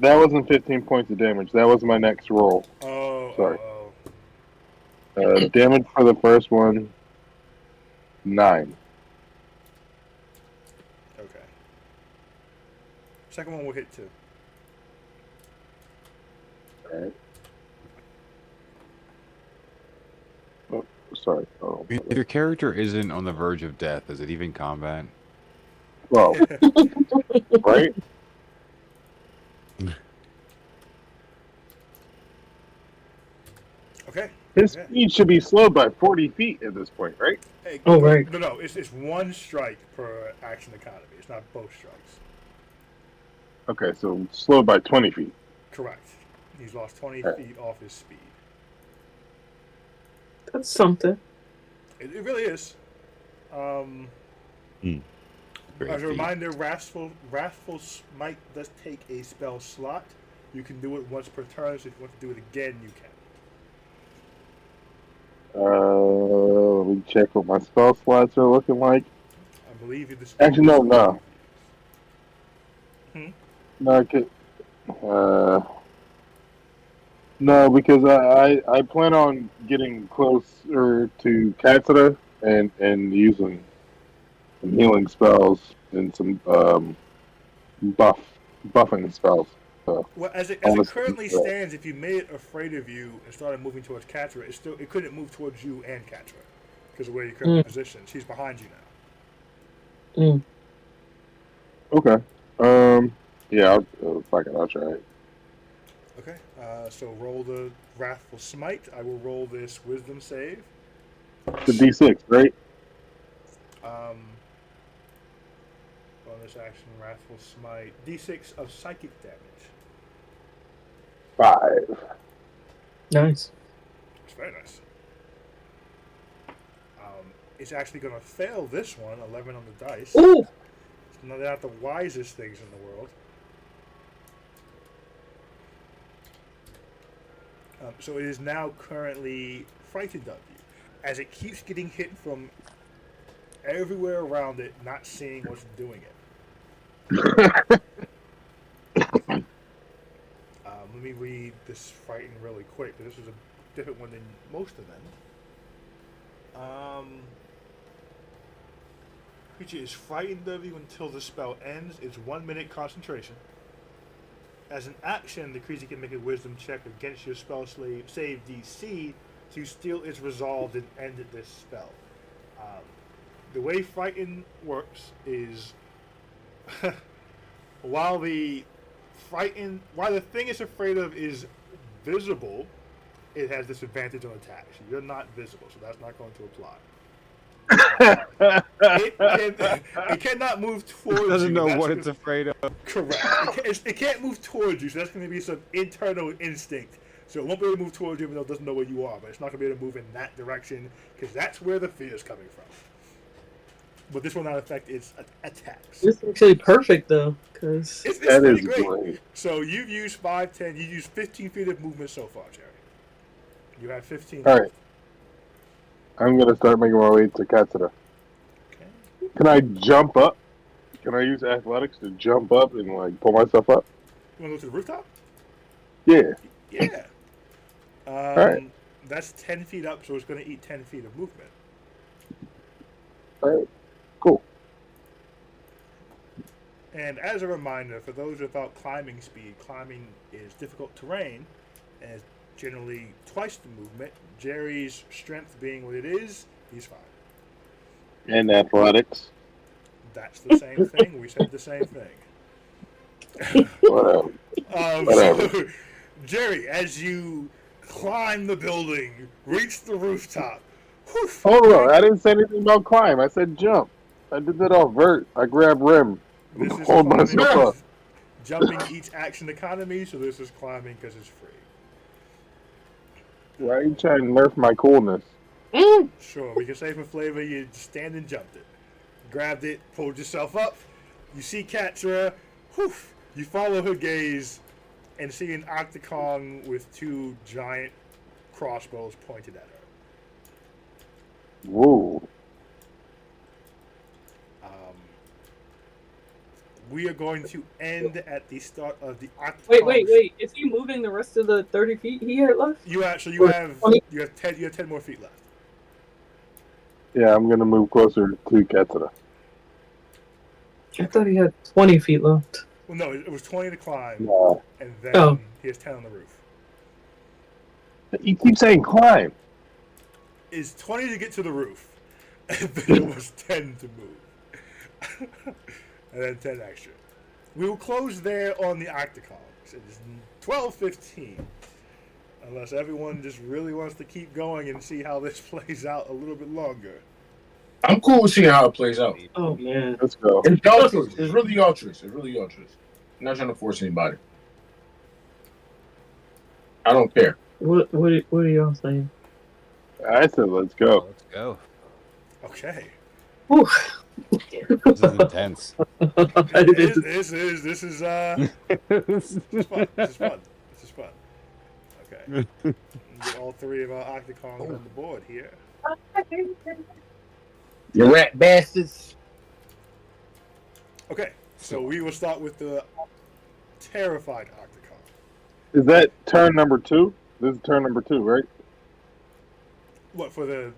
That wasn't 15 points of damage. That was my next roll. Oh, Sorry. oh. Damage for the first one, 9. Okay. Second one will hit too. Alright. Oh, sorry. Oh, If your character isn't on the verge of death, is it even combat? well, right? Okay. His Okay. speed should be slowed by 40 feet at this point, right? Hey, Oh, right. No, it's one strike per action economy. It's not both strikes. Okay, so slowed by 20 feet. Correct. He's lost 20 Alright. feet off his speed. that's something. It really is. As a reminder, Wrathful Smite does take a spell slot. You can do it once per turn, so if you want to do it again, you can. Let me check what my spell slots are looking like. I believe you just. Actually, no. Hmm? No, no, because I plan on getting closer to Katsura and using some healing spells and some buffing spells. So Well, as it Honestly, currently yeah. stands, if you made it afraid of you and started moving towards Katsura, it couldn't move towards you and Katsura because of where you're currently positioned. She's behind you now. okay, yeah, fuck it, I'll try it. Okay. So roll the Wrathful Smite. I will roll this Wisdom save. The D6, right? Bonus action, Wrathful Smite. D6 of psychic damage. 5. Nice. It's very nice. It's actually going to fail this one, 11 on the dice. Ooh! They're not the wisest things in the world. So it is now currently frightened of you. As it keeps getting hit from everywhere around it, not seeing what's doing it. Let me read this frighten really quick, because this is a different one than most of them. Creature is frightened of you until the spell ends. It's 1 minute concentration. As an action, the creature can make a wisdom check against your spell save DC to steal its resolve and end this spell. The way frighten works is while the thing it's afraid of is visible, it has disadvantage on attacks. You're not visible, so that's not going to apply. It cannot move towards you. It doesn't know That's what gonna- it's afraid of. Correct. It can't move towards you, so that's going to be some internal instinct. So it won't be able to move towards you even though it doesn't know where you are, but it's not going to be able to move in that direction because that's where the fear is coming from. but this will not affect its attacks. This is actually perfect though, because It's That pretty is great. great. So you've used 5, 10, you used 15 feet of movement so far, Jerry. You have 15. All right. I'm gonna start making my way to Katsura. Okay. Can I jump up? Can I use athletics to jump up and like pull myself up? You want to go to the rooftop? Yeah. Yeah. right. That's 10 feet up, so it's going to eat 10 feet of movement. All right. Cool. And as a reminder, for those without climbing speed, climbing is difficult terrain, and it's generally twice the movement. Jerry's strength being what it is, he's fine. And athletics. That's the same thing. We said the same thing. Whatever. Whatever. So, Jerry, as you climb the building, reach the rooftop. Whew, Hold on. I didn't say anything about climb. I said jump. I did that off vert. I grabbed rim. This is Hold climbing. myself up. Jumping each action economy, so this is climbing because it's free. Why are you trying to nerf my coolness? Sure, we can say for flavor, you stand and jumped it. Grabbed it, pulled yourself up. You see Katsura. Whew, you follow her gaze and see an octagon with 2 giant crossbows pointed at her. Whoa. We are going to end at the start of the octagon. Wait. Is he moving the rest of the 30 feet he had left? You have 10 more feet left. Yeah, I'm gonna move closer to Katsura. I thought he had 20 feet left. Well, no, it was 20 to climb, No. and then Oh. he has 10 on the roof. You keep saying climb. Is 20 to get to the roof, and then it was 10 to move. And then 10 extra. We will close there on the octagon. So it's 12:15. Unless everyone just really wants to keep going and see how this plays out a little bit longer. I'm cool with seeing how it plays out. Oh man. Let's go. It's y'all choice. It's really y'all choice. It's really y'all choice. I'm not trying to force anybody. I don't care. What are y'all saying? I said let's go. Let's go. Okay. Whew. This is intense. This is fun. This is fun. Okay. Get all 3 of our octagons on the board here. You rat bastards. Okay, so we will start with the terrified octagon. Is that turn number 2? This is turn number 2, right? What, for the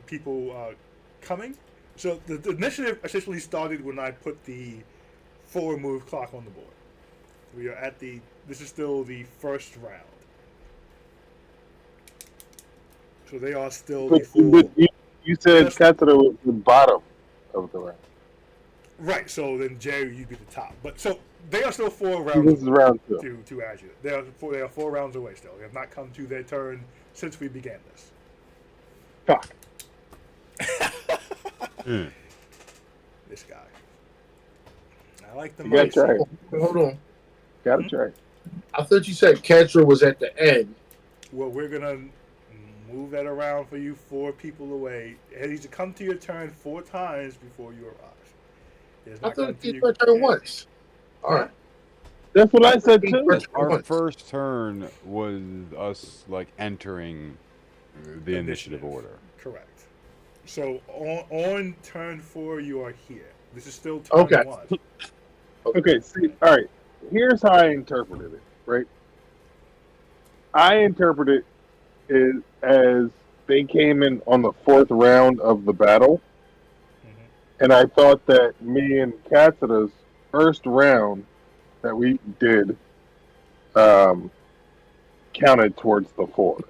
people coming? So the initiative essentially started when I put the 4 move clock on the board. We are at this is still the first round. So they are still the full. But you said Katsura was the bottom of the round. Right, so then Jerry, you'd be the top. But so they are still 4 This rounds is round 2. to add you. They are 4 rounds away still. They have not come to their turn since we began this. Fuck. This guy. I like the You gotta mice. try it. Hold on. Gotta try it. I thought you said Katra was at the end. Well, we're gonna move that around for you 4 people away. It needs to come to your turn 4 times before you arrive. It has I not thought come it to came you- my turn once. All right. That's what I said too. Our first turn was us like entering the initiative order. Correct. So on turn 4, you are here. This is still turn Okay. 1. Okay, see, all right. Here's how I interpreted it, right? I interpreted it as they came in on the 4th round of the battle, and I thought that me and Katsura's first round that we did counted towards the 4. Does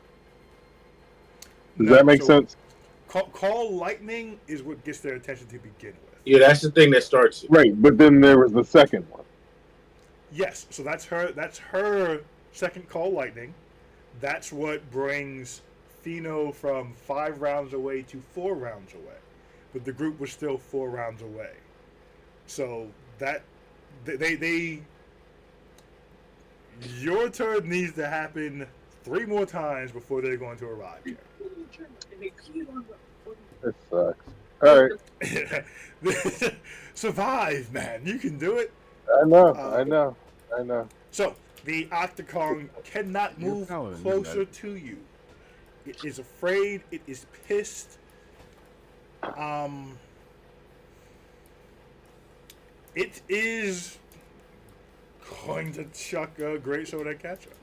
No, that make so sense? Call lightning is what gets their attention to begin with. Yeah, that's the thing that starts it. Right, but then there was the second one. Yes, so that's her second call lightning. That's what brings Fino from 5 rounds away to 4 rounds away. But the group was still 4 rounds away. So that they your turn needs to happen 3 more times before they're going to arrive here. This sucks. All right. Survive, man. You can do it. I know. So, the Octocon cannot You're move paladin, closer isn't to you. It is afraid. It is pissed. It is going to chuck a greatsword at Catra.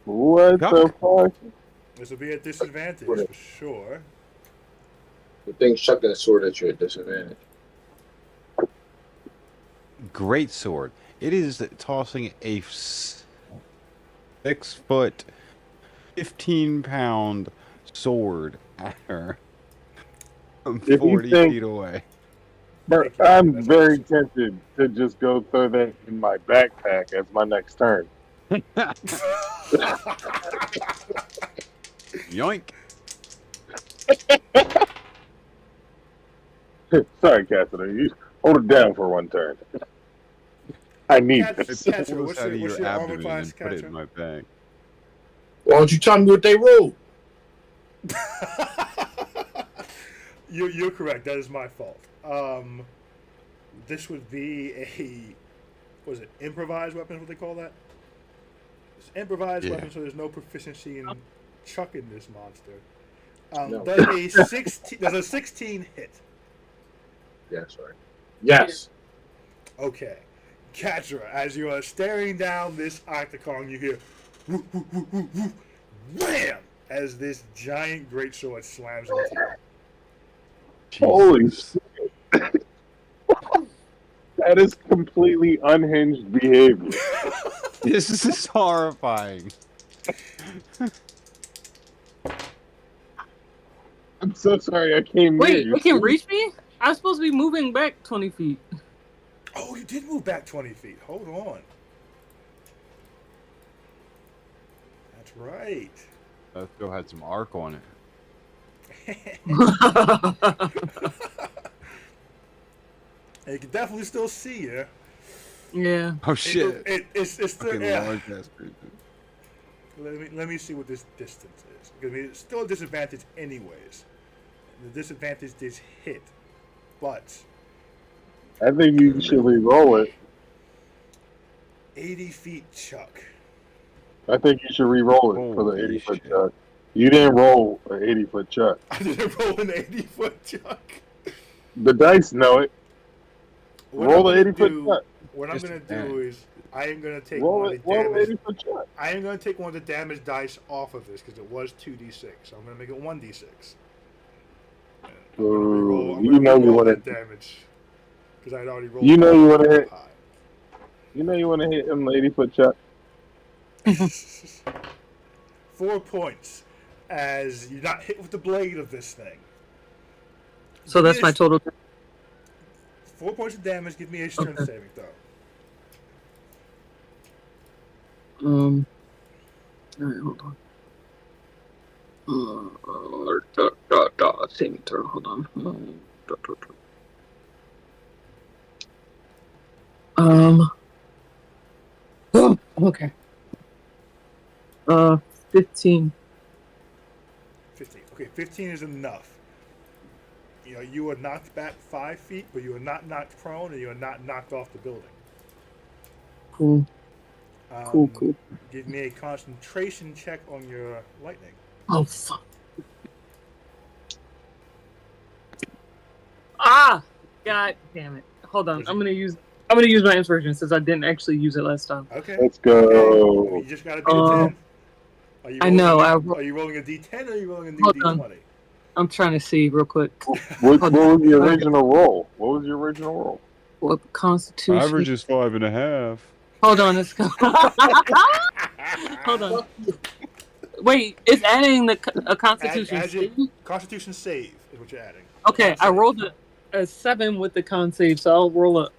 What the fuck? This will be a disadvantage for sure. The thing's chucking a sword at you at disadvantage. Great sword. It is tossing a 6 foot, 15-pound sword at her from If you 40 think- feet away. But I'm very tempted to just go throw that in my backpack as my next turn. Yoink. Sorry, Cassidy. You hold it down for one turn. I need Cat- this. It Catra, pulls what's out your- of what's your your armor abdomen class, and put it Catra? in my bag. Why don't you tell me what they rolled? You're correct. That is my fault. This would be a, what is it, improvised weapon? What they call that? It's improvised Yeah. weapon, so there's no proficiency in chucking this monster. No. Does a 16 hit? Yes, right. Yes. Okay. Catra, as you are staring down this Octocon, you hear woo, woo, woo, woo, woo, wham! As this giant greatsword slams into you. Holy Jesus. shit. That is completely unhinged behavior. This is horrifying. I'm so sorry I came near Wait, you. it can reach me? I was supposed to be moving back 20 feet. Oh, you did move back 20 feet. Hold on. That's right. That still had some arc on it. You can definitely still see you. Yeah. Oh shit. It's still, Fucking yeah. large ass creature. Let me see what this distance is. I mean, it's still a disadvantage anyways. The disadvantage is hit, but I think you should re-roll it. 80 feet chuck. I think you should re-roll it for the Holy 80-foot shit. chuck. You didn't roll an 80-foot chuck. I didn't roll an 80-foot chuck. The dice know it. What Roll I'm the gonna 80-foot do- chuck. What I'm Just gonna a do is I am gonna take Roll one it. of the Roll an damage. 80-foot chuck. I am gonna take one of the damage dice off of this because it was 2d6. So I'm gonna make it 1d6. Ooh, you know you want that to. damage because I'd already rolled. You know you wanna hit- high. You know you want to hit him the 80-foot chuck. 4 points as you're not hit with the blade of this thing. So that's my total. 4 points of damage. Give me a strength Okay. saving throw. All right, hold on. Saving throw. Hold on. Okay. 15. 15. Okay, 15 is enough. You know, you are knocked back 5 feet, but you are not knocked prone, and you are not knocked off the building. Cool. Um, Cool. Give me a concentration check on your lightning. Oh fuck. Ah! God damn it. Hold on. I'm gonna use my inspiration since I didn't actually use it last time. Okay. Let's go. You just gotta beat a 10. Are you I know, Are you rolling a d10 or are you rolling a new Hold on. d20? I'm trying to see real quick. What was the original roll? What was your original roll? What constitution? Average is 5.5. Hold on, let's go. Hold on. Wait, it's adding a constitution. Add your save? Constitution save is what you're adding. Okay, Con I save. rolled a 7 with the con save, so I'll roll a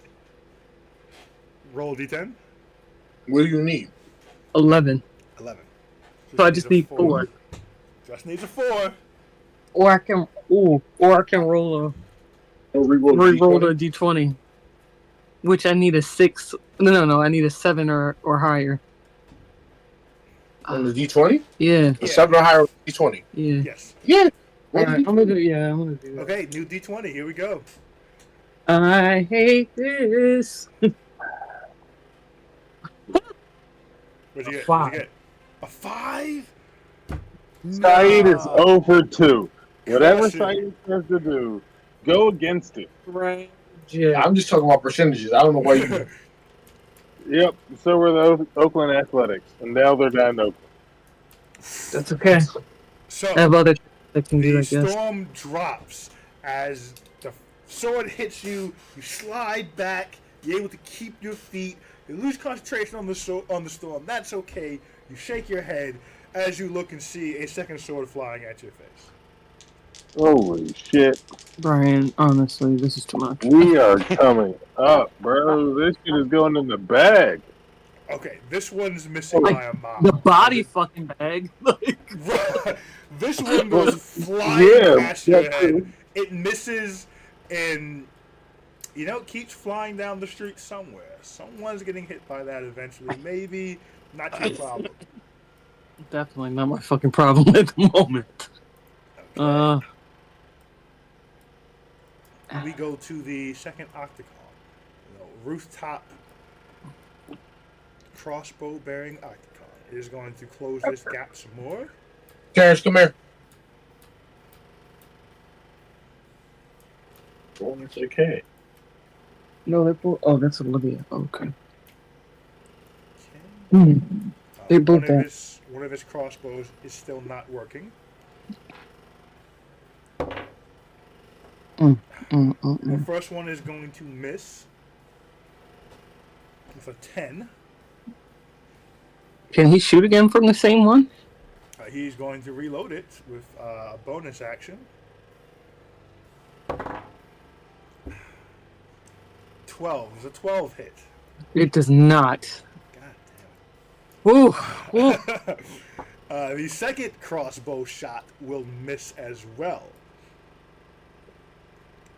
Roll a d10. What do you need? 11. 11. So I just need 4. Just needs a 4. Or I can roll a re-roll a d20, which I need a 6. No, I need a 7 or higher. On the D20? Yeah, A 7 or higher on the D20? yeah. Yes. Yeah. Alright, I'm gonna do. Yeah, I'm gonna do that. Okay, new D20. Here we go. I hate this. What'd you get? Five. What'd you get? A 5? Saeed is No. 0 for 2. Whatever Crush it. Saeed says to do, go against it. Right. I'm just talking about percentages. I don't know why you. Yep. So were the Oakland Athletics, and now they're down to Oakland. That's okay. So, I have other that can do the that, guess. storm drops as the sword hits you. You slide back. You're able to keep your feet. You lose concentration on the storm. That's okay. You shake your head as you look and see a second sword flying at your face. Holy shit. Brian, honestly, this is too much. We are coming up, bro. This shit is going in the bag. Okay, this one's missing Like, by a mile. The body fucking bag. Like, This one goes flying Yeah, past your that's head. true. It misses and, keeps flying down the street somewhere. Someone's getting hit by that eventually. Maybe not your problem. definitely not my fucking problem at the moment. Okay. We go to the second octagon. Rooftop crossbow bearing octagon. It is going to close this gap some more. Terrence, come here. Oh, it's okay. No, they're both. Oh, that's Olivia. Okay. Okay. Hmm. They both one, of dead. one of his crossbows is still not working. The first one is going to miss with a 10. Can he shoot again from the same one? He's going to reload it with a bonus action. 12. It's a 12 hit. It does not. God Ooh. Ooh. damn it. The second crossbow shot will miss as well.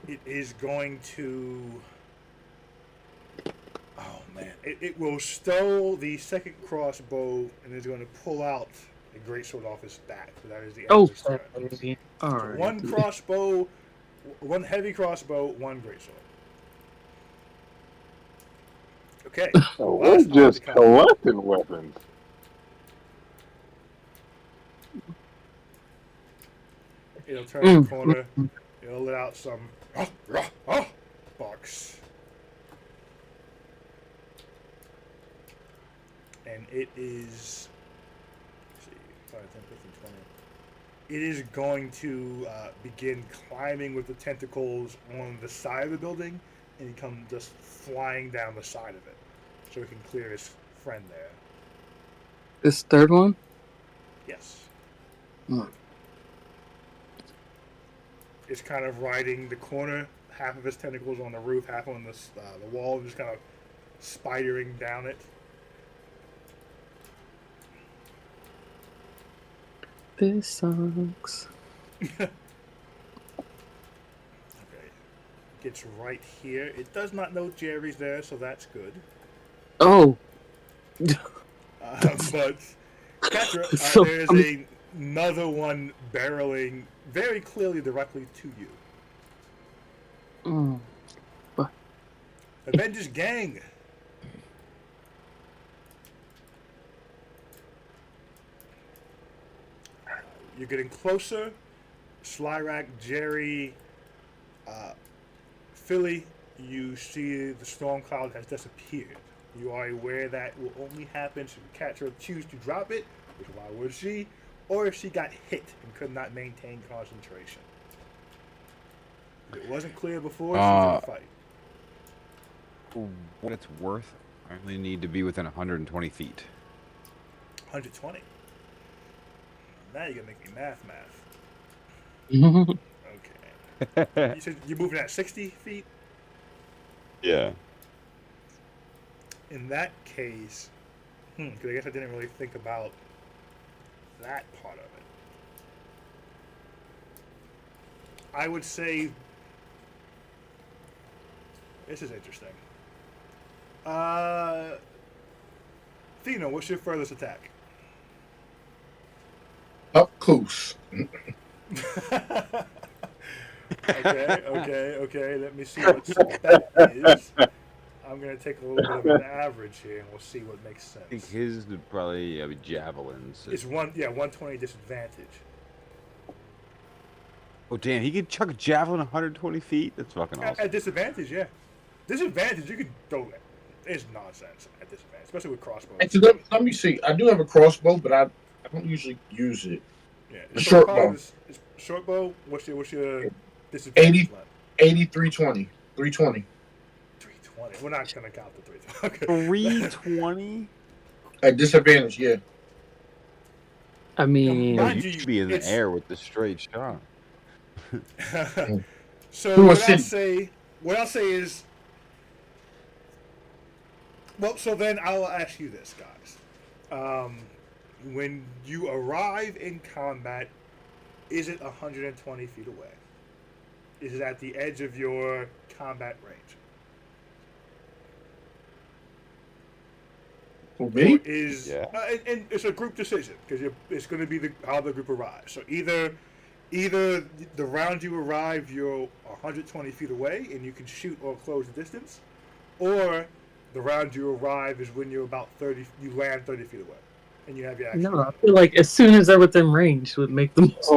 It is going to... Oh, man. It will stow the second crossbow and is going to pull out the greatsword off his back. So that is the end Oh, of his turn. baby. All right. One crossbow, one heavy crossbow, one greatsword. Okay. Oh, we're last just octagon. collecting weapons. It'll turn the corner. It'll let out some barks. And it is... Let's see, 5, 10, 15, 20. It is going to begin climbing with the tentacles on the side of the building, and he comes just flying down the side of it, so he can clear his friend there. This third one? Yes. Hmm. It's kind of riding the corner, half of his tentacles on the roof, half on the wall, just kind of spidering down it. This sucks. Okay. Gets right here. It does not know Jerry's there, so that's good. Oh. But Ketra, So, there's another one barreling very clearly directly to you. Avengers Gang. You're getting closer. Slyrak, Jerry, Philly, you see the storm cloud has disappeared. You are aware that will only happen should Catra choose to drop it, which why would she, or if she got hit and could not maintain concentration. If it wasn't clear before, she's in a fight. For what it's worth, I only need to be within 120 feet. 120. Now you're gonna make me math. Okay. You said you're moving at 60 feet? Yeah. In that case, because I guess I didn't really think about that part of it. I would say this is interesting. Thino, what's your furthest attack? Up close. Okay. Let me see what spec is. I'm gonna take a little bit of an average here, and we'll see what makes I think sense. his would probably be javelins. It's 120 disadvantage. Oh damn, he could chuck a javelin 120 feet. That's fucking awesome. At disadvantage, yeah. Disadvantage, you could throw it. It's nonsense at disadvantage, especially with crossbows. Actually, let me see. I do have a crossbow, but I don't usually use it. Yeah, A short bow. Short bow. What's your disadvantage? 80, 320. 320. 320. We're not gonna count the 320. 320? At disadvantage, yeah. I mean, Oh, Mind you you, should be in the it's- air with the straight shot. So Who what was I'll sitting? say is, well, so then I'll ask you this, guys. When you arrive in combat, is it 120 feet away? Is it at the edge of your combat range? For Or me? is Yeah. and it's a group decision because it's going to be how the group arrives. So either the round you arrive, you're 120 feet away and you can shoot or close the distance, or the round you arrive is when you're about 30. You land 30 feet away, and you have your action. no, I feel like as soon as they're within range would make the most. It's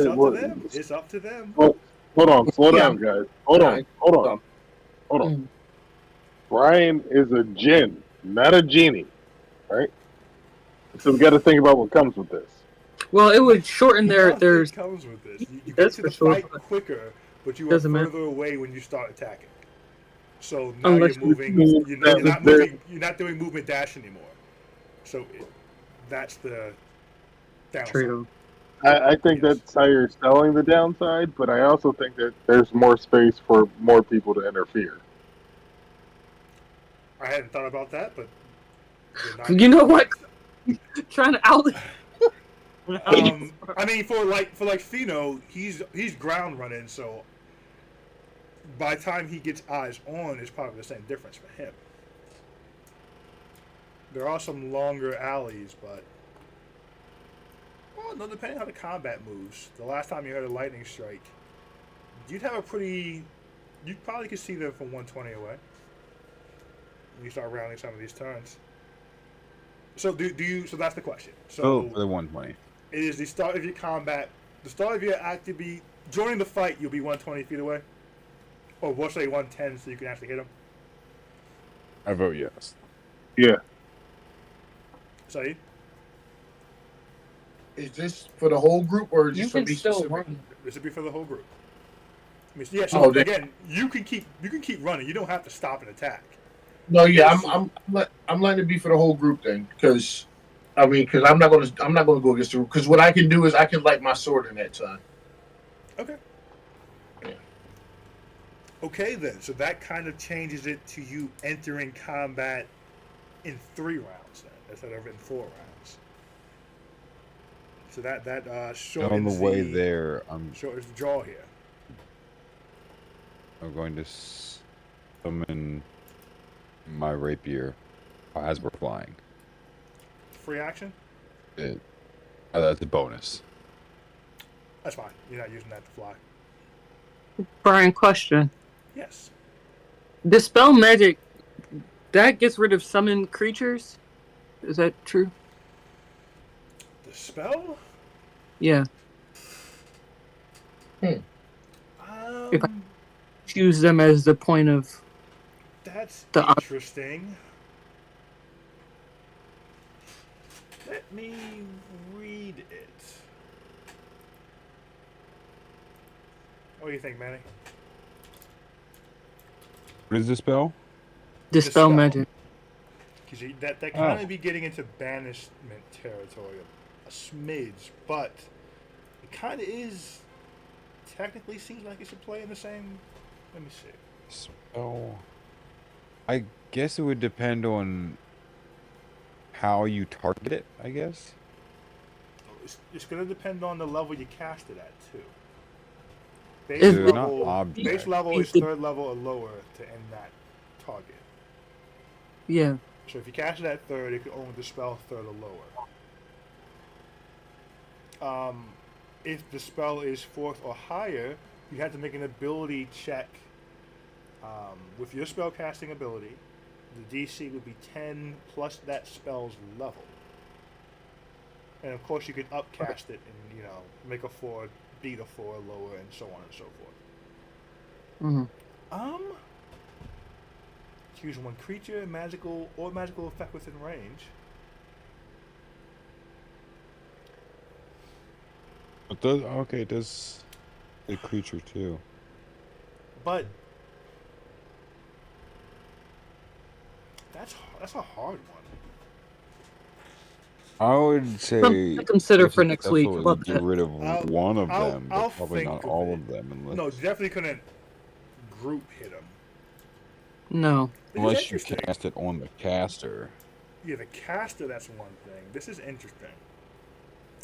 up to them. It's up to them. Hold on, slow Yeah. down, guys. Hold on. Brian is a djinn, not a genie, right? So we got to think about what comes with this. Well, it would shorten their Nothing comes with this. You get That's to for the sure. fight quicker, but you are Doesn't matter. further away when you start attacking. So now Unless you're moving. you- You're not moving. You're not doing movement dash anymore. So that's the downside. trade-off. I think Yes. that's how you're selling the downside, but I also think that there's more space for more people to interfere. I hadn't thought about that, but you're not- You know what? Trying to out. I mean, for like Fino, he's ground running, so by the time he gets eyes on, it's probably the same difference for him. There are some longer alleys, but well, no, depending on how the combat moves. The last time you had a lightning strike, you'd have a pretty. You probably could see them from 120 away. When you start rounding some of these turns. So do you? So that's the question. So Oh, for the 120. it is the start of your combat. The start of your activity during the fight, you'll be 120 feet away, or we'll say 110, so you can actually hit them. I vote yes. Yeah. Saeed? Is this for the whole group or You just for can me still specific? run. This would be for the whole group. I mean, yeah. So Oh, they- again, you can keep running. You don't have to stop and attack. No, yeah, I'm letting it be for the whole group then, because I'm not gonna go against the group. Because what I can do is I can light my sword in that time. Okay. Yeah. Okay then. So that kind of changes it to you entering combat in 3 rounds then, instead of in 4 rounds. So that shortens On the way there, shortens the draw here. I'm going to summon my rapier as we're flying. Free action. That's a bonus. That's fine. You're not using that to fly. Brian, question. Yes. Dispel magic, that gets rid of summon creatures? Is that true? The spell? Yeah. If I- Um, Use them as the point of. that's the- interesting. Let me read it. What do you think, Manny? What is the spell? Dispel magic. Because that kind of be getting into banishment territory a smidge, but it kind of is. Technically, seems like it should play in the same. Let me see. Spell. I guess it would depend on how you target it, I guess. It's going to depend on the level you cast it at too. Is They're it- not objects. Base level is 3rd level or lower to end that target. Yeah. So if you cast it at 3rd, it can only dispel 3rd or lower. if the spell is 4th or higher, you have to make an ability check. With your spell casting ability, the DC would be 10 plus that spell's level. And of course, you can upcast it and, you know, make a 4, beat a 4 lower, and so on and so forth. Mm-hmm. Choose one creature, magical effect within range. It does okay? It does the creature too? But that's a hard one. I would say Something to consider if for it's next week. successful, But get rid of one of I'll- them, I'll but probably think not of all it. of them, unless No, definitely couldn't group hit them. no. unless you cast it on the caster. Yeah, the caster. That's one thing. This is interesting.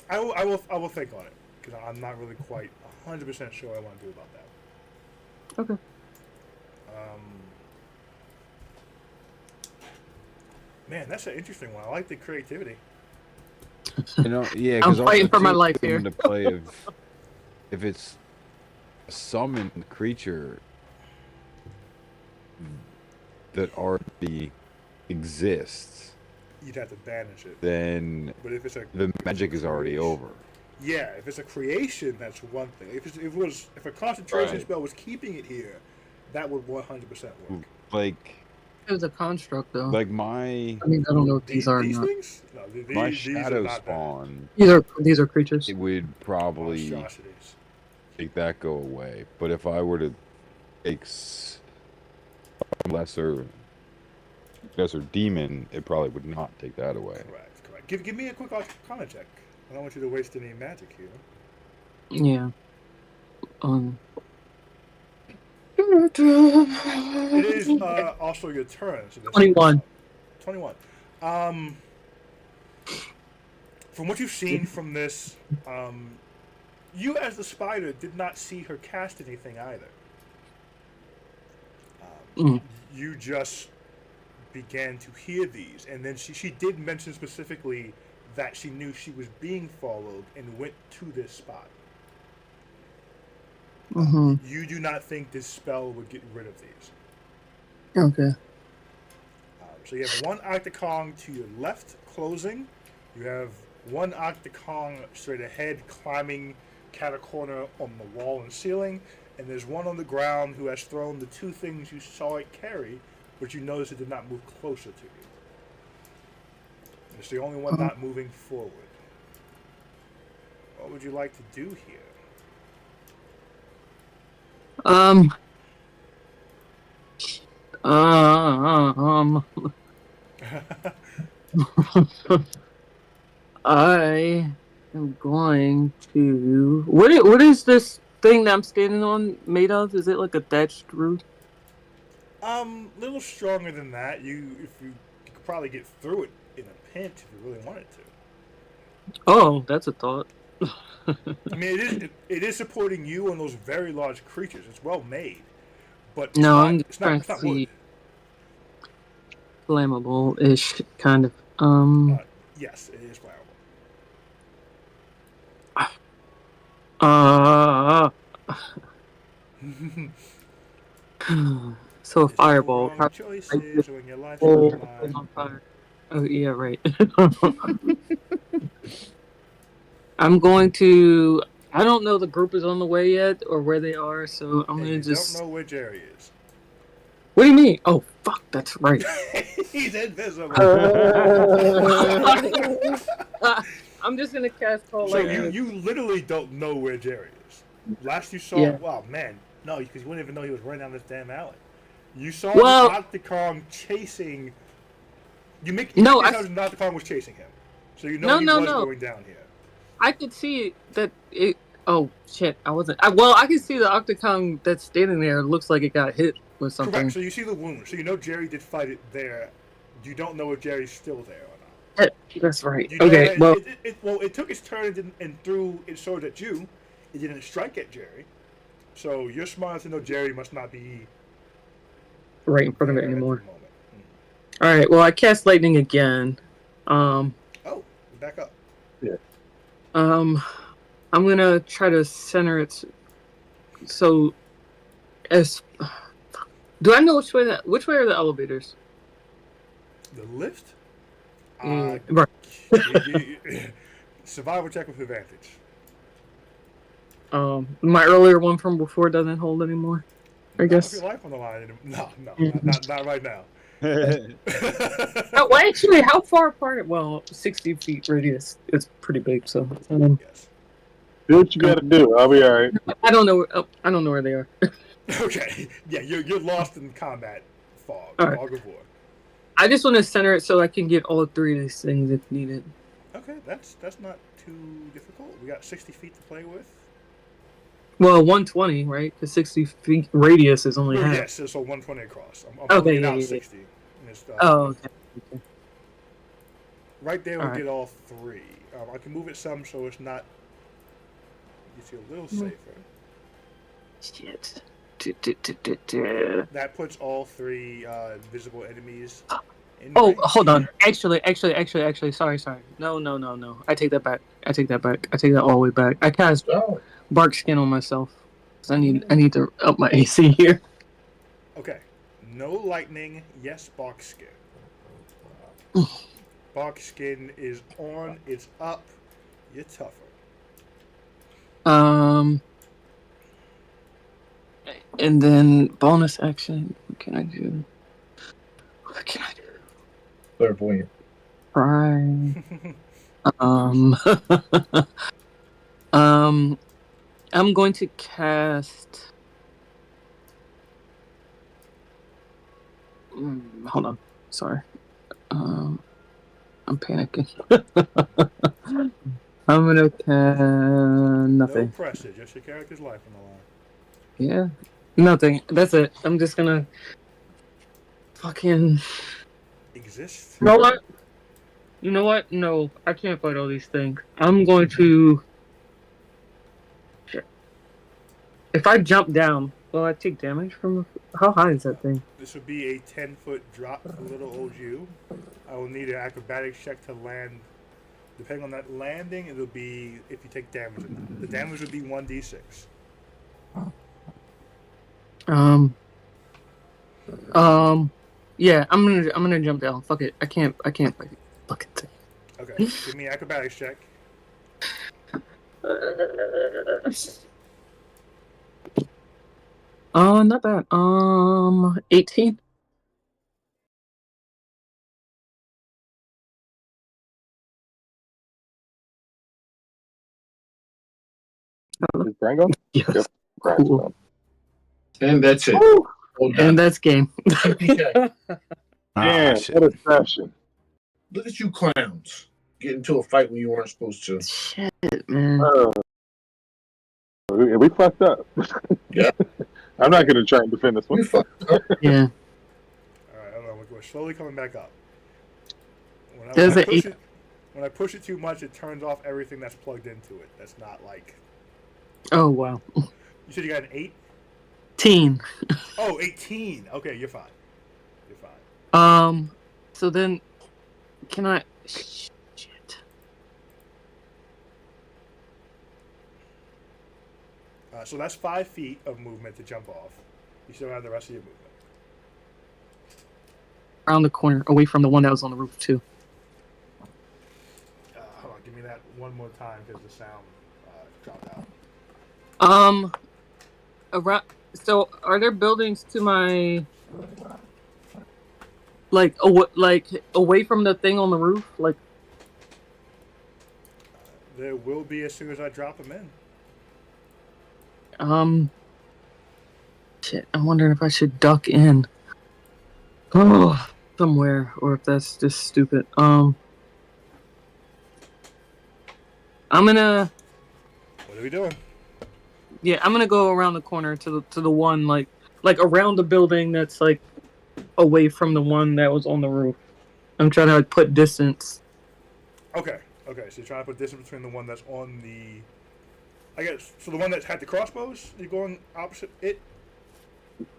I will think on it because I'm not really quite 100% sure what I want to do about that. Okay. Man, that's an interesting one. I like the creativity. You know, yeah. I'm 'Cause fighting also, for my too, life come here. into play if it's a summoned creature that already exists, You'd have to banish it. then But if it's the magic is already over. Yeah, if it's a creation, that's one thing. If a concentration Right. spell was keeping it here, that would 100% work. Like It was a construct, though. my I mean, I don't know what these are. These Not. things? No, my these are shadow not spawn, These are creatures. it would probably monstrosities. make that go away. But if I were to take lesser demon, it probably would not take that away. Correct. Give me a quick Arcana check. I don't want you to waste any magic here. Yeah. It is also your turn. So that's 21. 21. From what you've seen from this, you as the spider did not see her cast anything either. You just began to hear these, and then she did mention specifically that she knew she was being followed and went to this spot. Mm-hmm. You do not think this spell would get rid of these. Okay. So you have one Octocong to your left closing. You have one Octocong straight ahead climbing catacorner on the wall and ceiling. And there's one on the ground who has thrown the two things you saw it carry, but you notice it did not move closer to you. It's the only one not moving forward. What would you like to do here? I am going to. What is this thing that I'm standing on made of? Is it like a thatched roof? Little stronger than that. You could probably get through it in a pinch if you really wanted to. Oh, that's a thought. I mean, it is supporting you and those very large creatures. It's well made, but No, I'm it's trying not to wood. see flammable-ish kind of. Yes, it is flammable. So a fireball. Wrong choices when your life Oh, is on the line. on fire. Oh yeah, right. I'm going to. I don't know the group is on the way yet or where they are, so I'm And gonna you just. don't know where Jerry is. What do you mean? Oh fuck, that's right. He's invisible. I'm just gonna cast call So lightning. you literally don't know where Jerry is. Last you saw, Yeah. wow, man, no, because you wouldn't even know he was running down this damn alley. You saw Well- the Octocong chasing. You make No, the I- Octocong was chasing him, so you know No, he no, was no. going down here. I could see that it. Oh shit, I wasn't. I can see the Octocong that's standing there. Looks like it got hit with something. Correct. So you see the wound. So you know Jerry did fight it there. You don't know if Jerry's still there or not. That's right. You know Okay, that well, it took its turn and threw its sword at you. It didn't strike at Jerry. So you're smart enough to know Jerry must not be right in front of it there at the anymore. moment. All right. Well, I cast lightning again. Oh, back up. I'm gonna try to center it. So, as do I know which way are the elevators? The lift? Right. Survival check with advantage. My earlier one from before doesn't hold anymore. I guess. Not with your life on the line. No, not right now. Oh, well, actually, how far apart? Well, 60 feet radius. It's pretty big, so. Yes. Do what you gotta do. I'll be all right. I don't know. I don't know where they are. Okay. Yeah, you're lost in combat fog. All right. Fog of war. I just want to center it so I can get all three of these things if needed. Okay, that's not too difficult. We got 60 feet to play with. Well, 120, right? Because 60 feet radius is only half. Yes, so 120 across. I'm Okay, pulling it yeah, out yeah. 60. And it's, Oh, okay. Right there, we'll All right. get all three. I can move it some so it's not. Gets you a little safer. Shit. That puts all three visible enemies. In Oh, range. hold on. Actually. Sorry. No. I take that back. I take that all the way back. I cast Oh, bark skin on myself. 'Cause I need to up my AC here. Okay. No lightning. Yes, box skin. Box skin is on. It's up. You're tougher. And then bonus action. What can I do? clairvoyant. Try. I'm going to cast. Hold on. Sorry. I'm panicking. I'm gonna cast No nothing. pressure. Just your character's life on the line. Yeah, nothing. That's it. I'm just gonna fucking. Exist. You know what? You know what? No, I can't fight all these things. I'm going to. Shit. If I jump down, will I take damage from? How high is that thing? This would be a 10-foot drop for little old you. I will need an acrobatics check to land. Depending on that landing, it'll be if you take damage. The damage would be 1d6. Yeah, I'm gonna jump down. Fuck it. I can't fight it. Fucking thing. Okay, give me an acrobatics check. Not bad. 18. Is Brian going? Yes. Yep. Brian's Cool. going. And that's it. Woo! Well done. And that's game. Damn, shit. what a session. Look at you clowns. Get into a fight when you weren't supposed to. Shit, man. We fucked up. Yeah. I'm not going to try and defend this We one. fucked up. Yeah. Alright, hold on. We're slowly coming back up. When There's I an push 8. it, when I push it too much, it turns off everything that's plugged into it. That's not like. Oh, wow. You said you got an 8? 18. Oh, 18. Okay, you're fine. You're fine. So then, can I? Shit. So that's 5 feet of movement to jump off. You still have the rest of your movement. Around the corner, away from the one that was on the roof too. Hold on, give me that one more time because the sound dropped out. Around. So, are there buildings to my? Like away from the thing on the roof, like. There will be as soon as I drop them in. Shit. I'm wondering if I should duck in. Oh, somewhere, or if that's just stupid. I'm gonna. What are we doing? Yeah, I'm gonna go around the corner to the one like around the building that's like away from the one that was on the roof. I'm trying to like put distance. Okay, so you're trying to put distance between the one that's on the. I guess so. The one that had the crossbows. You're going opposite it.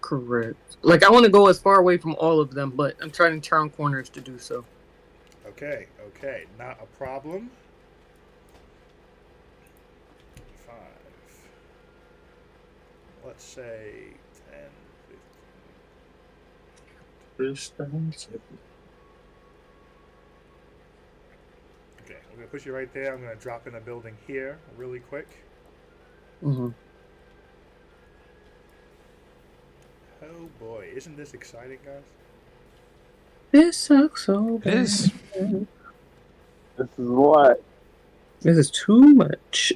Correct. Like I want to go as far away from all of them, but I'm trying to turn corners to do so. Okay, not a problem. let's say 10, 15. Okay, I'm gonna push you right there. I'm gonna drop in a building here really quick. Mm-hmm. Oh boy, isn't this exciting, guys? This sucks so It bad. is. This is what. This is too much.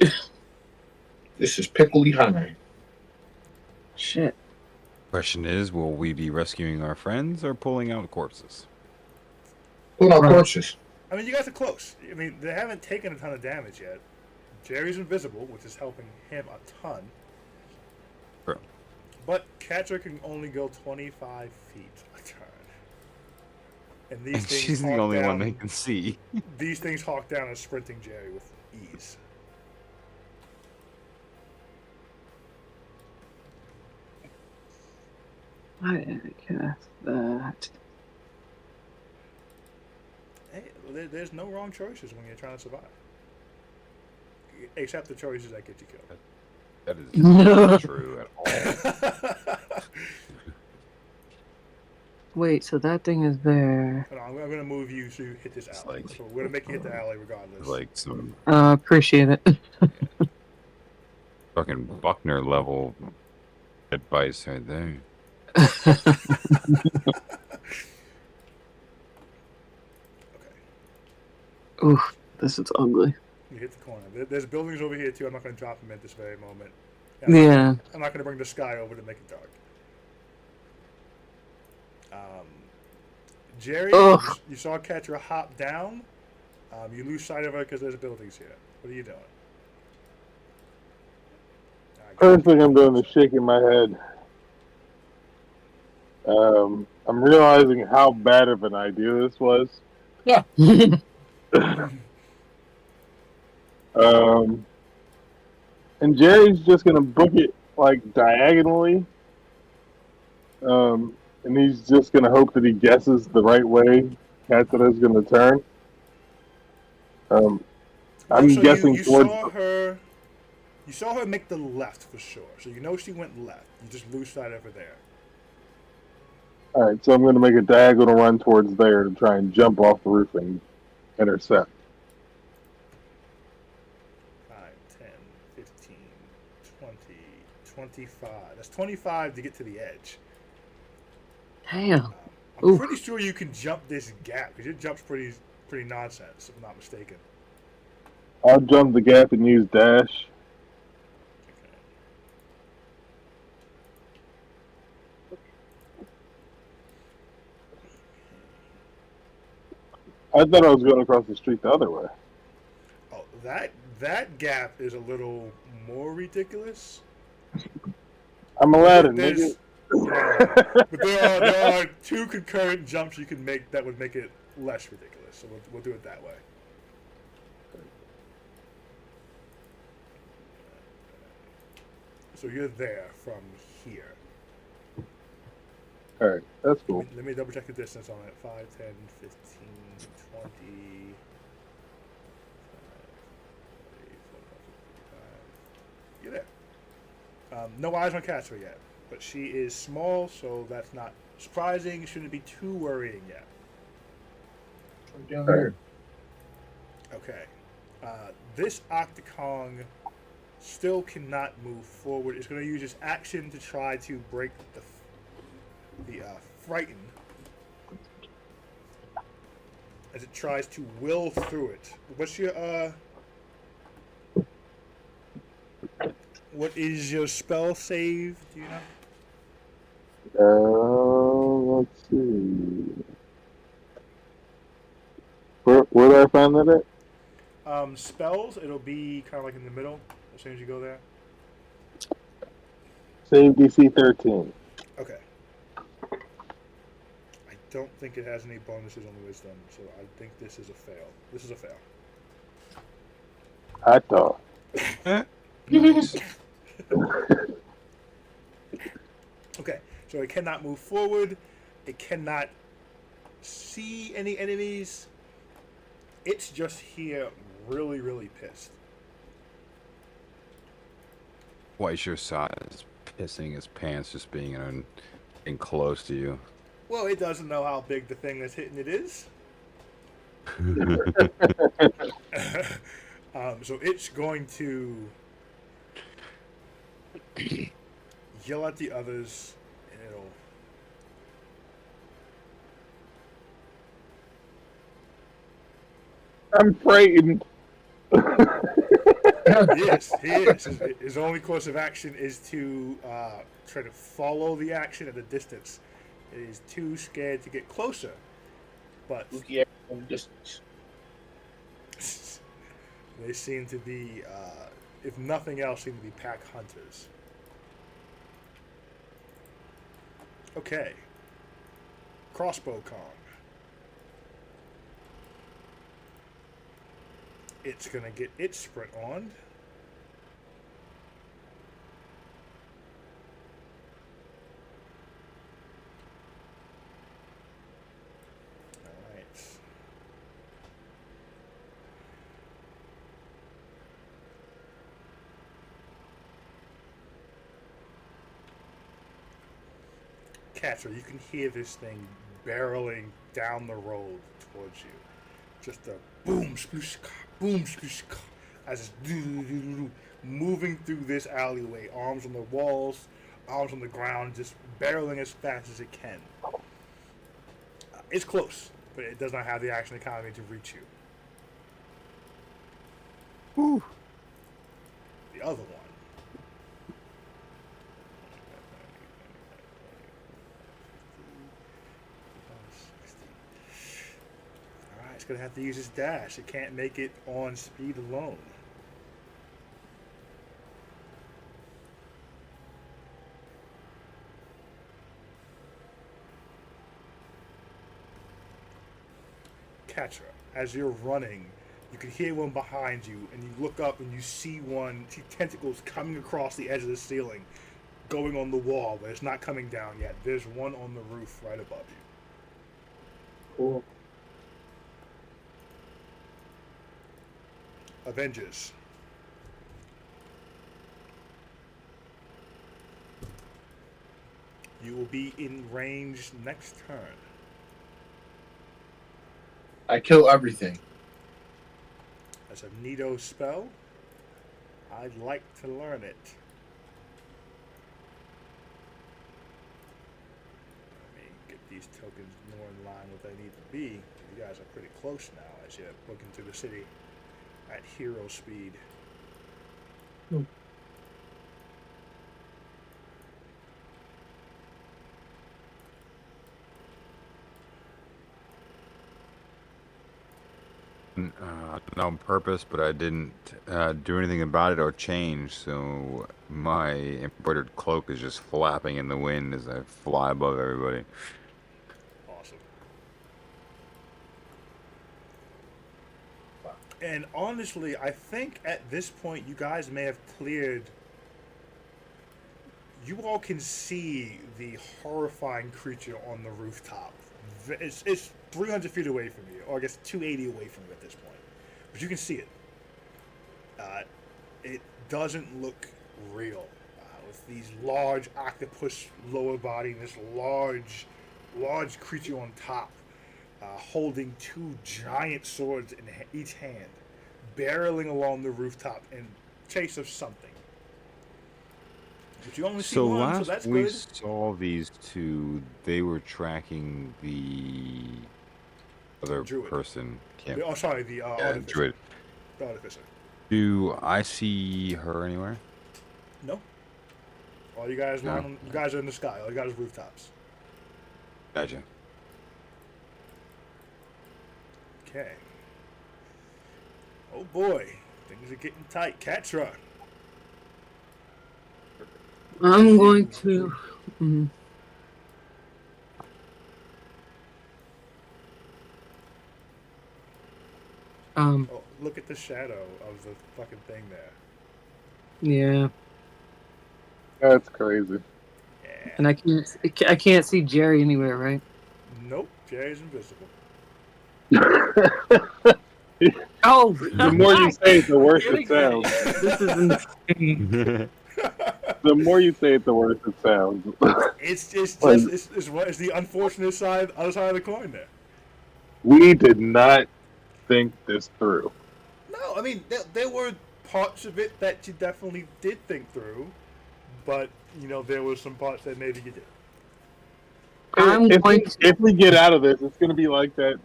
This is pickly high. Shit. Question is, will we be rescuing our friends or pulling out corpses? Pull out Right. corpses. I mean, you guys are close. I mean, they haven't taken a ton of damage yet. Jerry's invisible, which is helping him a ton. Bro. But Catcher can only go 25 feet a turn. And these And things she's the hawk only one down- they can see. These things hawk down a sprinting Jerry with ease. Why did I cast that? Hey, there's no wrong choices when you're trying to survive. Except the choices that get you killed. That is not true at all. Wait, so that thing is there. Hold on, I'm going to move you so you hit this It's alley. like- So we're going to make you hit the alley regardless. It's like some Appreciate it. fucking Buckner level advice right there. Okay. Oof, this is ugly. You hit the corner. There's buildings over here too. I'm not going to drop them at this very moment. Yeah. I'm not going to bring the sky over to make it dark. Jerry, Ugh. you saw Catcher hop down. You lose sight of her because there's buildings here. What are you doing? First thing I'm doing is shaking my head. I'm realizing how bad of an idea this was. And Jerry's just gonna book it like diagonally. And he's just gonna hope that he guesses the right way Katsura's gonna turn. I'm So guessing you towards. saw her make the left for sure. So you know she went left. You just lose sight of her there. All right, so I'm gonna make a diagonal run towards there to try and jump off the roof and intercept. 5, 10, 15, 20, 25. That's 25 to get to the edge. Damn. I'm Oof. pretty sure you can jump this gap because your jump's pretty nonsense, if I'm not mistaken. I'll jump the gap and use dash. I thought I was going across the street the other way. Oh, that gap is a little more ridiculous. I'm Aladdin, There's- nigga. But there are two concurrent jumps you can make that would make it less ridiculous. So we'll do it that way. So you're there from here. All right, that's cool. Let me double check the distance on it. 5, 10, 15, 20. 45. You're there. No eyes on Castro yet, but she is small, so that's not surprising. Shouldn't be too worrying yet. Down here. Okay. This Octocong still cannot move forward. It's going to use its action to try to break the Frighten as it tries to will through it. What's your what is your spell save? Do you know? Let's see. Where did I find that at? Spells, it'll be kind of like in the middle as soon as you go there. Save DC 13. Okay. I don't think it has any bonuses on the wisdom, so I think this is a fail. This is a fail. I thought. Okay, so it cannot move forward. It cannot see any enemies. It's just here really, really pissed. Twice your size, pissing his pants just being in close to you. Well, it doesn't know how big the thing that's hitting it is. So it's going to yell at the others, and it'll. I'm frightened. Yes, he is. His only course of action is to try to follow the action at a distance. It is too scared to get closer. But Looking at from distance. they seem to be, if nothing else, seem to be pack hunters. Okay. Crossbow Kong. It's going to get its sprint on. Alright. Catcher, you can hear this thing barreling down the road towards you. Just a boom, sploosh, boom, sploosh, as it's moving through this alleyway, arms on the walls, arms on the ground, just barreling as fast as it can. It's close, but it does not have the action economy to reach you. Whew. The other one. Alright, it's going to have to use its dash. It can't make it on speed alone. Catcher, as you're running, you can hear one behind you, and you look up and you see tentacles coming across the edge of the ceiling, going on the wall, but it's not coming down yet. There's one on the roof right above you. Cool. Avengers. You will be in range next turn. I kill everything. That's a neato spell. I'd like to learn it. Let me get these tokens more in line with what they need to be. You guys are pretty close now as you're looking through the city at hero speed. Not on purpose, but I didn't do anything about it or change, so my embroidered cloak is just flapping in the wind as I fly above everybody. Awesome. And honestly, I think at this point you guys may have cleared. You all can see the horrifying creature on the rooftop. It's 300 feet away from you, or I guess 280 away from you at this point. But you can see it. It doesn't look real. With these large octopus lower body and this large creature on top, holding two giant swords in each hand, barreling along the rooftop in chase of something. But you only see So one, last so that's we good. saw these two, they were tracking the other Druid. person. Oh, sorry, the artificer. Druid. The artificer. Do I see her anywhere? No. All you guys, No. you guys are in the sky. All you got is rooftops. Gotcha. Okay. Oh boy, things are getting tight. Catra. I'm going to. Oh, look at the shadow of the fucking thing there. Yeah, That's crazy. Yeah. and I can't see Jerry anywhere, right? Nope, Jerry's invisible. Oh, The more you say it, the worse it sounds. This is insane. The more you say it, the worse it sounds. It's just Like- it's the unfortunate side, other side of the coin there. We did not think this through. No, I mean there were parts of it that you definitely did think through, but you know there were some parts that maybe you did. If we get out of this, it's going to be like that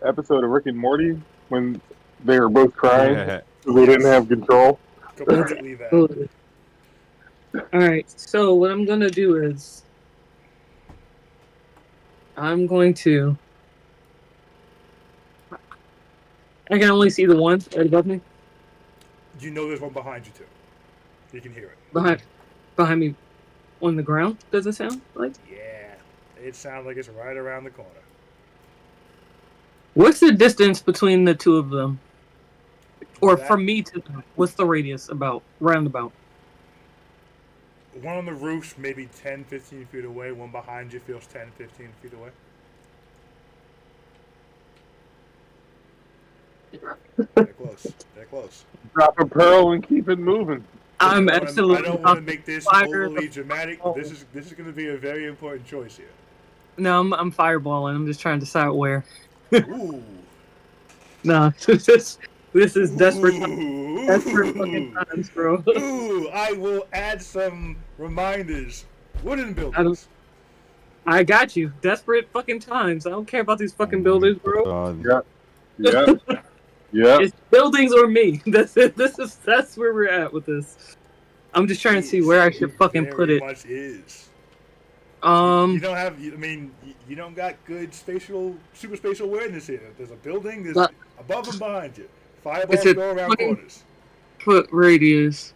episode of Rick and Morty when they were both crying Yeah. because they didn't have control. Completely that. All right. So what I'm gonna do is I'm going to. I can only see the one right above me. You know there's one behind you too. You can hear it. Behind me, on the ground. Does it sound like? Yeah, it sounds like it's right around the corner. What's the distance between the two of them? Or That- from me to them? What's the radius about? Roundabout. One on the roof, maybe 10, 15 feet away. One behind you feels 10, 15 feet away. They're close. They're close. Drop a pearl and keep it moving. I'm I absolutely don't want to make this fire overly the- dramatic. This is going to be a very important choice here. No, I'm fireballing. I'm just trying to decide where. Ooh. No, this is desperate. Ooh. Desperate fucking times, bro. Ooh, I will add some reminders. Wooden buildings. I got you. Desperate fucking times. I don't care about these fucking buildings, bro. God. Yeah. Yeah. It's buildings or me. That's it. That's where we're at with this. I'm just trying to see where I should fucking put Very it. much is. You don't have. I mean, you don't got good super spatial awareness here. There's a building. There's But- above and behind you. Fireballs It's a go around 20 corners. Foot radius.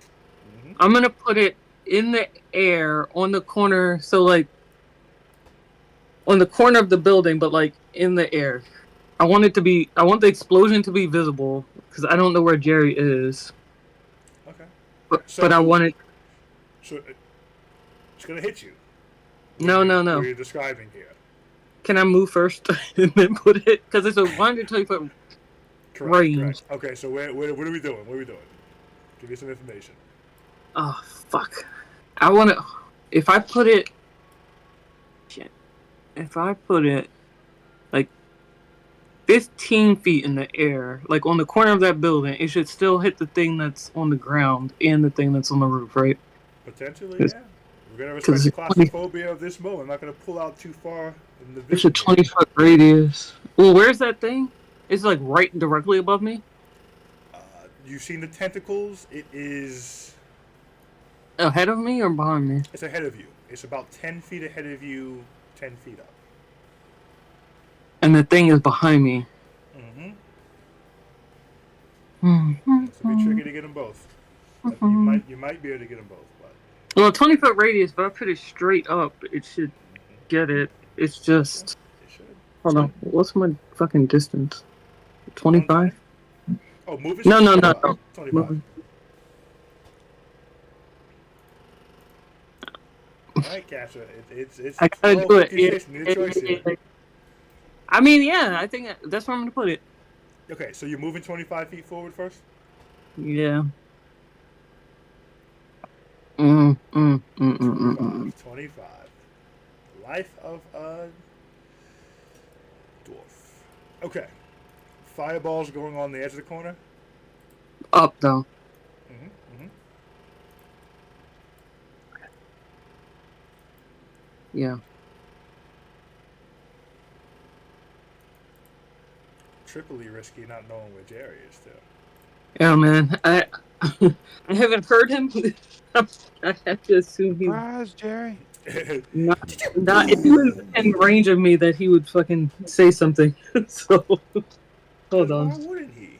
Mhm. I'm gonna put it in the air on the corner. So like on the corner of the building, but like in the air. I want the explosion to be visible because I don't know where Jerry is. Okay. But I want it. So it's gonna hit you. No. What you're describing here. Can I move first and then put it? Because it's a 120 foot. Correct. Range. Correct. Okay. So what are we doing? What are we doing? Give me some information. Oh fuck! I want to. If I put it. Shit. If I put it like 15 feet in the air, like on the corner of that building, it should still hit the thing that's on the ground and the thing that's on the roof, right? Potentially, It's- yeah. We're gonna respect it's the a 20 claustrophobia of this moment. I'm not gonna pull out too far in the It's a vision. 20 foot radius. Well, where's that thing? It's like right directly above me. You've seen the tentacles. It is. Ahead of me or behind me? It's ahead of you. It's about 10 feet ahead of you. 10 feet up. And the thing is behind me. Mm-hmm. It's gonna be tricky to get them both. But you might be able to get them both. But Well, 20 foot radius, but I put it straight up. It should get it. It's just. it should. Hold on. What's my fucking distance? 25? Oh, move it. No. 25. Moving. All right, Cassia. It's. I gotta do it. 56, new choice here. I mean, yeah, I think that's where I'm gonna put it. Okay, so you're moving 25 feet forward first. Yeah. 25. Life of a dwarf. Okay. Fireballs going on the edge of the corner. Up though. Mm-hmm. Yeah. Triply risky not knowing where Jerry is still. Yeah, man. I haven't heard him. I have to assume he Surprise, Jerry. not if he was in range of me that he would fucking say something. So hold Why on. wouldn't he?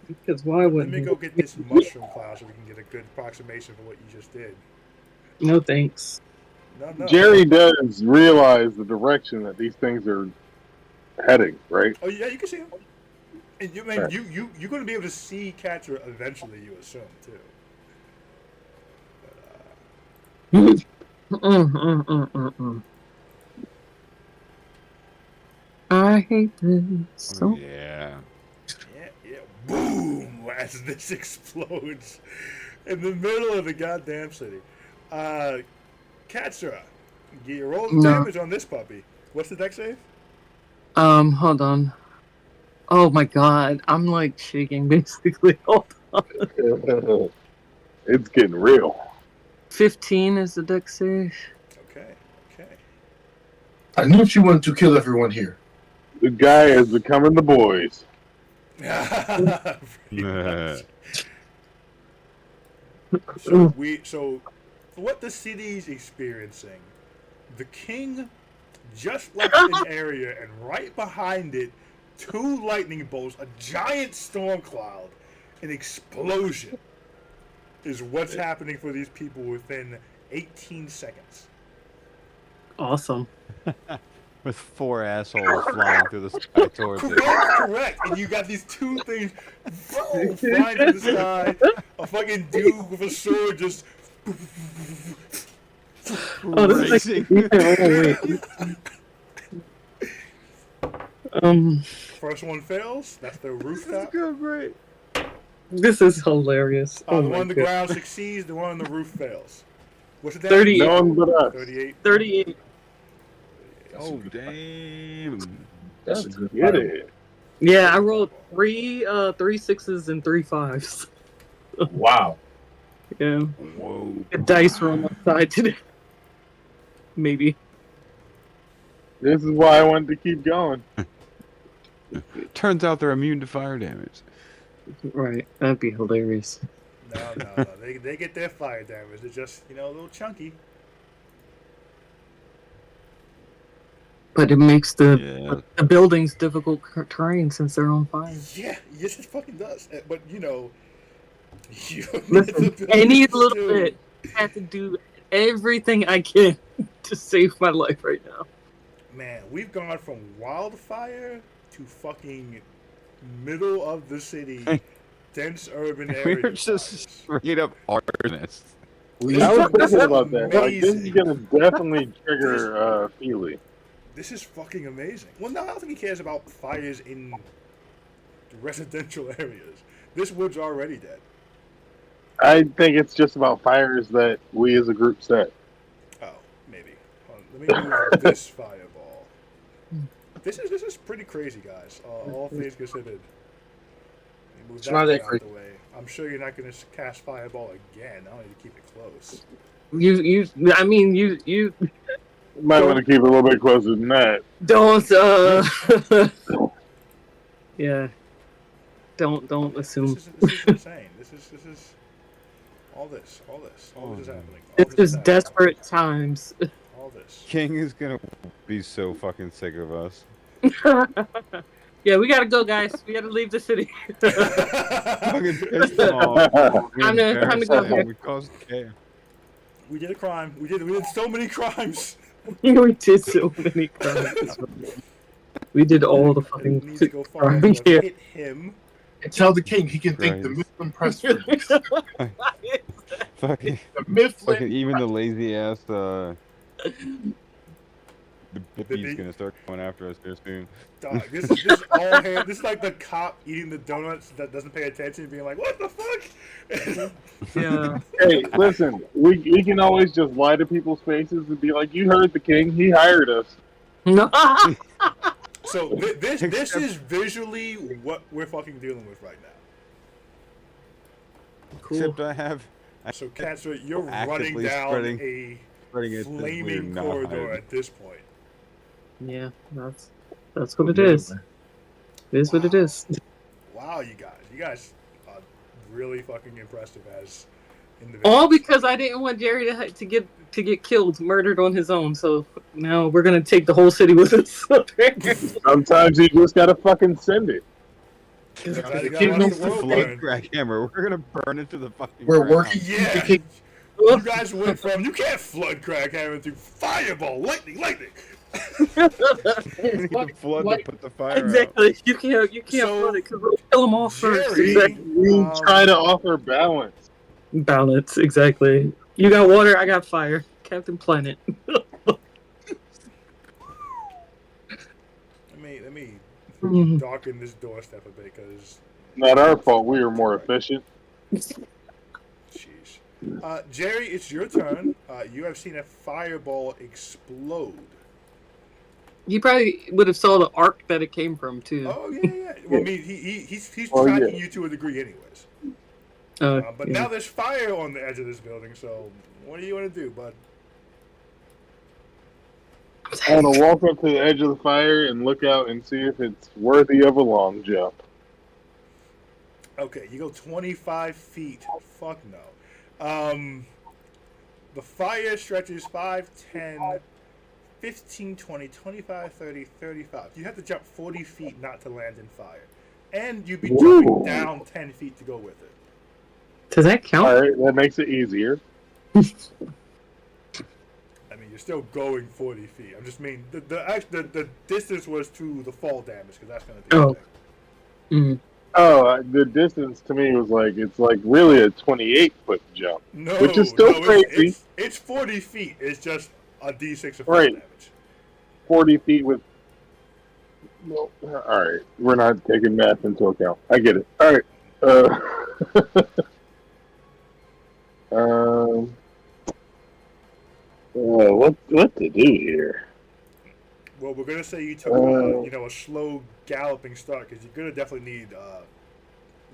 Because why Let wouldn't me he? go get this mushroom cloud so we can get a good approximation for what you just did. No thanks. No. Jerry does realize the direction that these things are heading, right? Oh yeah, you can see him. And you mean Right. you're going to be able to see Catcher eventually. You assume too. But, I hate this. So Yeah. yeah. Boom! As this explodes in the middle of the goddamn city. Katsura, get your roll No. damage on this puppy. What's the deck save? Hold on. Oh my god, I'm like shaking basically. Hold on. It's getting real. 15 is the deck save. Okay. I knew she wanted to kill everyone here. The guy is becoming the boys. Pretty much. So for what the city's experiencing, the king just left an area, and right behind it, 2 lightning bolts, a giant storm cloud, an explosion is what's happening for these people within 18 seconds. Awesome. With 4 assholes flying through the sky towards it. Correct. And you got these 2 things flying through the sky. A fucking dude with a sword just. Oh, this is like. First one fails. That's the rooftop. Great. This is hilarious. The Oh one my on the God. ground succeeds. The one on the roof fails. What's the 38. No one but us. 38. 38. Oh, damn. That's a good Get fight. it. Yeah, I rolled 3 6s and 3 5s. Wow. Yeah. Whoa. The dice were on my side today. Maybe. This is why I wanted to keep going. Turns out they're immune to fire damage. Right. That'd be hilarious. No. They get their fire damage. It's just, a little chunky. But it makes the Yeah. buildings difficult terrain since they're on fire. Yeah, yes, it fucking does. But, Listen, any little bit, I have to do everything I can to save my life right now. Man, we've gone from wildfire to fucking middle of the city, dense urban area. We're just straight up arsonists. I was This is thinking about that. Like, this is amazing. gonna definitely trigger Feely. This is fucking amazing. Well, no, I don't think he cares about fires in residential areas. This wood's already dead. I think it's just about fires that we as a group set. Oh, maybe. Hold on, let me move this fireball. This is pretty crazy, guys. All things considered. Let me move It's that not that out crazy. the way. I'm sure you're not going to cast fireball again. I need to keep it close. You Might want to keep it a little bit closer than that. don't, yeah. Don't assume. This is insane. This is all this is happening. All This this is happening. desperate times. All this. King is gonna be so fucking sick of us. Yeah, we gotta go, guys. We gotta leave the city. Fucking pissed off. Time to go here. We caused chaos. We did a crime. We did so many crimes. We did so many crimes. We did all the We need fucking to go find crimes him. here. Hit him. And tell the king he can thank the Christ. Mifflin press release. Fucking, The Mifflin. fucking even the lazy ass the Bippy? Bippy's gonna start going after us here soon. Dog, this is all hand. This is like the cop eating the donuts that doesn't pay attention, being like, "What the fuck?" Yeah. Hey, listen, we can always just lie to people's faces and be like, "You heard the king. He hired us." No. So this is visually what we're fucking dealing with right now. Cool. Except I have So, Cancer, you're running Actively down spreading a spreading it this weird flaming corridor knot. at this point. Yeah, that's what it is. It is what it is. Wow, you guys are really fucking impressive as individuals. All because I didn't want Jerry to get killed, murdered on his own. So now we're gonna take the whole city with us. Sometimes you just gotta fucking send it. You gotta Keep watch them the world Flood burn. crack hammer. We're gonna burn into the fucking. We're ground. working. Yeah, You you guys went from you can't flood crack hammer to fireball, lightning. We need the flood to put the fire out. Exactly. You can't So, flood it because we'll kill them all first. Jerry, Exactly. We try to offer balance. Balance. Exactly. You got water. I got fire. Captain Planet. Let me Mhm. darken this doorstep a bit, because Not our fault. We were more efficient. jeez. Jerry, it's your turn. You have seen a fireball explode. He probably would have saw the arc that it came from too. Oh yeah. Well, I mean, he's Oh, yeah. tracking you to a degree, anyways. But Yeah. now there's fire on the edge of this building. So what do you want to do, bud? I want to walk up to the edge of the fire and look out and see if it's worthy of a long jump. Okay, you go 25 feet. Fuck no. The fire stretches 5, 10, 15, 20, 25, 30, 35. You have to jump 40 feet not to land in fire. And you'd be jumping down 10 feet to go with it. Does that count? All right, that makes it easier. I mean, you're still going 40 feet. I'm just mean the distance was to the fall damage because that's going to do Oh. it. Mm. Oh, the distance to me was like it's like really a 28-foot jump, No, which is still no, crazy. it's 40 feet. It's just a d6 of fall Right. damage. 40 feet with. Well, all right, we're not taking math into account. I get it. All right. What to do here? Well, we're gonna say you took a slow galloping start because you're gonna definitely need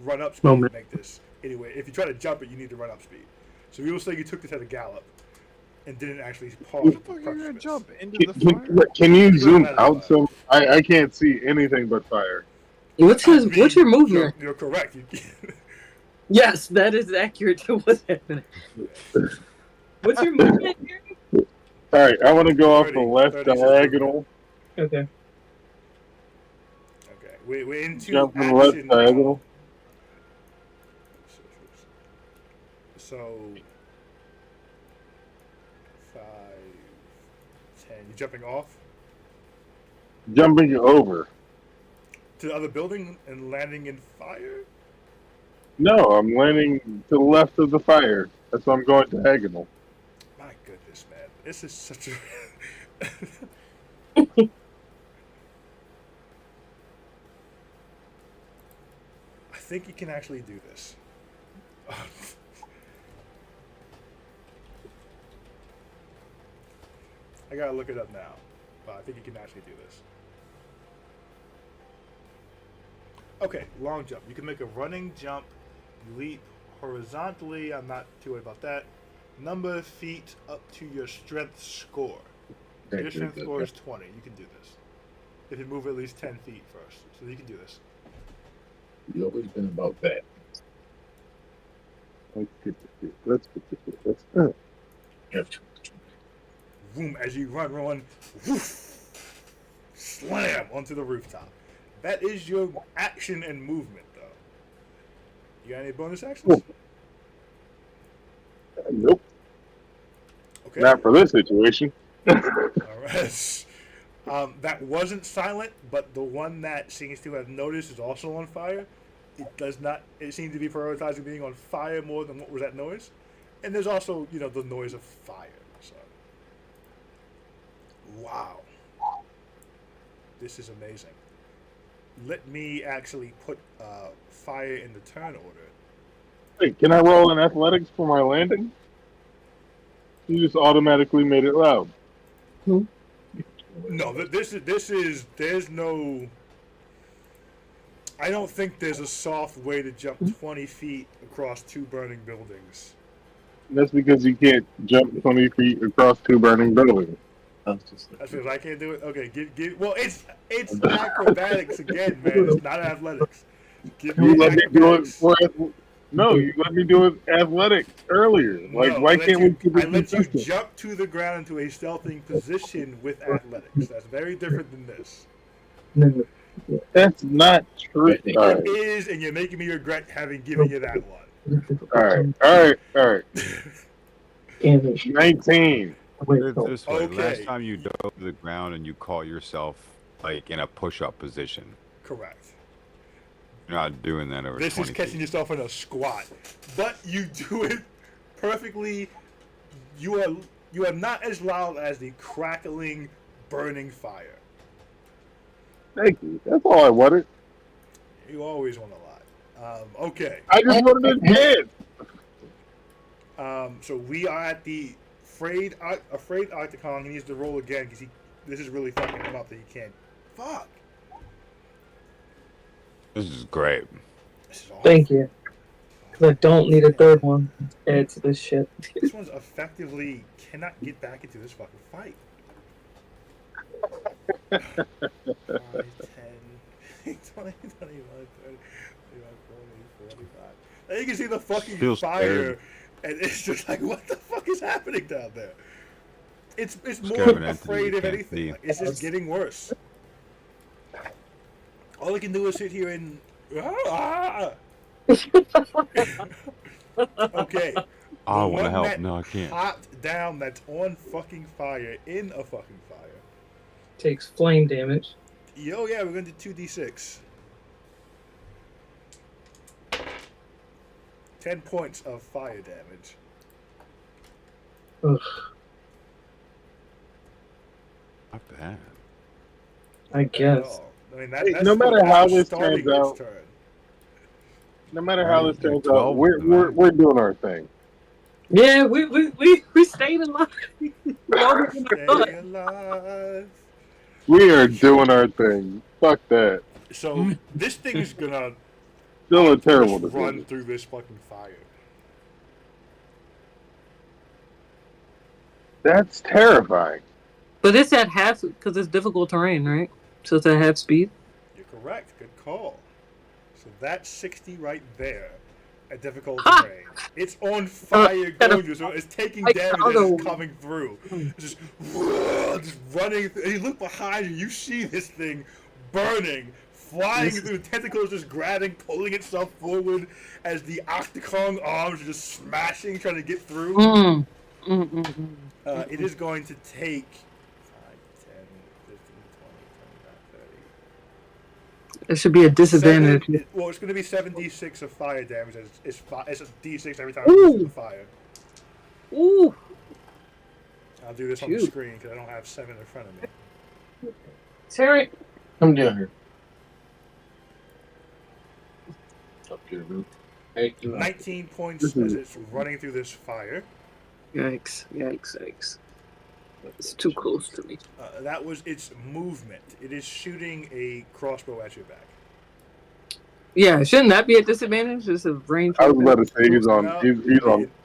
run up speed Moment. to make this. Anyway, if you try to jump it, you need to run up speed. So we will say you took this at a gallop and didn't actually pause. What the at fuck are you perfect gonna pace. jump into the fire? Can you zoom matter out about some? I can't see anything but fire. What's your movement? You're correct. Yes, that is accurate to what's happening. What's your movement here? All right, I want to go off the 30, left 30 is diagonal. Okay. Okay, we're into Jump from the left action now. diagonal. So 5, 10. You jumping off Jumping over. to the other building and landing in fire? No, I'm landing to the left of the fire. That's why I'm going diagonal. My goodness, man, this is such a. I think you can actually do this. I gotta look it up now, but I think you can actually do this. Okay, long jump. You can make a running jump, leap horizontally. I'm not too worried about that. Number of feet up to your strength score. Your strength score is 20. You can do this. If you move at least 10 feet first. So you can do this. You always been about that. Let's get this. Boom, as you run, woof, slam onto the rooftop. That is your action and movement, though. You got any bonus actions? Nope, Okay. not for this situation. All right. That wasn't silent, but the one that seems to have noticed is also on fire. It does not. It seems to be prioritizing being on fire more than what was that noise. And there's also, the noise of fire. So, wow, this is amazing. Let me actually put fire in the turn order. Hey, can I roll in athletics for my landing? You just automatically made it loud. No, there's no. I don't think there's a soft way to jump 20 feet across 2 burning buildings. That's because you can't jump 20 feet across 2 burning buildings. That's because I can't do it. Okay, well, it's acrobatics again, man. It's not athletics. Give You let me do it acrobatics. for. No, you let me do it athletics earlier. Like, No, why can't we keep I it let you consistent? jump to the ground into a stealthing position with athletics. That's very different than this. That's not true. All right, It is, and you're making me regret having given you that one. all right. 19. Put it this way, Okay. last time you dove to the ground and you caught yourself like in a push-up position. Correct. You're not doing that over This 20 is catching feet. yourself in a squat, but you do it perfectly. You are not as loud as the crackling, burning fire. Thank you. That's all I wanted. You always want a lot. Okay. I just wanted his head. So we are at the afraid Octocon. He needs to roll again because this is really fucking him up that he can't. Fuck. This is great. This is awful. Thank you. Because I don't need a third one to add to this shit. This one's effectively cannot get back into this fucking fight. 5, 10, 20, 21, 30, 31, 40, 45. Now you can see the fucking Feels fire, scared. and it's just like, what the fuck is happening down there? It's more Scared of an entity afraid you of can't anything. see. Like, it's just getting worse. All I can do is sit here and. Okay. I The want to one help. that No, I can't. Hopped down, that's on fucking fire, in a fucking fire. Takes flame damage. Yo, yeah, we're gonna do 2d6. 10 points of fire damage. Ugh, Not bad. I guess. Oh, I mean, Hey, that's no matter how this starting turns out- its turn. No matter how this turns out, 12 we're doing our thing. Yeah, we stayed alive. Longer than I thought. Stay alive. We are doing our thing. Fuck that. So this thing is gonna Still a terrible just run decision. through this fucking fire. That's terrifying. But it's at half because it's difficult terrain, right? So it's at half speed. You're correct. Good call. So that's 60 right there. At difficult Ha! terrain. It's on fire going through, so it's taking Like damage other as it's one. coming through. It's just running. And you look behind you, you see this thing burning, flying through. Tentacles just grabbing, pulling itself forward as the Octocon arms are just smashing, trying to get through. Mm. It is going to take 5, 10, 15, 20, 25, 30. It should be a disadvantage. Well, it's going to be 7d6 of fire damage. It's a d6 every time Ooh. it goes the fire. Ooh. I'll do this on the Shoot. screen because I don't have 7 in front of me. Terry. Come down here. Up here, man. Hey, 19 points as it's running through this fire. Yikes. It's too close to me. That was its movement. It is shooting a crossbow at your back. Yeah, shouldn't that be a disadvantage? It's a range. I was about to say he's on. No,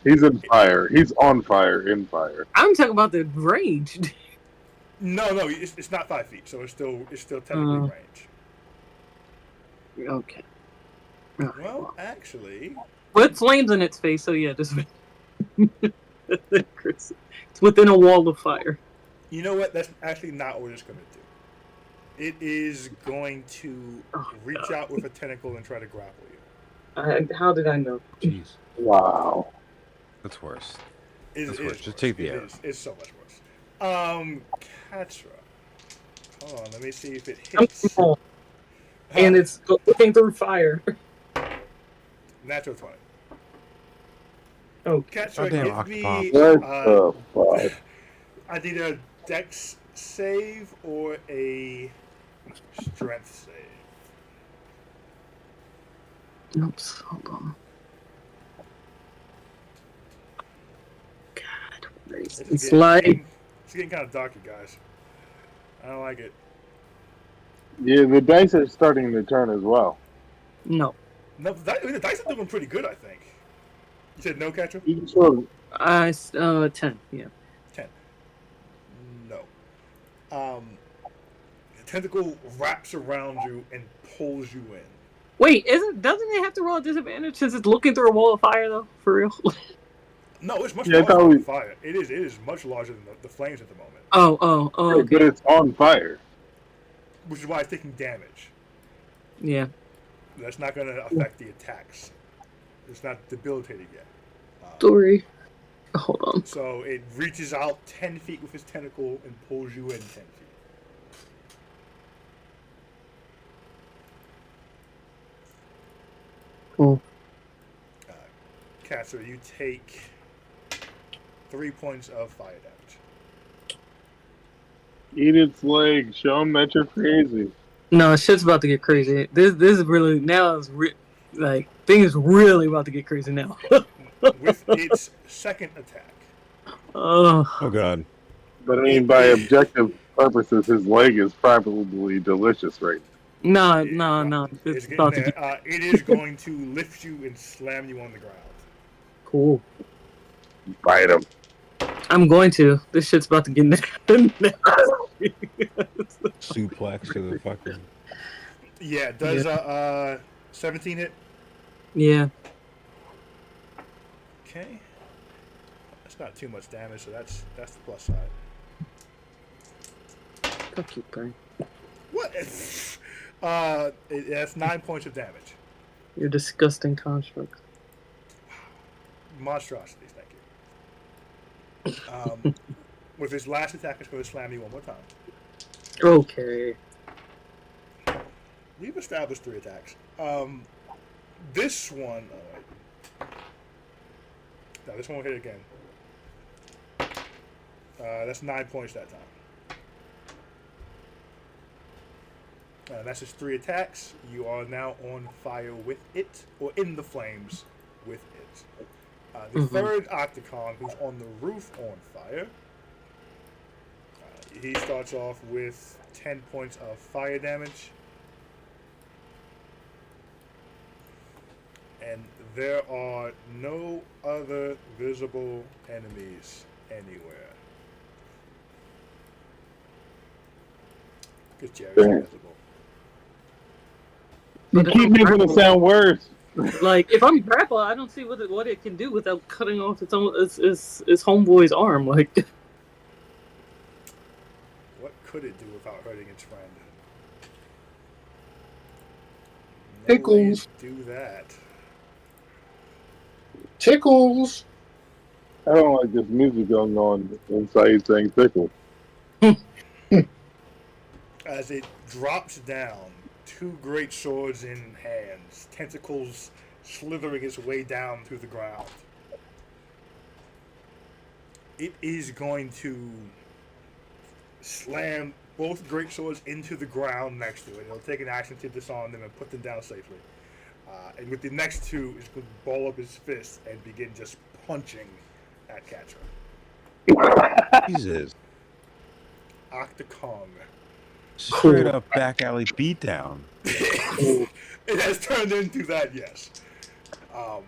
He's in fire. He's on fire. In fire. I'm talking about the range. No, it's not 5 feet, so it's still technically range. Okay. Well, actually, But flames in its face, so yeah, disadvantage. It's within a wall of fire. you know what? That's actually not what it's going to do. It is going to reach out with a tentacle and try to grapple you. How did I know? Jeez. Wow. That's worse. It That's is worse. Just worse. take the It arrow. is. It's so much worse. Katra. Hold on, let me see if it I'm hits. small, and it's looking through fire. Natural 20. Oh, Katra, Goddamn give me. What the fuck? I need a dex save or a strength save. oops, hold on. God, it's like It's getting kind of dark, you guys. I don't like it. Yeah, the dice are starting to turn as well. no. No, the dice are doing pretty good, I think. You said no, Katra? You sort of 10. Yeah. 10. No. The tentacle wraps around you and pulls you in. Wait, doesn't it have to roll a disadvantage since it's looking through a wall of fire though? For real? No, it's much Yeah, I larger thought than we- the fire. It is much larger than the flames at the moment, Oh, okay. but it's on fire. which is why it's taking damage. Yeah. That's not going to affect the attacks. It's not debilitated yet. Story. Hold on. So it reaches out 10 feet with its tentacle and pulls you in 10 feet. Cool. Katra, you take 3 points of fire damage. Eat its leg. Show him that you're crazy. No, shit's about to get crazy. This is really now. Things really about to get crazy now. with its second attack. Oh god. But I mean, by objective purposes, his leg is probably delicious right No. It's It's getting about to there. be It is going to lift you and slam you on the ground. cool. now. Bite him. I'm going to. This shit's about to get nasty. Suplex to the fucking. Yeah, does 17 hit? Yeah. Okay. That's not too much damage, so that's the plus side. Fuck you, Brian. What? That's 9 points of damage. You're disgusting construct. Monstrosities, thank you. With his last attack, it's going to slam you one more time. Okay. We've established 3 attacks. This one... No, this one will hit again. That's 9 points that time. That's just 3 attacks. You are now on fire with it, or in the flames with it. The third Octocon, who's on the roof on fire, he starts off with 10 points of fire damage. And there are no other visible enemies anywhere. Because Jerry's invisible. You But if keep I'm making it grappled- sound worse. Like, if I'm grappled, I don't see what it can do without cutting off its homeboy's arm. Like, What could it do without hurting its friend? No Tickles. way to do that. Tickles. I don't like this music going on inside saying tickle. As it drops down, 2 great swords in hands, tentacles slithering its way down through the ground. It is going to slam both great swords into the ground next to it. It'll take an action to disarm them and put them down safely. And with the next 2, it's going to ball up his fist and begin just punching at Catra. Jesus. Octocon. Straight up back alley beatdown. It has turned into that, yes. But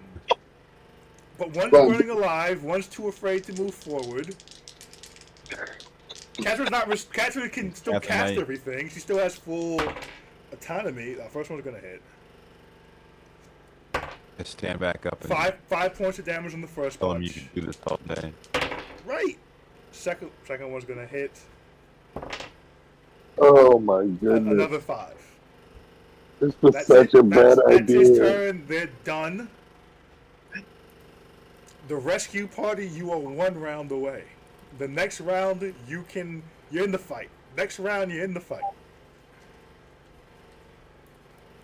one's Well- running alive, one's too afraid to move forward. Catra can still That's cast nice. everything. She still has full autonomy. The first one's gonna hit. Just stand back up and Five points of damage on the first tell him you punch. can do this all day. Right. Second one's gonna hit. Oh my goodness. Another 5. This was That's such it. a bad That's his idea. turn. They're done. The rescue party, you are 1 round away. The next round, you're in the fight. Next round, you're in the fight.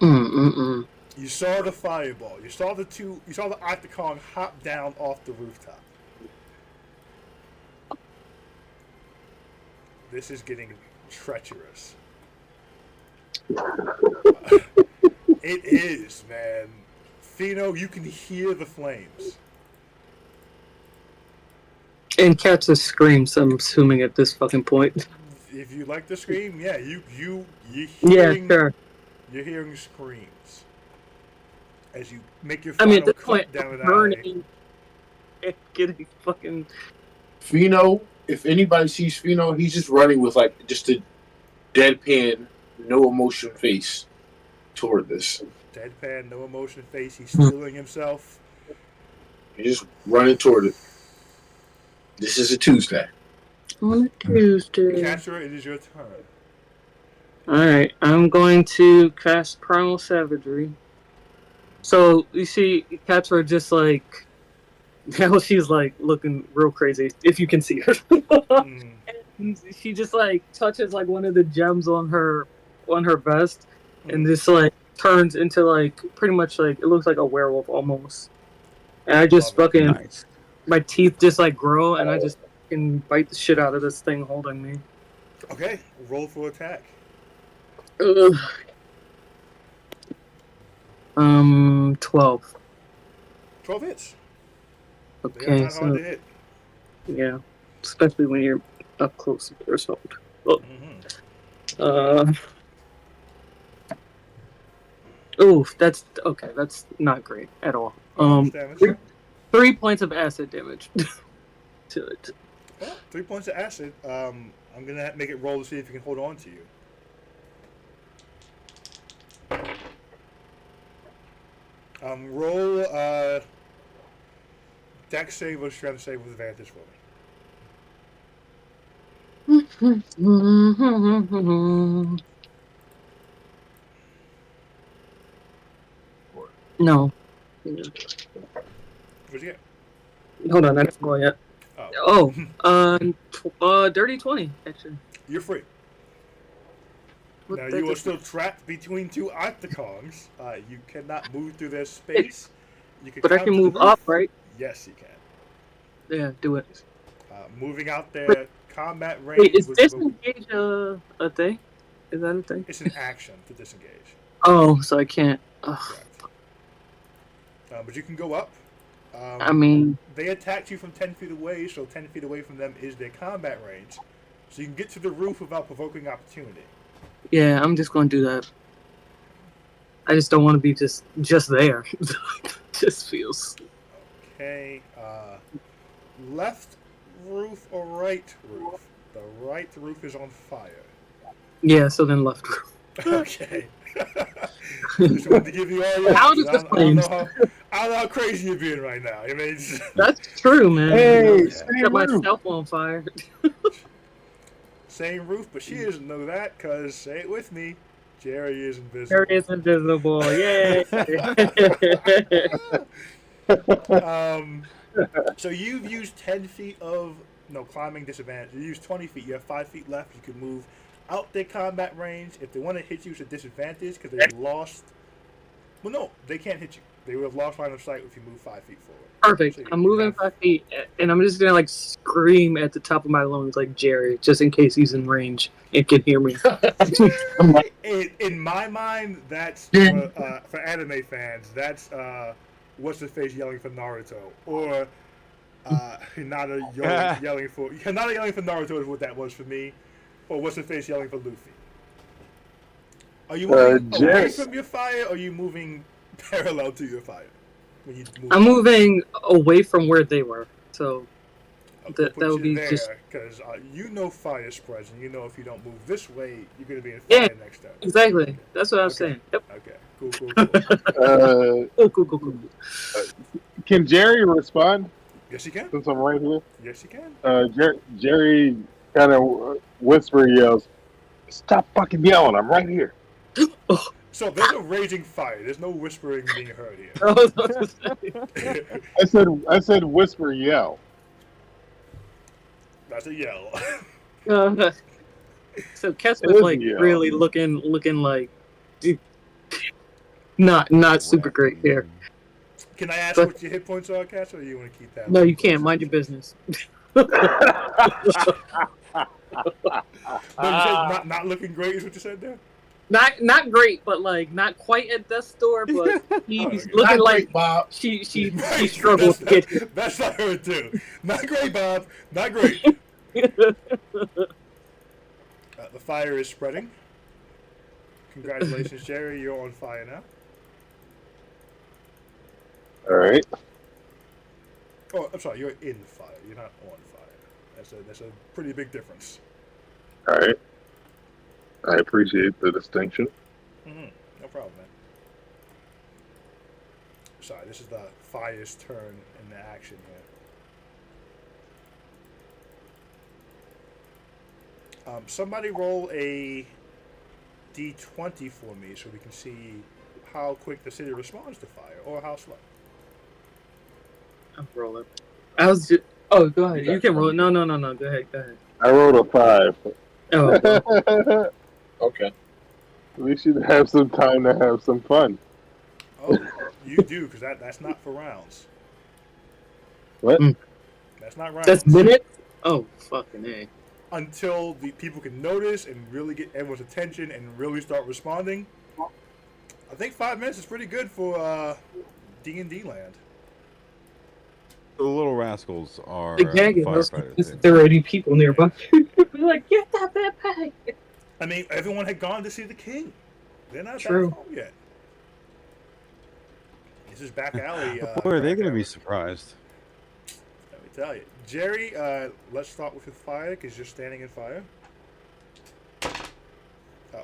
You saw the fireball. You saw the Octocon hop down off the rooftop. This is getting treacherous. It is, man. Fino, you can hear the flames. and Katza screams, I'm assuming, at this fucking point. If you like the scream, yeah, you're Yeah, hearing, sure. you're hearing screams as you make your I final mean, at this cut point, down an alley. burning and getting fucking... Fino, if anybody sees Fino, he's just running with like just a deadpan, no emotion face toward this. Deadpan, no emotion face. He's stealing himself. He's just running toward it. This is a Tuesday. On a Tuesday. Catra, it is your turn. Alright, I'm going to cast Primal Savagery. So, you see, Catra just like... Now she's like looking real crazy, if you can see her. Mm. And she just like touches like one of the gems on her vest and just like turns into like pretty much like it looks like a werewolf almost. And I just Love it. fucking Nice. my teeth just like grow and I just fucking bite the shit out of this thing holding me. Okay, roll for attack. Ugh. 12. 12 hits. They are Okay, not hard so to hit. yeah, especially when you're up close and personal. Oh, Mm-hmm. oof, that's okay. That's not great at all. Damage. 3 points of acid damage to it. Well, 3 points of acid. I'm gonna make it roll to see if you can hold on to you. Roll Dex save or strength save with advantage for me. No. What'd you get? Hold on, I didn't roll yet. Dirty 20, actually. You're free. What Now the- you are still trapped between two octagons. You cannot move through their space. You can But I climb can to the move roof. up, right? Yes, you can. Yeah, do it. Moving out their combat range. Wait, is was disengage a thing? Is that a thing? It's an action to disengage. Oh, so I can't. Ugh. Correct. But you can go up. I mean, They attacked you from 10 feet away, so 10 feet away from them is their combat range. So you can get to the roof without provoking opportunity. yeah, I'm just going to do that. I just don't want to be just there. Just feels. Okay. Left roof or right roof? The right roof is on fire. Yeah, so then left. Okay. Just wanted to give you all your How options. does this I don't know how crazy you're being right now. I mean, it's, That's true, man. Hey, Set same roof. myself on fire. same roof, but she doesn't know that because, say it with me, Jerry is invisible. There is invisible. Yay! So you've used 10 feet of climbing disadvantage. You used 20 feet. You have 5 feet left. You can move out their combat range. If they want to hit you, it's a disadvantage because they've lost. Well, no, they can't hit you. They would have lost line of sight if you move 5 feet forward. Perfect. So I'm you moving have- 5 feet, and I'm just gonna scream at the top of my lungs like Jerry, just in case he's in range and can hear me. In my mind, that's for anime fans. That's what's his face yelling for Naruto, or Hinata yelling for Naruto is what that was for me, or what's his face yelling for Luffy. Are you moving away Jerry. from your fire, or are you moving parallel to your fire? When you move I'm moving away from where they were, so that would be just because you know fire spreads, and you know if you don't move this way, you're going to be in Yeah. fire next time. exactly. That's what I was saying. Yep. Okay, cool. Cool. Can Jerry respond Yes, you can. since I'm right here? Yes, you can. Jerry kind of whisper yells, "Stop fucking yelling! I'm right here." So there's a raging fire. There's no whispering being heard here. I was about to say. I said whisper yell. That's a yell. So Kess It was is like yellow. really looking like not super great here. Can I ask But- what your hit points are, Cass, or you want to keep that? No, you can't. Mind your business. No, you said not looking great is what you said there? Not great, but not quite at death's door. But he's Okay. looking Not like great, Bob. she Right, struggled to get here. That's not her too. Not great, Bob. Not great. The fire is spreading. Congratulations, Jerry. You're on fire now. All right. Oh, I'm sorry. You're in fire. You're not on fire. That's a pretty big difference. All right. I appreciate the distinction. No problem, man. Sorry, this is the fire's turn in the action here. Somebody roll a d20 for me so we can see how quick the city responds to fire, or how slow. I'm rolling. I was just. Oh, go ahead. You can roll it. No. Go ahead. I rolled a 5. Oh, well. Okay. We should have some time to have some fun. Oh, you do, because that's not for rounds. What? That's not rounds. That's minutes. Oh, fucking A. Until the people can notice and really get everyone's attention and really start responding. I think 5 minutes is pretty good for D&D land. The little rascals are The gag is firefighters. there are already people nearby. Be like, get that backpack. I mean, everyone had gone to see the king. They're not True. back home yet. This is back alley. Boy, are they back going to alley. be surprised. Let me tell you. Jerry, let's start with your fire because you're standing in fire.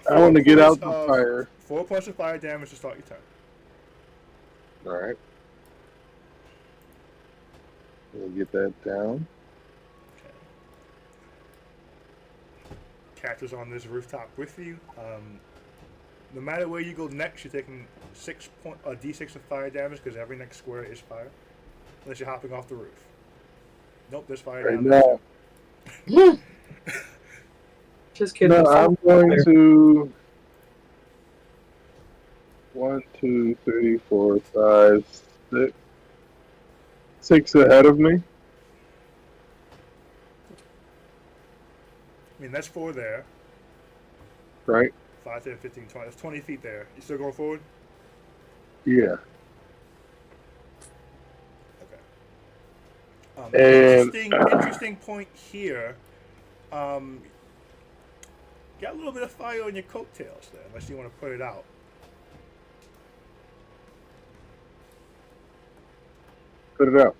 I want to get out the of fire. 4 points of fire damage to start your turn. All right. We'll get that down. Catcher's on this rooftop with you. No matter where you go next, you're taking d6 of fire damage because every next square is fire, unless you're hopping off the roof. Nope, there's fire Right down there. now. Just kidding. No, I'm going to 1, 2, 3, 4, 5, 6. 6 ahead of me. I mean, that's 4 there. Right? 5, 10, 15, 20. That's 20 feet there. You still going forward? Yeah. Okay. And Interesting point here. Got a little bit of fire on your coattails there, unless you want to put it out. put it out.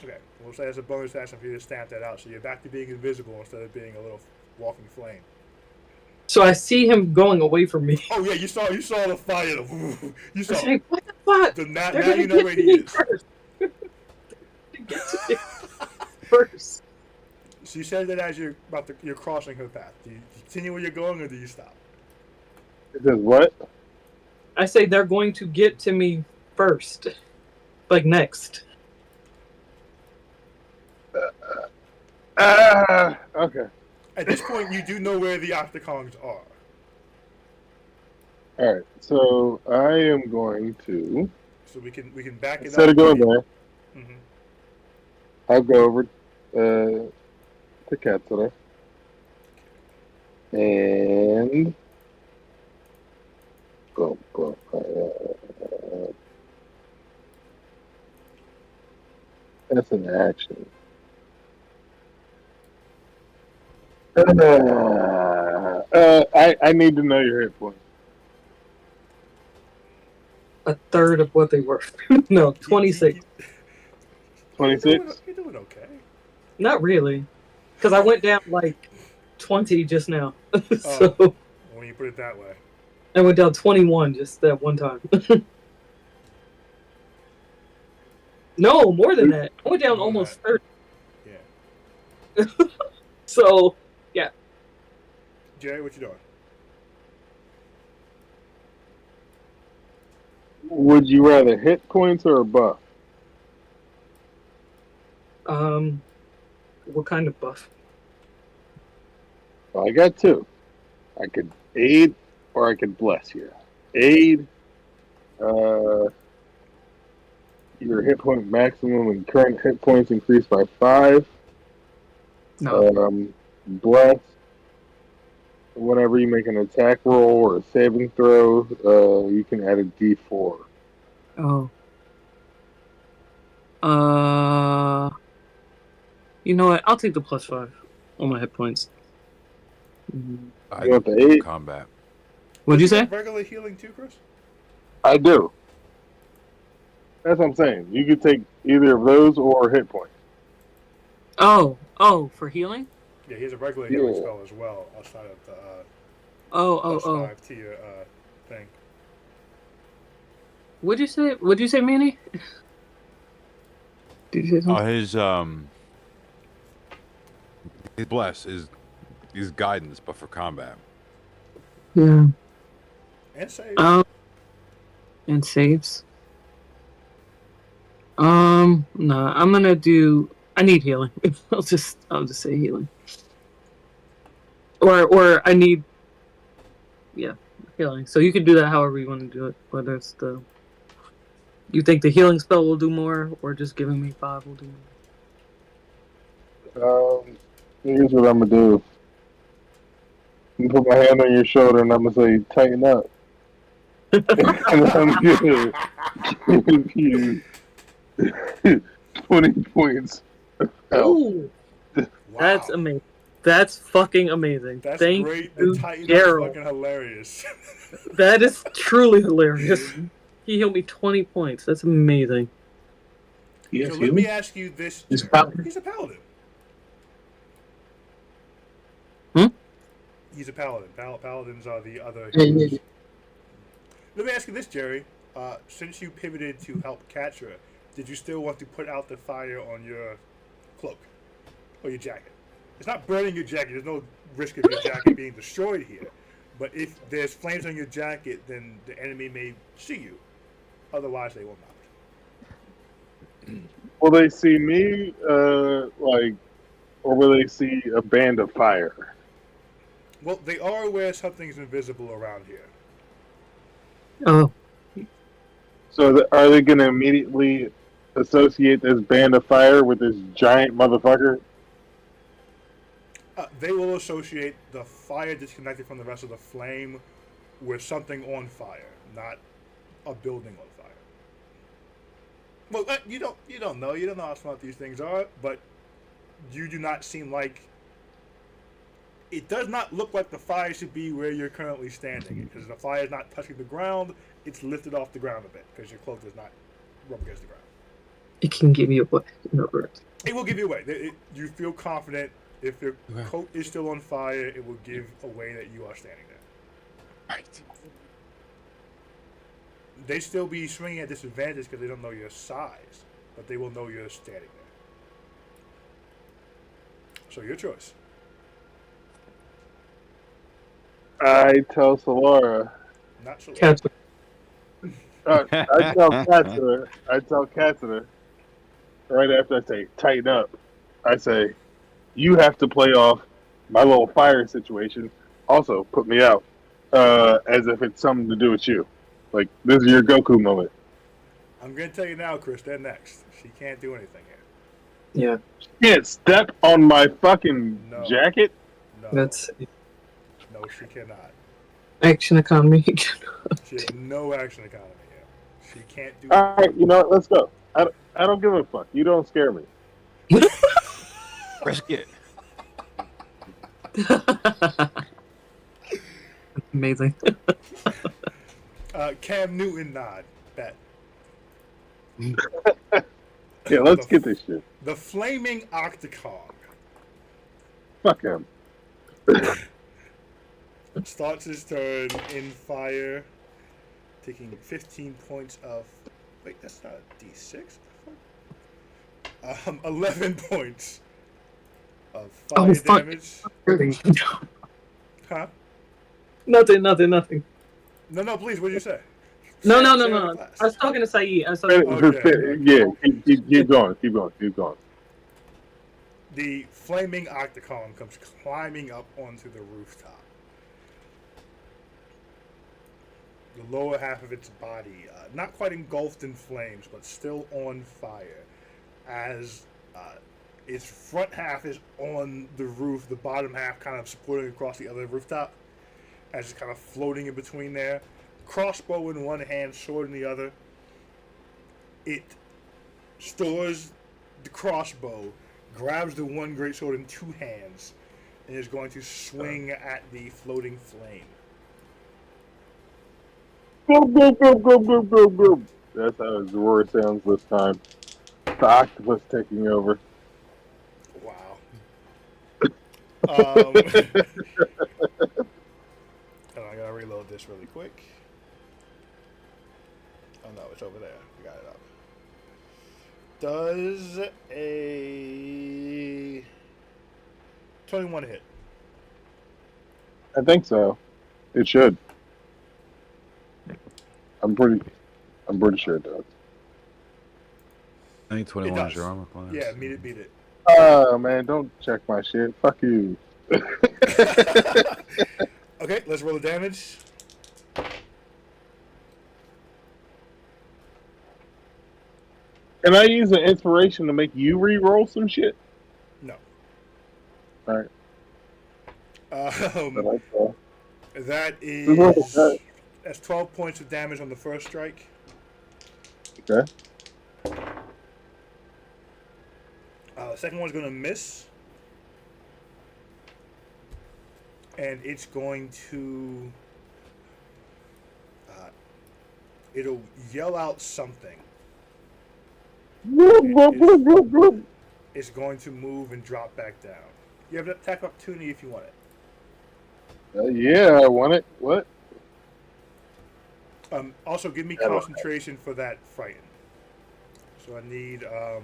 Okay, we'll say as a bonus action for you to stamp that out, so you're back to being invisible instead of being a little walking flame. So I see him going away from me. Oh yeah, you saw the fire. You saw. I say, what the fuck? Now They're gonna you know get where to he me is. first. Get to me first. So you said that as you're crossing her path. Do you continue where you're going, or do you stop? It says what? I say they're going to get to me first. Like next. Okay. At this point, you do know where the Octagongs are. All right. So I am going to, So we can back it instead up. of going there, Mhm. I'll go over to Katsura and go. That's an action. I need to know your hit points. A third of what they were. No, 26. 26? You're doing okay. Not really. Because I went down like 20 just now. So When you put it that way. I went down 21 just that one time. No, more than that. I went down More than almost that. 30. Yeah. So, yeah. Jerry, what you doing? Would you rather hit points or a buff? What kind of buff? Well, I got two. I could aid or I could bless here. Aid, your hit point maximum and current hit points increase by 5. No. Bless, whenever you make an attack roll or a saving throw, you can add a D4. Oh. You know what? I'll take the +5 on my hit points. I You want the 8? combat. What'd you say? Regular healing too, Chris? I do. That's what I'm saying. You could take either of those or hit points. Oh, for healing? Yeah, he has a regular healing Yeah. spell as well outside of the Oh. +5 to your thing. What'd you say, Manny? Did you say something? His bless is guidance, but for combat. Yeah. And save. And saves. Nah, I'm gonna do. I need healing. I'll just say healing. Or I need. Yeah, healing. So you can do that however you want to do it. Whether it's you think the healing spell will do more, or just giving me 5 will do more. Here's what I'm gonna do. I'm gonna put my hand on your shoulder and I'm gonna say, tighten up. And I'm gonna give you 20 points. Ooh, Wow. that's amazing. That's fucking amazing. That's Thank great. you, The Titan is Gerald. fucking hilarious. That is truly hilarious. He healed me 20 points. That's amazing. Yes, So hear let me me? ask you this. He's a Jerry. paladin. He's a paladin. Hmm? He's a paladin. Paladins are the other Yeah, heroes. yeah, Let me ask you this, Jerry. Since you pivoted to help Catra, did you still want to put out the fire on your cloak or your jacket? It's not burning your jacket. There's no risk of your jacket being destroyed here. But if there's flames on your jacket, then the enemy may see you. Otherwise, they will not. Will they see me, or will they see a band of fire? Well, they are aware something's invisible around here. Oh, So are they going to immediately associate this band of fire with this giant motherfucker? They will associate the fire disconnected from the rest of the flame with something on fire, not a building on fire. Well, you don't know. You don't know how smart these things are, but you do not seem like. It does not look like the fire should be where you're currently standing, because the fire is not touching the ground. It's lifted off the ground a bit because your cloak does not rub against the ground. it can give you a no words. It will give you away. You feel confident. If your coat is still on fire, it will give away that you are standing there. Right. They still be swinging at disadvantage because they don't know your size, but they will know you're standing there. So your choice. I tell Solara. Not so. Cats. I tell Katsura right after I say tighten up. I say, you have to play off my little fire situation. Also, put me out as if it's something to do with you. Like this is your Goku moment. I'm gonna tell you now, Chris. They're next. She can't do anything here. Yeah, You can't step on my fucking No. jacket. No. that's No, she cannot. action economy. She has no action economy here. She can't do. All right, you know what? Let's go. I don't give a fuck. You don't scare me. Risk it. Amazing. Cam Newton nod. Bet. Yeah, let's get this shit. The Flaming Octocon Fuck him. starts his turn in fire, taking 15 points of. Wait, that's not a D6. 11 points of fire Oh, fuck. damage. Huh? Nothing. No, please. What did you say? No. Say it in class. I was talking to Saeed. Yeah, keep going. The Flaming Octocon comes climbing up onto the rooftop. The lower half of its body, not quite engulfed in flames, but still on fire. As its front half is on the roof, the bottom half kind of supporting across the other rooftop, as it's kind of floating in between there. Crossbow in one hand, sword in the other. It stores the crossbow, grabs the one greatsword in two hands, and is going to swing at the floating flame. Go. That's how his roar sounds this time. The octopus taking over. Wow. Hold on, I gotta reload this really quick. Oh no, it's over there. We got it up. Does a 21 hit? I think so. It should. I'm pretty sure it does. I think It 21 does. is your armor class. Yeah, beat it. Oh man, don't check my shit. Fuck you. Okay, let's roll the damage. Can I use an inspiration to make you re-roll some shit? No. Alright. That What is is that? that's 12 points of damage on the first strike. Okay. The second one's going to miss. And it's going to... it'll yell out something. It's going to move and drop back down. You have an attack opportunity if you want it. Yeah, I want it. What? Also, give me concentration for that frighten. So I need a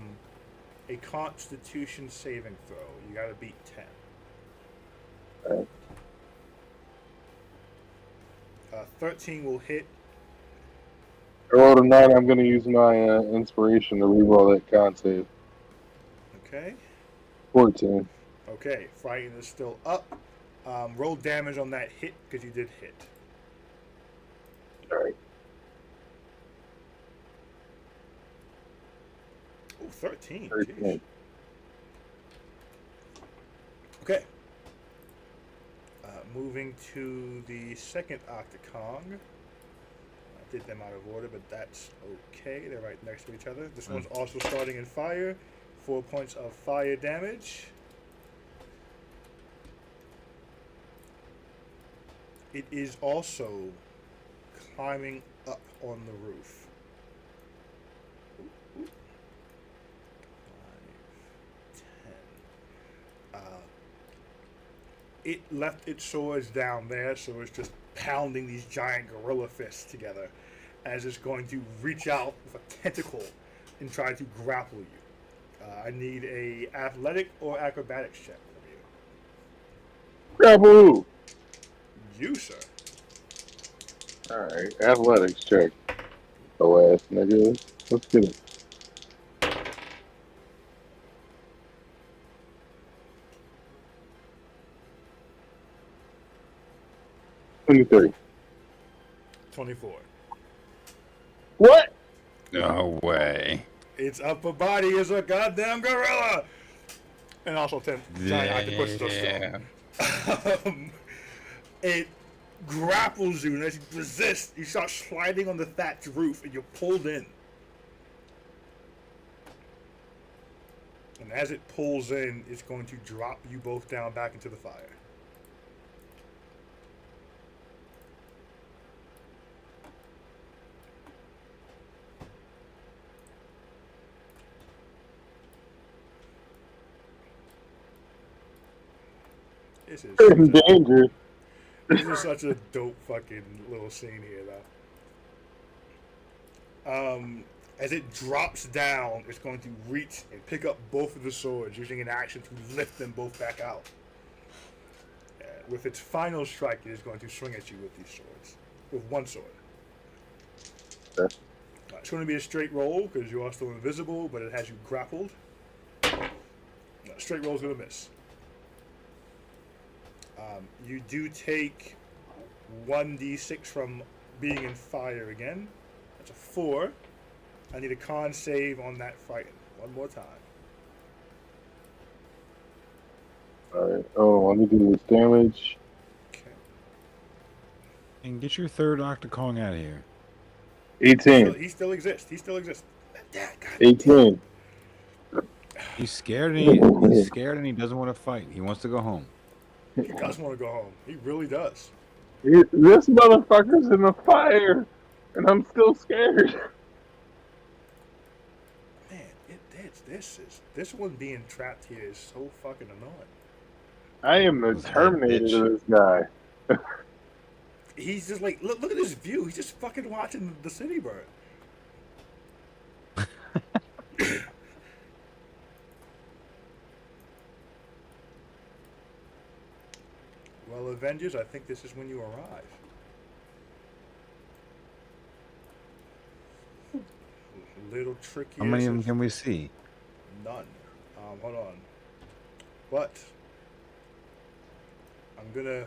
Constitution saving throw. You got to beat 10. 13 will hit. I rolled a 9. I'm going to use my inspiration to reroll that con save. Okay. 14. Okay. Frighten is still up. Roll damage on that hit because you did hit. All right. Oh, 13. 13. Jeez. Okay. Moving to the second Octocong. I did them out of order, but that's okay. They're right next to each other. This one's also starting in fire. 4 points of fire damage. It is also climbing up on the roof. 5, 10. It left its swords down there, so it's just pounding these giant gorilla fists together as it's going to reach out with a tentacle and try to grapple you. I need a athletic or acrobatics check from you. Grapple who? You, sir. Alright, athletics check. Oh, ass nigga. Let's get it. $23. 24. What? No way. Its upper body is a goddamn gorilla! And also 10 giant octopus are strong. It grapples you, and as you resist, you start sliding on the thatched roof, and you're pulled in. And as it pulls in, it's going to drop you both down back into the fire. This is In danger. This is such a dope fucking little scene here, though. As it drops down, it's going to reach and pick up both of the swords, using an action to lift them both back out. With its final strike, it is going to swing at you with these swords. With one sword. Okay. It's going to be a straight roll, because you are still invisible, but it has you grappled. Straight roll is going to miss. You do take 1d6 from being in fire again. That's a 4. I need a con save on that frighten. One more time. Alright, let me do this damage. Okay. And get your third Octocong out of here. 18. He still exists. He still exists. 18. He's scared and he doesn't want to fight. He wants to go home. He does want to go home. He really does. This motherfucker's in the fire, and I'm still scared. Man, this one being trapped here is so fucking annoying. I am the Terminator of this guy. He's just like, look at this view. He's just fucking watching the city burn. Well, Avengers, I think this is when you arrive. A little tricky. How many of them can we see? None. Hold on. But I'm gonna.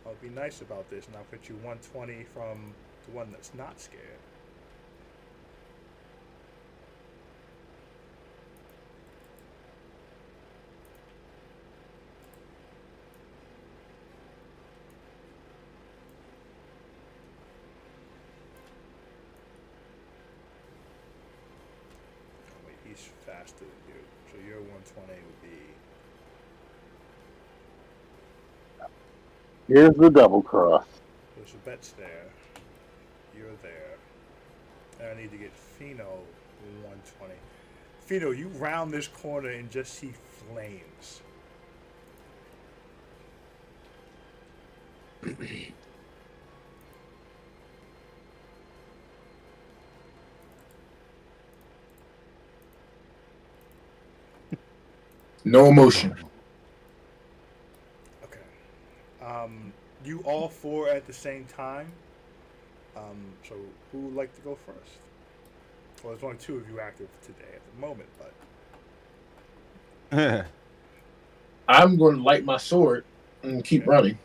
I'll be nice about this, and I'll put you 120 from the one that's not scared. is faster than you. So your 120 would be. Here's the double cross. There's a bet's there. You're there. And I need to get Fino 120. Fino, you round this corner and just see flames. No emotion. Okay. You all four at the same time. So who would like to go first? Well, there's only two of you active today at the moment, but I'm going to light my sword and keep running.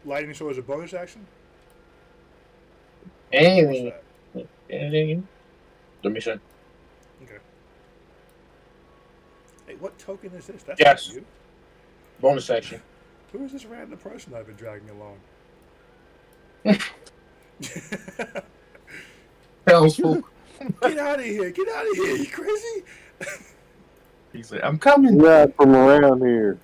lighting sword is a bonus action. And What's that? let me see. Okay. Hey, what token is this? That's Yes. not you. Bonus action. Who is this random person I've been dragging along? Townsfolk. Get out of here! Get out of here! You crazy? He's like, I'm coming. Yeah, from around here.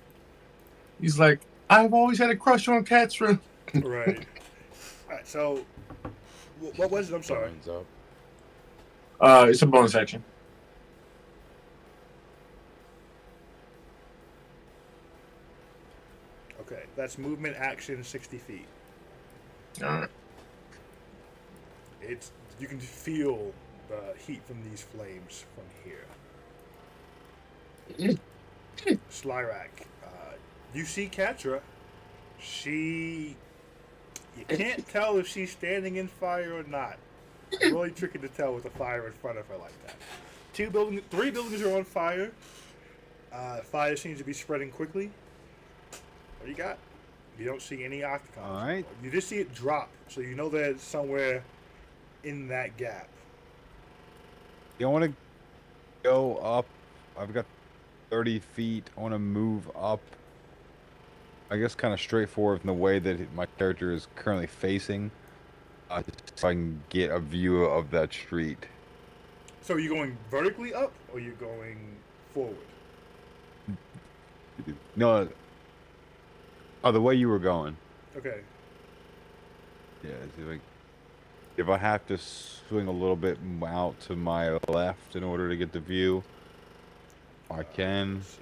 He's like, I've always had a crush on Catherine. Right. Alright, so what was it? I'm sorry. Burns up. It's a bonus action. Okay, that's movement action 60 feet. Alright. It's you can feel the heat from these flames from here. Slyrak, you see Katra. You can't tell if she's standing in fire or not. It's really tricky to tell with the fire in front of her like that. 3 buildings are on fire. Fire seems to be spreading quickly. What do you got? You don't see any octagons. All right. You just see it drop, so you know that it's somewhere in that gap. You want to go up? I've got 30 feet. I want to move up. I guess kind of straightforward from the way that my character is currently facing, so I can get a view of that street. So are you going vertically up, or you're going forward? No. Oh, the way you were going. Okay. Yeah. See, like, if I have to swing a little bit out to my left in order to get the view, I can. Let's see.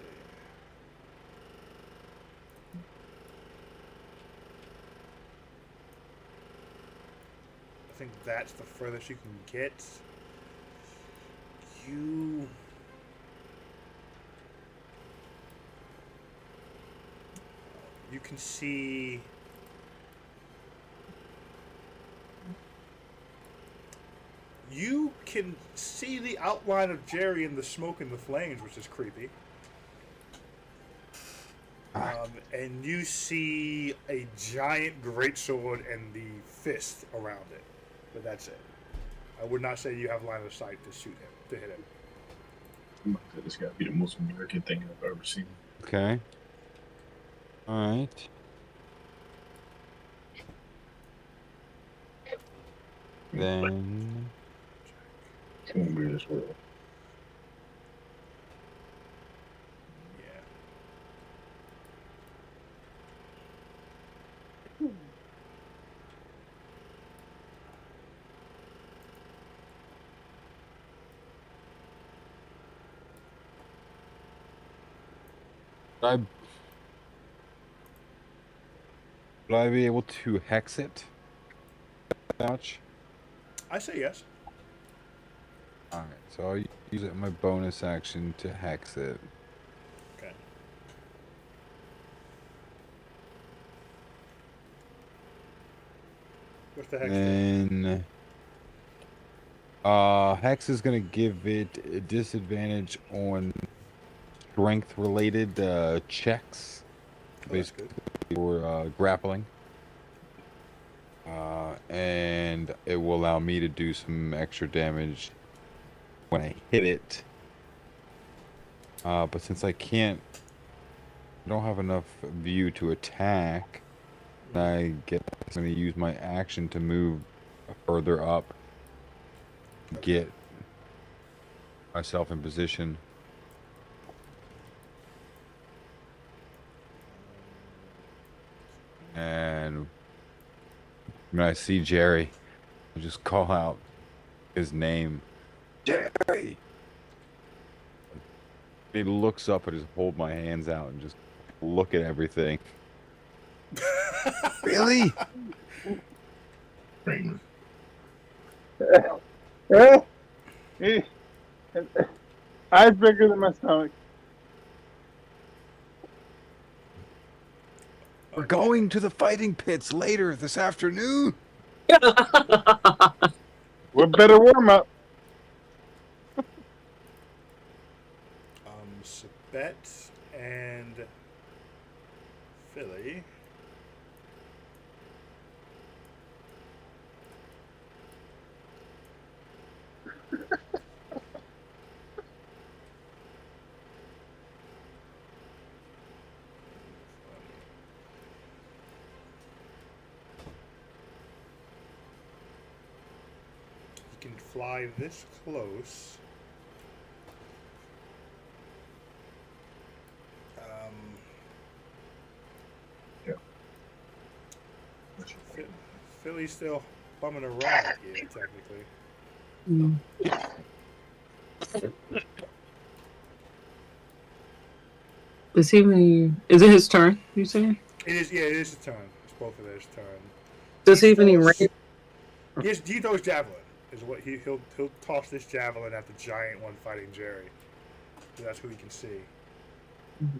I think that's the furthest you can get. You can see the outline of Jerry in the smoke and the flames, which is creepy. And you see a giant greatsword and the fist around it. But that's it. I would not say you have line of sight to shoot him, to hit him. This got to be the most American thing I've ever seen. Okay. All right. Then. It's gonna be this world. Yeah. Would I be able to hex it? Much? I say yes. Alright, so I'll use it my bonus action to hex it. Okay. What's the hex? Then hex is gonna give it a disadvantage on strength related checks, basically for grappling. And it will allow me to do some extra damage when I hit it. But since I don't have enough view to attack, I guess I'm going to use my action to move further up, get myself in position. And when I see Jerry, I just call out his name. Jerry! He looks up, I just hold my hands out and just look at everything. Really? Eyes bigger than my stomach. We're going to the fighting pits later this afternoon. What better warm up? Sabet and Philly. You can fly this close. Philly's still bumming a ride here, technically. Does he even? Is it his turn? You saying? It is. Yeah, it is his turn. It's both of theirs' turn. Does he even range? Yes, he throws javelin. Is what he'll toss this javelin at the giant one fighting Jerry. So that's who he can see. Mm-hmm.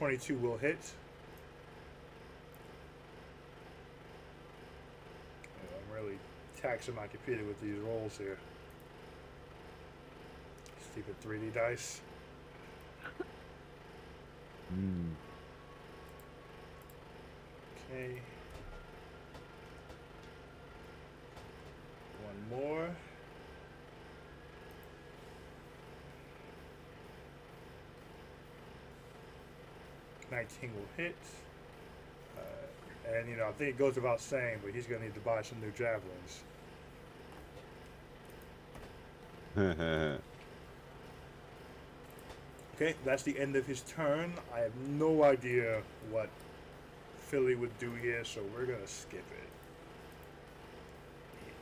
22 will hit. I'm really taxing my computer with these rolls here. Stupid 3D dice. Okay. One more. $19 will hit. And, I think it goes without saying, but he's going to need to buy some new javelins. Okay, that's the end of his turn. I have no idea what Philly would do here, so we're going to skip it.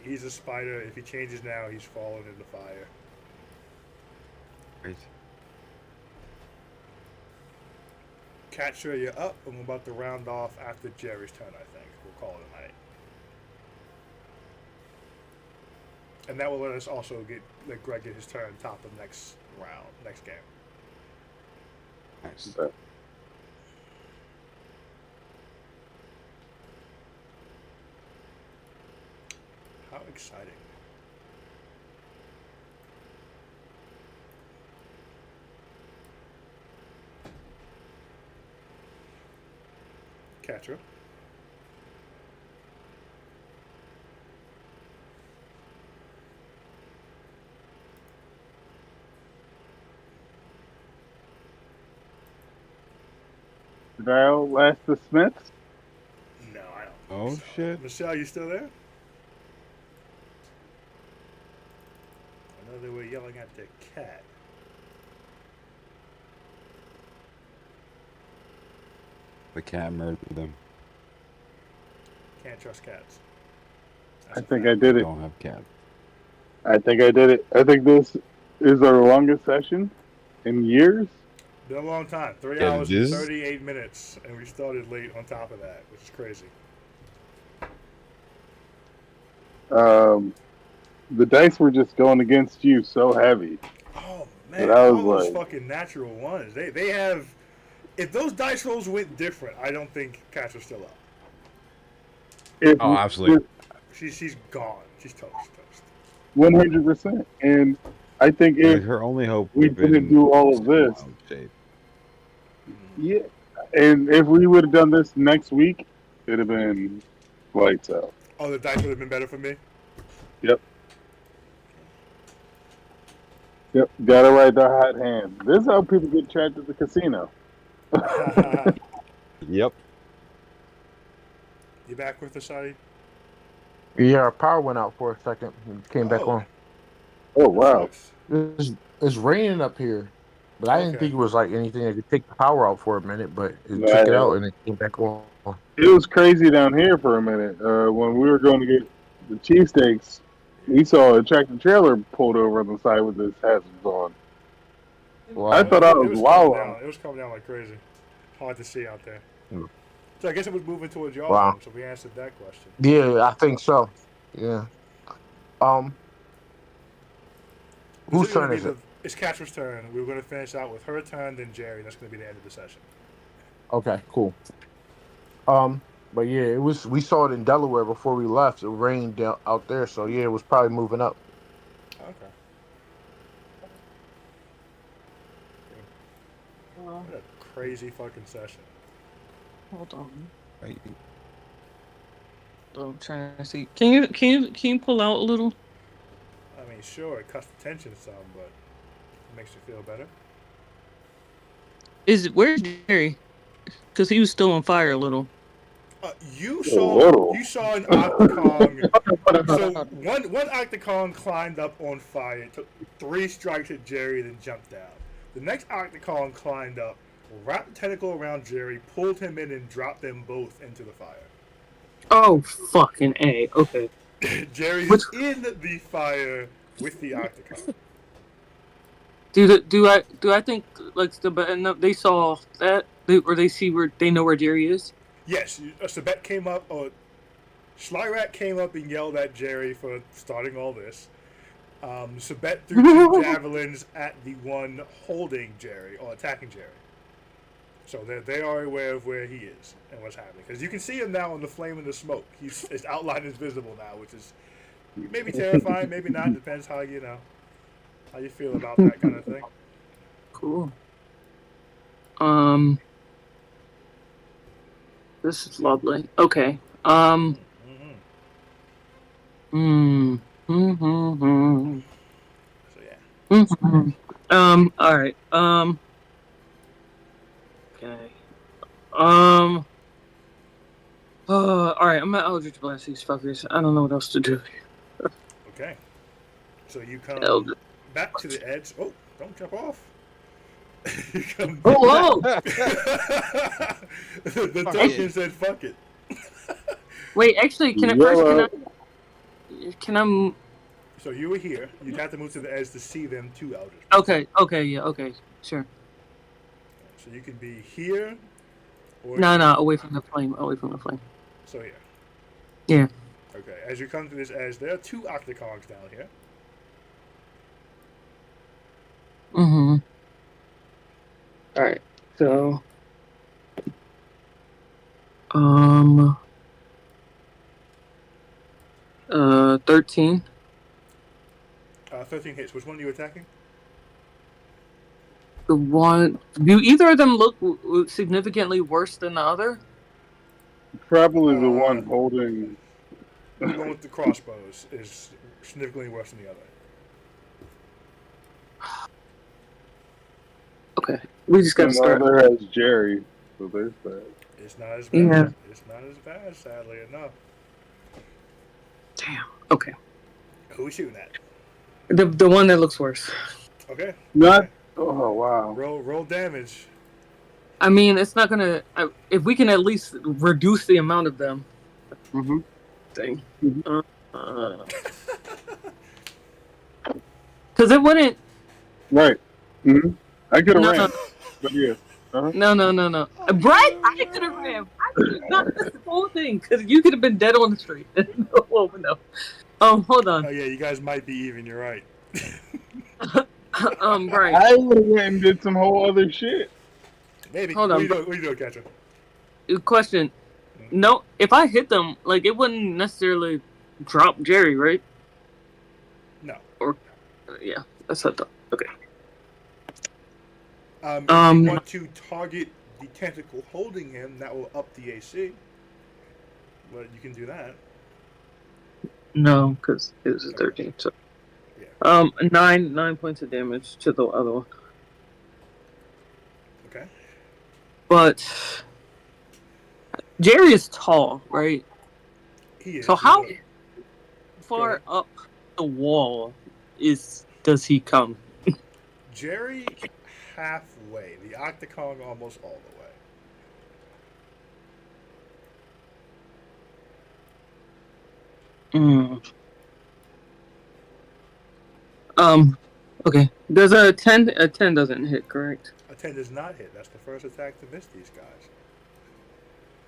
He's a spider. If he changes now, he's falling in the fire. Great. Catcher, you're up, and we're about to round off after Jerry's turn, I think. We'll call it a night. And that will let us also let Greg get his turn top of next round, next game. Nice. How exciting. Catcher. Did I outlast the Smiths? No, I don't. Oh, so. shit. Michelle, you still there? I know they were yelling at their cat. The cat murdered them. Can't trust cats. I think I did it. Don't have cats. I think I did it. I think this is our longest session in years. Been a long time. 3 Yeah, hours it and is. 38 minutes, and we started late on top of that, which is crazy. The dice were just going against you so heavy. Oh man, But I was all those like- fucking natural ones. They have. If those dice rolls went different, I don't think Catcher's still up. If Oh, absolutely. She's gone. She's toast. 100%. And I think if Her only hope we would have didn't been do all of this, wild shape. yeah, and if we would have done this next week, it'd have been lights out. Oh, the dice would have been better for me. Yep. Gotta ride the hot hand. This is how people get trapped at the casino. Yep. You back with us, Shadi? Yeah, our power went out for a second and came back Oh. on. Oh That wow. sucks. It's raining up here, but I didn't Okay. think it was like anything that could take the power out for a minute, but it Yeah, took it out and it came back on. it was crazy down here for a minute. When we were going to get the cheesesteaks, we saw a tractor trailer pulled over on the side with its hazards on. Wow. I thought I It was was wow. coming down. It was coming down like crazy. Hard to see out there. Hmm. So I guess it was moving towards y'all. Wow. So we answered that question. Yeah, I think so. Yeah. Whose This is gonna turn be is it? It's Catra's turn. We were going to finish out with her turn, then Jerry. That's going to be the end of the session. Okay, cool. But yeah, it was. We saw it in Delaware before we left. It rained down out there, so yeah, it was probably moving up. Okay. Well, What a crazy fucking session. Hold on. Right. I'm trying to see. Can you pull out a little? I mean, sure, it cuts the tension some, but it makes you feel better. Where's Jerry? Because he was still on fire a little. You little. saw an Octocon. So one Octocon climbed up on fire, took 3 strikes at Jerry, then jumped down. The next Octocon climbed up, wrapped the tentacle around Jerry, pulled him in, and dropped them both into the fire. Oh, fucking A. Okay. Jerry's in the fire with the Octocon. Do I think like they saw that or they see where they know where Jerry is? Yes, Sabet came up, or Schlyrat came up and yelled at Jerry for starting all this. Sabet threw 2 javelins at the one holding Jerry, or attacking Jerry. So they are aware of where he is and what's happening. Because you can see him now in the flame and the smoke. His outline is visible now, which is maybe terrifying, maybe not. Depends how you feel about that kind of thing. Cool. This is lovely. Okay. Mm-hmm. So yeah. All right. Okay. All right. I'm at Eldritch Blast these fuckers. I don't know what else to do. Okay. So you come back to the edge. Oh, don't jump off. You come Oh, whoa! The token said fuck it. Wait, actually, can I? So you were here. You'd have to move to the edge to see them 2 elders. Okay, yeah, okay, sure. So you can be here. Or No, away from the flame. So here. Yeah. Okay, as you come to this edge, there are 2 Octocons down here. Mm-hmm. All right. So, 13. 13 hits. Which one are you attacking? The one. Do either of them look significantly worse than the other? Probably the one holding. The one with the crossbows is significantly worse than the other. Okay, we just got to start. The other has Jerry, so there's that. It's not as bad. Yeah. It's not as bad, sadly enough. Damn. Okay. Who are we shooting at? The one that looks worse. Okay. Not. Oh wow. Roll damage. I mean, it's not gonna. If we can at least reduce the amount of them. Mm-hmm. Thing. Because it wouldn't. Right. Mm-hmm. I could have No, ran, but yeah. Uh-huh. No. Brett, I could have ran. I could have not this whole thing because you could have been dead on the street. No. Hold on. Oh yeah, you guys might be even. You're right. Right. I would have went and did some whole other shit. Maybe. Hold what on. What are you doing, Catcher? Question. No, if I hit them, like it wouldn't necessarily drop Jerry, right? No. Or, yeah, that's what I thought. Okay. If you want to target the tentacle holding him, that will up the AC. But you can do that. No, because it was a 13. So, yeah. 9 points of damage to the other one. Okay. But Jerry is tall, right? He is. So how He's far up the wall does he come? Jerry halfway. The Octocon almost all the way. Okay. Does a 10 doesn't hit, correct? A 10 does not hit. That's the first attack to miss these guys.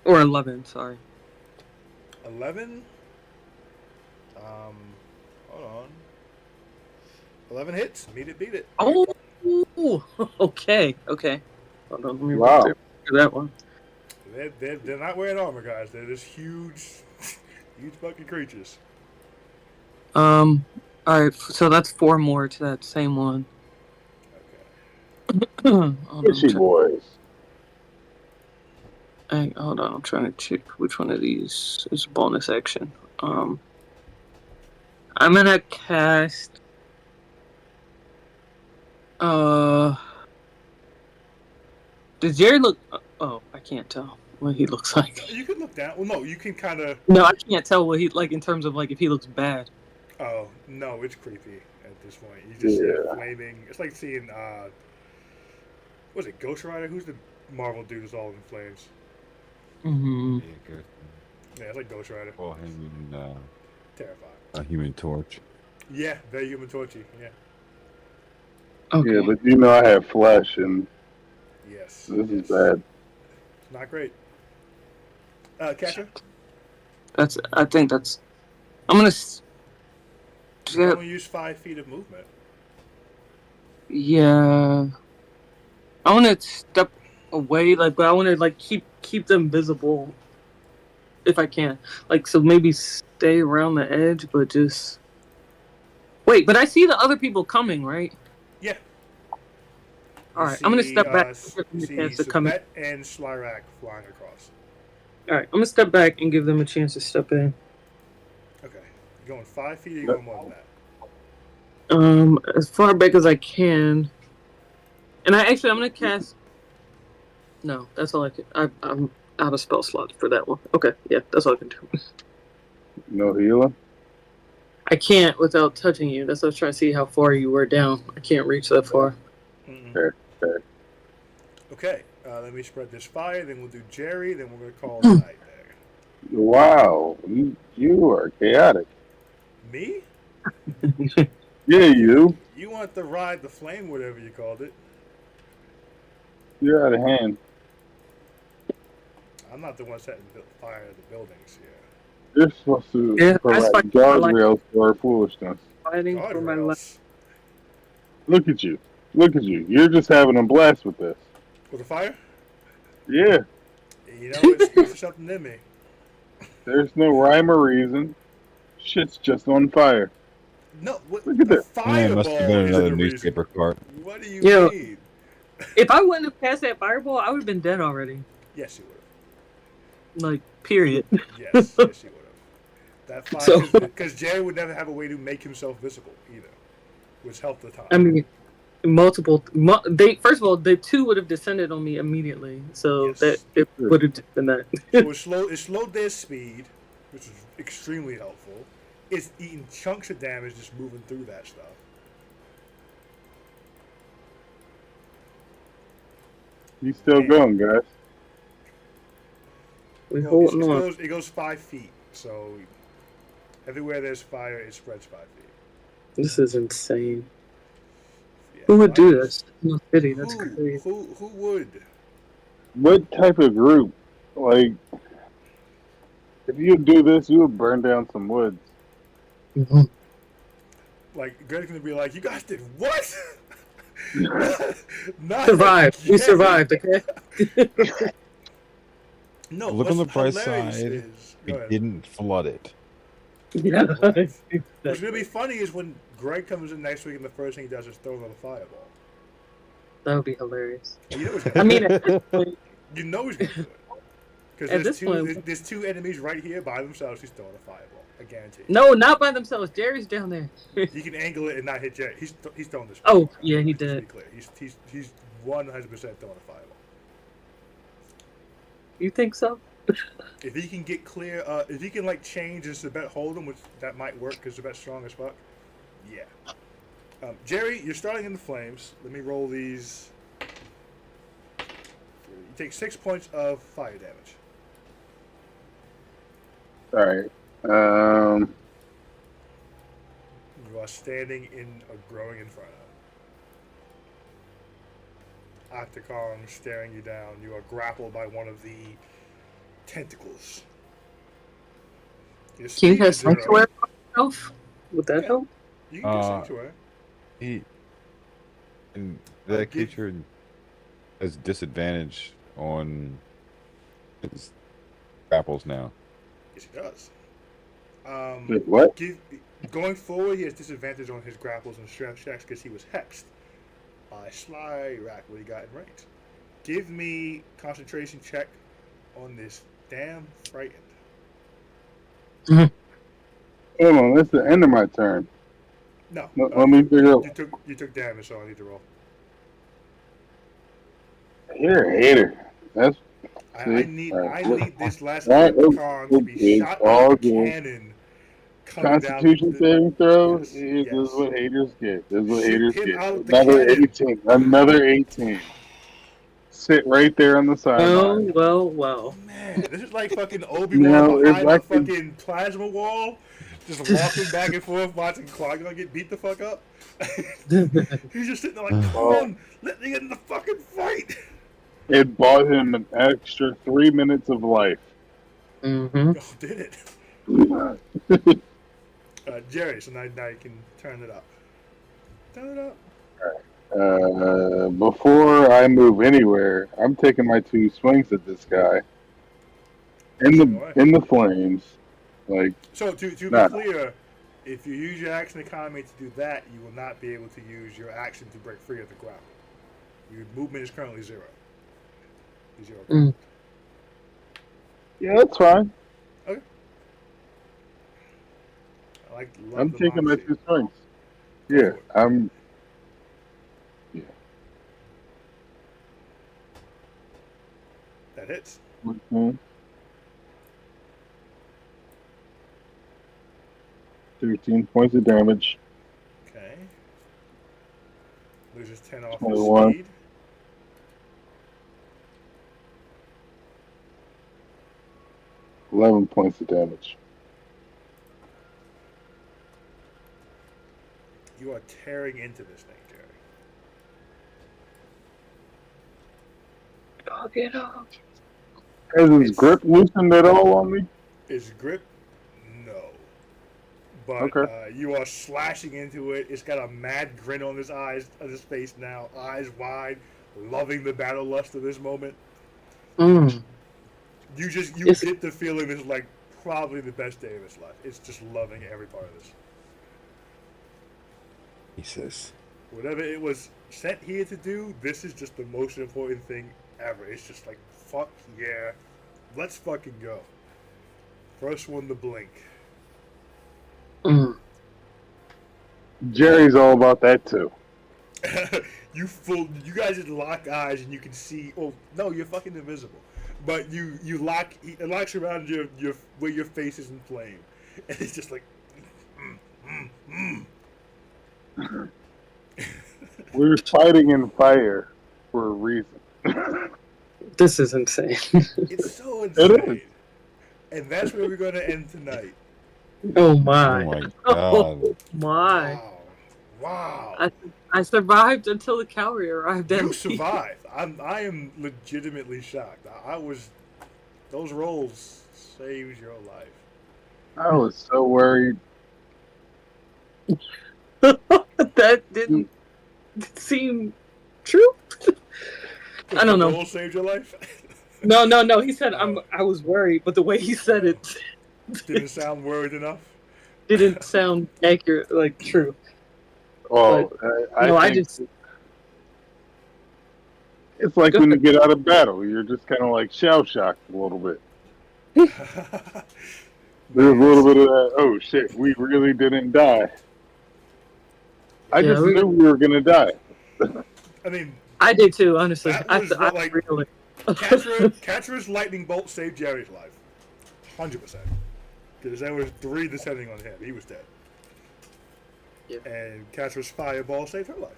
Or 11, sorry. 11. Hold on. 11 hits. Beat it. Oh, okay. Hold on, let me Wow. remember that one. They're not wearing armor, guys. They're just huge, huge fucking creatures. Alright, so that's 4 more to that same one. Okay. Fishy boys. Hold on, I'm trying to check which one of these is bonus action. I'm gonna cast. Does Jerry look? Oh, I can't tell what he looks like. You can look down. Well, no, you can kind of. No, I can't tell what he like in terms of like if he looks bad. Oh no, it's creepy at this point. You just see it flaming. It's like seeing was it Ghost Rider? Who's the Marvel dude who's all in flames? Mm-hmm. Yeah, it's like Ghost Rider. Well, him and Terrifying. a Human Torch. Yeah, very Human Torchy. Yeah. Okay. Yeah, but you know I have flesh, and Yes. this is bad. It's not great. Catcher? I think that's. I'm gonna. You only use 5 feet of movement. Yeah. I want to step away, but I want to keep them visible, if I can. So maybe stay around the edge, but just wait. But I see the other people coming, right? Yeah. All right, I'm gonna step back. You see Sabet and Slyrak flying across. All right, I'm gonna step back and give them a chance to step in. Okay. You're going 5 feet or you're going more than that? As far back as I can. And I'm gonna cast. No, that's all I can. I'm out of spell slots for that one. Okay, yeah, that's all I can do. No healing? I can't without touching you. That's what I was trying to see how far you were down. I can't reach that far. Fair. Okay, let me spread this fire, then we'll do Jerry, then we're going to call it night there. Wow, you are chaotic. Me? Yeah, you. You want to ride the flame, whatever you called it. You're out of hand. I'm not the one setting fire to the buildings here. You're supposed to that's provide guardrails for our foolishness. Fighting for my life. Look at you. You're just having a blast with this. With the fire? Yeah. You know, it's something in me. There's no rhyme or reason. Shit's just on fire. No, Look at this. Man, must have been another newspaper cart. What do you mean? If I wouldn't have cast that fireball, I would have been dead already. Yes, you would have. Period. Yes, you would have. That fire, because Jerry would never have a way to make himself visible either, which helped the time. I mean, first of all, the 2 would have descended on me immediately, so Yes. that it would have been that. So it slowed their speed, which is extremely helpful. It's eating chunks of damage just moving through that stuff. He's still going, guys. It goes 5 feet, so everywhere there's fire, it spreads 5 feet. This is insane. Yeah, Who would do this? No pity. That's crazy. Who would? What type of group? Like, if you do this, you would burn down some woods. Mm-hmm. Like, Greg's gonna be like, you guys did what? Survived. We survived, okay? No, Look on the bright hilarious side. is- We go ahead. didn't flood it. Yeah. What's gonna be funny is when Greg comes in next week and the first thing he does is throw another fireball. That would be hilarious. You know he's I gonna mean, do at it. this point, You know he's gonna do it. Because At this point- there's 2 enemies right here by themselves. He's throwing a fireball. I guarantee. no, not by themselves. Jerry's down there. You can angle it and not hit Jerry. He's throwing this. Oh, fireball. yeah, he Just to did. be clear. He's 100% throwing a fireball. You think so? If he can get clear, if he can like change his Sabet Hold'em, which that might work because Sabet's strong as fuck. Yeah. Jerry, you're starting in the flames. Let me roll these. You take 6 points of fire damage. All right. You are standing in a growing inferno. Octocon staring you down. You are grappled by one of the tentacles. Your Can you speed have is 0. sanctuary on yourself? Would that help? You can do sanctuary. And I'll that give- creature has disadvantage on his grapples now. Yes, he does. Wait, what? Going forward, he has disadvantage on his grapples and strength checks because he was hexed by Sly Rack when he got in range. Give me concentration check on this damn frightened. Hold on, that's the end of my turn. No. Let me figure out. You took damage, so I need to roll. You're a hater. That's. I See? need All right. this last That is- con to be is shot all out of a good. cannon. coming down Constitution the- saving throw. Yes, This yes. is what haters get. This is what Shoot haters him get. out the Another cannon. 18. Another 18. Sit right there on the sideline. Well. Man, this is like fucking Obi-Wan No, if behind I a could- fucking plasma wall, just walking back and forth, watching Qui-Gon get beat the fuck up. He's just sitting there like, come on, let me get in the fucking fight. It bought him an extra 3 minutes of life. Mm-hmm. Oh, did it? Jerry, so now you can turn it up. Turn it up. Before I move anywhere, I'm taking my 2 swings at this guy. In the flames. Like, So to be Nah. clear, if you use your action economy to do that, you will not be able to use your action to break free of the grapple. Your movement is currently 0. 0. Mm. yeah, that's fine. Okay. Love I'm the taking my modesty. 2 swings. Yeah, I'm. Yeah. That hits. Mhm. 13 points of damage. Okay. Loses 10 off his 21. speed. $11 points of damage. You are tearing into this thing, Jerry. Fuck it up. Has his grip loosened at all on me? His grip, no. But Okay. you are slashing into it. It's got a mad grin on his eyes, on his face now, eyes wide, loving the battle lust of this moment. Mm. You Yes. get the feeling this is like probably the best day of his life. It's just loving every part of this. Jesus. Whatever it was sent here to do, this is just the most important thing ever. It's just like, fuck yeah, let's fucking go. First one to blink. Mm. Jerry's all about that too. You guys just lock eyes and you can see. Oh no, you're fucking invisible. But you lock. It locks around your where your face is in flame, and it's just like. We're fighting in fire for a reason. This is insane. It's so It insane. is. And that's where we're going to end tonight. Oh my. Oh my Oh god. my. Wow. I survived until the cavalry arrived. You survived. I am legitimately shocked. I was. Those rolls saved your life. I was so worried. That didn't seem true. I don't know. Rolls saved your life. No. He said I was worried, but the way he said it Didn't sound worried enough. didn't sound accurate, like true. Oh, I think just it's like when you get out of battle, you're just kind of like shell shocked a little bit. There's a little bit of that. Oh shit, we really didn't die. I just knew we were gonna die. I mean, I did too, honestly. that I was what, like, really Katra's lightning bolt saved Jerry's life, 100%. Because there was 3 descending on him. He was dead. Yep. And Katra's fireball saved her life.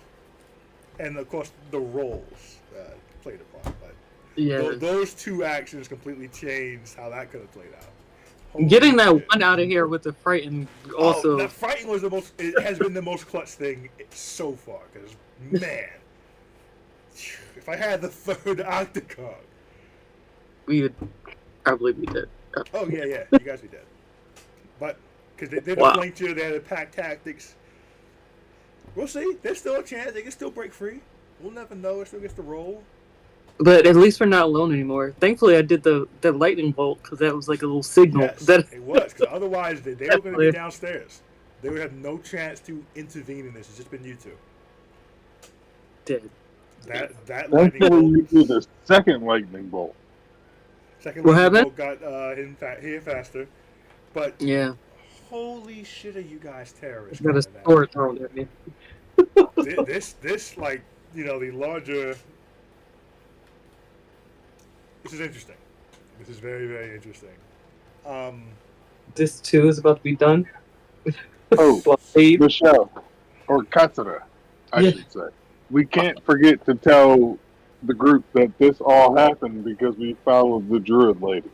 And of course, the rolls played a part. But Yeah. those 2 actions completely changed how that could have played out. Getting Holy that shit. one out of here with the frightened also. that fighting was the most. It has been the most clutch thing so far. Because man, if I had the 3rd Octocog, We would probably be dead. oh yeah, you guys be dead. But because they did Wow. the flank you, they had the pack tactics. We'll see. There's still a chance they can still break free. We'll never know. It still gets to roll. But at least we're not alone anymore. Thankfully, I did the lightning bolt because that was like a little signal. Yes, That it was. Because otherwise, they were going to be downstairs. They would have no chance to intervene in this. It's just been you 2. did. That lightning Thankfully, you bolt. threw the second lightning bolt. Second What lightning happened? bolt got here faster. But Yeah, holy shit, are you guys terrorists? got a coming at sword thrown at me. me. This like the larger. This is interesting. This is very, very interesting. This too is about to be done. Oh, Blockade. Michelle, or Katsura, I Yeah. should say. We can't forget to tell the group that this all happened because we followed the druid lady.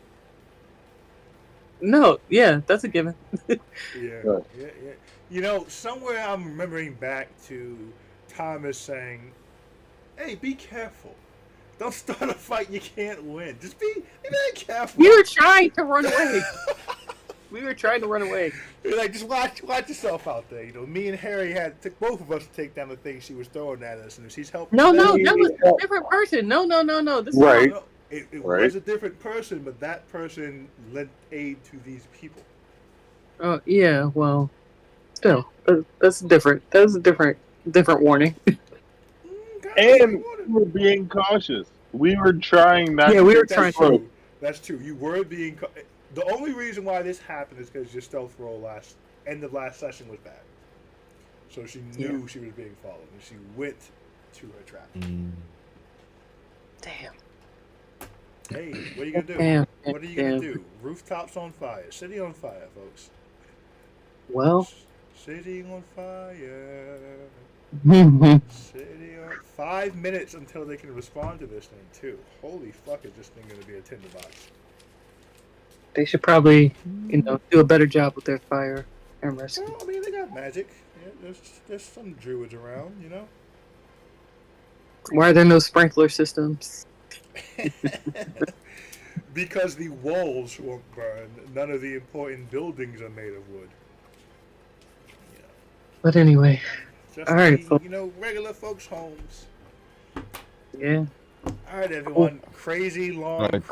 No, yeah, that's a given. Yeah, Right. yeah. Somewhere I'm remembering back to Thomas saying, "Hey, be careful. Don't start a fight you can't win. Just be very careful." We were trying to run away. We were trying to run away. Like, just watch yourself out there. Me and Harry took both of us to take down the thing she was throwing at us, and if she's helping. No, them- that was a different person. No. This is Right. No, it Right. was a different person, but that person lent aid to these people. Oh yeah, well, still, that's different. That's a different warning. And we were being cautious. We were trying not Yeah, to we were get trying That's to. true. That's true. You were being. The only reason why this happened is because your stealth roll end of last session was bad. So she knew she was being followed, and she went to her trap. Damn. Hey, what are you gonna do? Damn. What are you gonna do? Rooftops on fire, city on fire, folks. Well. City on fire. They City on 5 minutes until they can respond to this thing too. Holy fuck, is this thing gonna be a tinderbox? should probably, do a better job with their fire and rescue. Well, I mean, they got magic. Yeah, there's some druids around, Why are there no sprinkler systems? Because the walls won't burn. None of the important buildings are made of wood. But anyway, Just all right, the, folks. regular folks' homes. Yeah. All right, everyone. Crazy long. Great